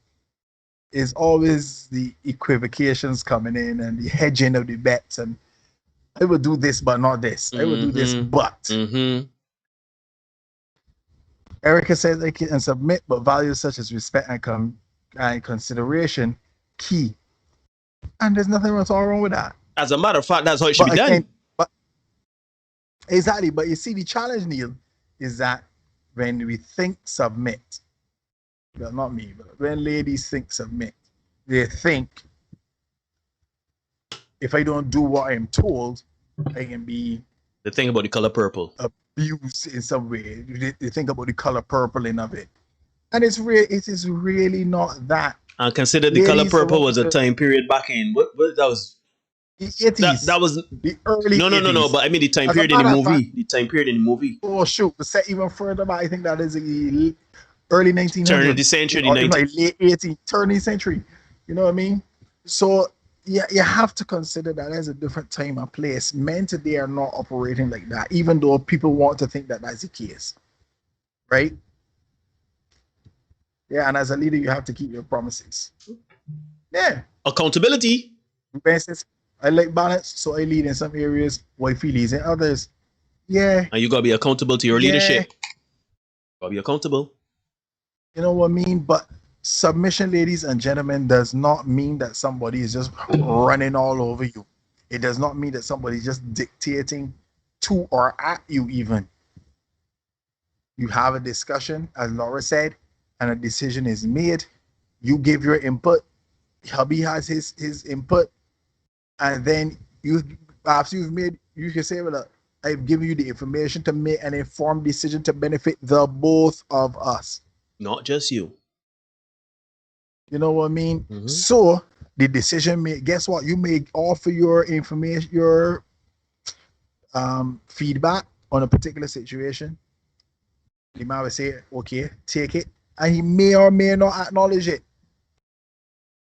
it's always the equivocations coming in and the hedging of the bets, and I will do this but not this. I will do this but. Erica says they can submit, but values such as respect and consideration key. And there's nothing wrong with that. As a matter of fact, that's how it should be done. Exactly. But you see, the challenge, Neil, is that when we think submit, well, not me, but when ladies think submit, they think if I don't do what I'm told, I can be. They think about the color purple. Abused in some way. They think about the color purple in of it. And it is really not that. And consider the color purple was a time period back in what that was. The 80s. That was the early. No. But I mean the time period in the movie. The time period in the movie. Oh shoot! But set even further back, I think that is the early 1900s. Turn of the century, late 18th, turn of the century. You know what I mean? So yeah, you have to consider that there's a different time and place. Men today are not operating like that, even though people want to think that that's the case, right? Yeah, and as a leader, you have to keep your promises. Yeah. Accountability. Ben says, I like balance, so I lead in some areas, wifey leads in others. Yeah. And you gotta be accountable to your leadership. Gotta be accountable. You know what I mean? But submission, ladies and gentlemen, does not mean that somebody is just running all over you. It does not mean that somebody is just dictating to or at you even. You have a discussion, as Laura said, and a decision is made. You give your input. Hubby has his input. And then after you've made, you can say, well, I've given you the information to make an informed decision to benefit the both of us. Not just you. You know what I mean? So the decision made, guess what? You may offer your information, your feedback on a particular situation. He might say, okay, take it. And he may or may not acknowledge it.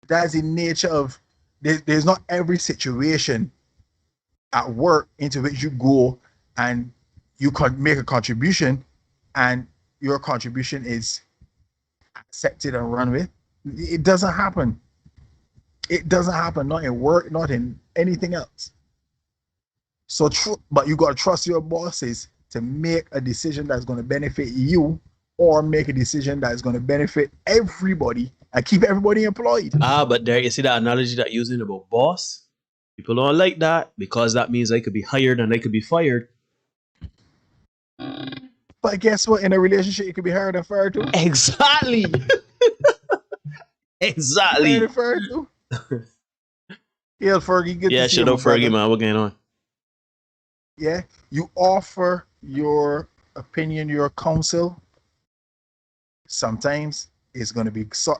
That's the nature of, there's not every situation at work into which you go and you can make a contribution and your contribution is accepted and run with. It doesn't happen. It doesn't happen, not in work, not in anything else. So but you got to trust your bosses to make a decision that's going to benefit you or make a decision that is going to benefit everybody and keep everybody employed. But there, you see that analogy that you're using about boss? People don't like that because that means I could be hired and I could be fired. But guess what? In a relationship, you could be hired and fired too. Exactly. Exactly. Hired and fired too. Yeah, Fergie. Good to see shut up, Fergie, man. What's going on? Yeah, you offer your opinion, your counsel. Sometimes it's going to be so.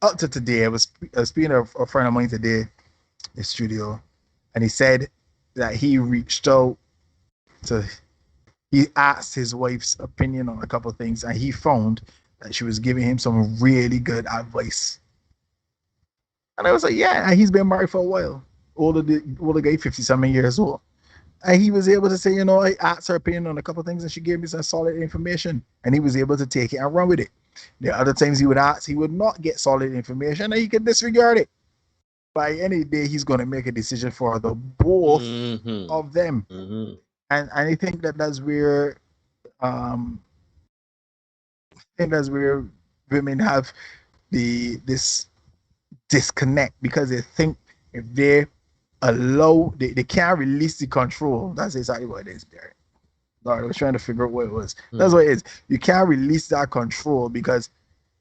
Up to today, I was speaking to a friend of mine today in the studio, and he said that he reached out he asked his wife's opinion on a couple of things, and he found that she was giving him some really good advice. And I was like, yeah, and he's been married for a while. Older guy, 50-something years old. And he was able to say, you know, I asked her opinion on a couple of things and she gave me some solid information. And he was able to take it and run with it. The other times he would ask, he would not get solid information and he could disregard it. By any day, he's going to make a decision for the both of them. And I think that's where women have this disconnect, because they think if they allow, they can't release the control. That's exactly what it is, Derek. I was trying to figure out what it was. That's what it is. You can't release that control because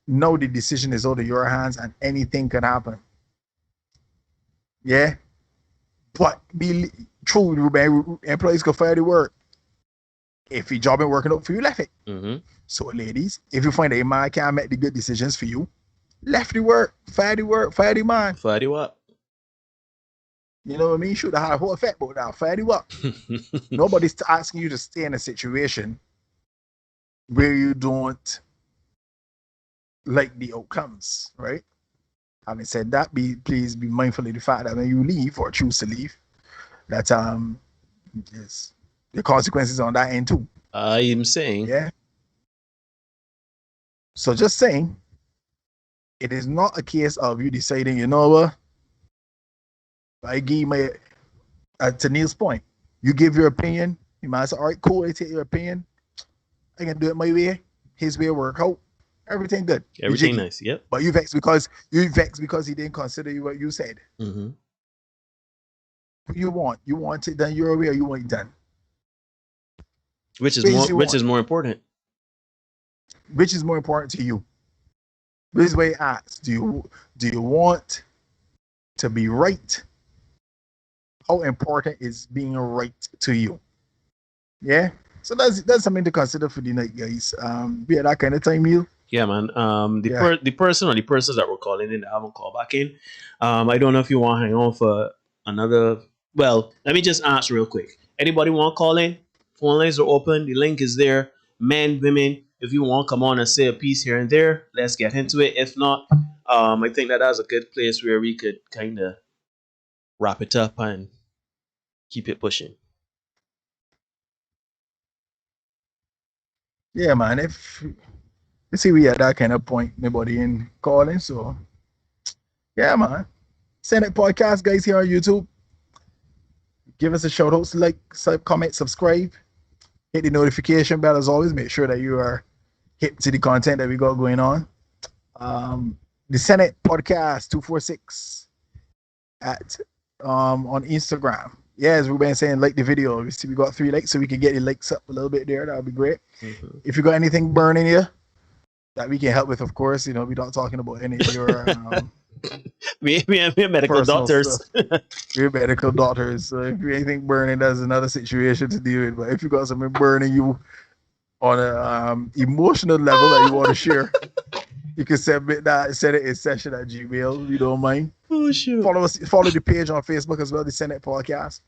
now the decision is out of your hands and anything can happen. Yeah, but be true, employees can fire the work. If your job ain't working out for you, left it. So, ladies, if you find that a man can't make the good decisions for you, left the work, fire the man. Fire the what? You know what I mean? Should have had a whole effect, but now fire the what? Nobody's asking you to stay in a situation where you don't like the outcomes, right? Having said that, please be mindful of the fact that when you leave or choose to leave, that yes, the consequences on that end too. I am saying. Yeah. So just saying, it is not a case of you deciding, you know what? I give my to Neil's point. You give your opinion. You might say, all right, cool, I take your opinion. I can do it my way. His way work out. Everything good. Everything nice. Yep. But you vexed because he didn't consider you what you said. You want it done your way, or you want it done. Which is more important? Which is more important to you? This is why I ask: Do you want to be right? How important is being right to you? Yeah. So that's something to consider for the night, guys. We had that kind of time, Neil. Yeah, man. The person or the persons that were calling in that haven't called back in. I don't know if you want to hang on for another. Well, let me just ask real quick. Anybody want to call in? Phone lines are open. The link is there. Men, women, if you want to come on and say a piece here and there, let's get into it. If not, I think that's a good place where we could kind of wrap it up and keep it pushing. Yeah, man. If you see we at that kind of point, nobody in calling, so yeah, man. Senate Podcast, guys, here on YouTube. Give us a shout out, like, comment, subscribe, hit the notification bell as always. Make sure that you are hip to the content that we got going on. The Senate Podcast 246 at on Instagram. Yeah, as we've been saying, like the video. We see we got 3 likes, so we can get the likes up a little bit there. That would be great. If you got anything burning you that we can help with, of course, you know, we're not talking about any of your we're medical doctors. We're medical doctors. So if you anything burning, that's another situation to deal with. But if you got something burning you on a emotional level that you want to share, you can send it in session at Gmail. You don't mind. Oh, sure. Follow the page on Facebook as well, the Senate Podcast.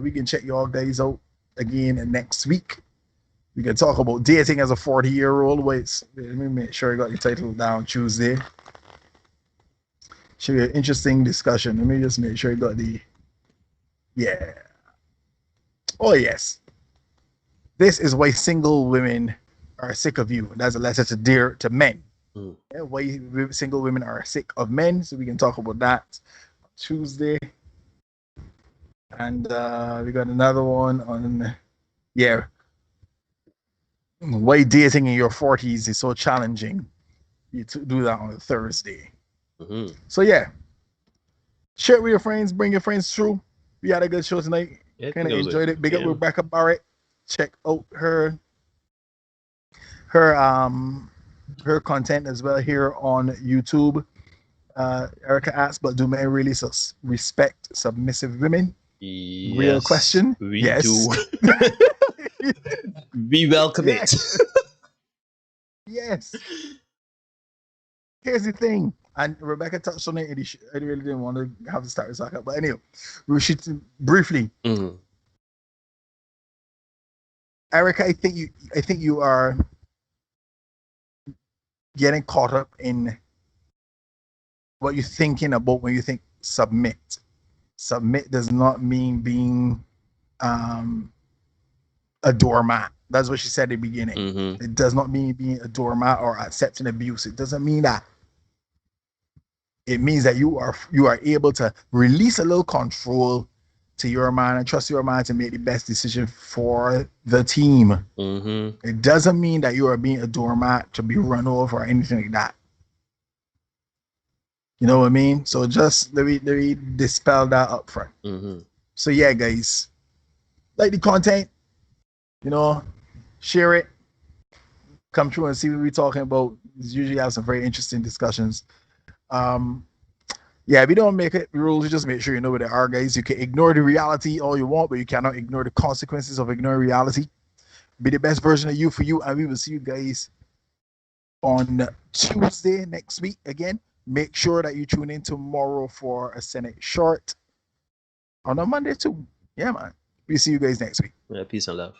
We can check you all guys out again next week. We can talk about dating as a 40-year-old. Wait, let me make sure I got the title down. Tuesday. Should be an interesting discussion. Let me just make sure I got the. Yeah. Oh yes. This is why single women are sick of you. That's a letter to men. Yeah, why single women are sick of men. So we can talk about that on Tuesday. And we got another one on why dating in your 40s is so challenging. You do that on a Thursday. So yeah, share it with your friends, bring your friends through. We had a good show tonight. Kind of enjoyed it. Big up Rebecca Barrett. Check out her content as well here on YouTube. Erica asks, but do men really respect submissive women? Yes, real question. We yes. do. We welcome it. Yes. Here's the thing, and Rebecca touched on it. I really didn't want to have to start with soccer, but anyway, we should briefly. Erica, I think you are getting caught up in what you're thinking about when you think submit. Submit does not mean being a doormat. That's what she said at the beginning. Mm-hmm. It does not mean being a doormat or accepting abuse. It doesn't mean that. It means that you are able to release a little control to your man and trust your man to make the best decision for the team. Mm-hmm. It doesn't mean that you are being a doormat to be run over or anything like that. You know what I mean? So just let me dispel that up front. Mm-hmm. So yeah, guys, like the content, you know, share it, come through and see what we're talking about. We usually have some very interesting discussions. Yeah, if you don't make it rules, just make sure you know what they are, guys. You can ignore the reality all you want, but you cannot ignore the consequences of ignoring reality. Be the best version of you for you, and we will see you guys on Tuesday next week again. Make sure that you tune in tomorrow for a Senate short on a Monday too. Yeah, man. We'll see you guys next week. Yeah, peace and love.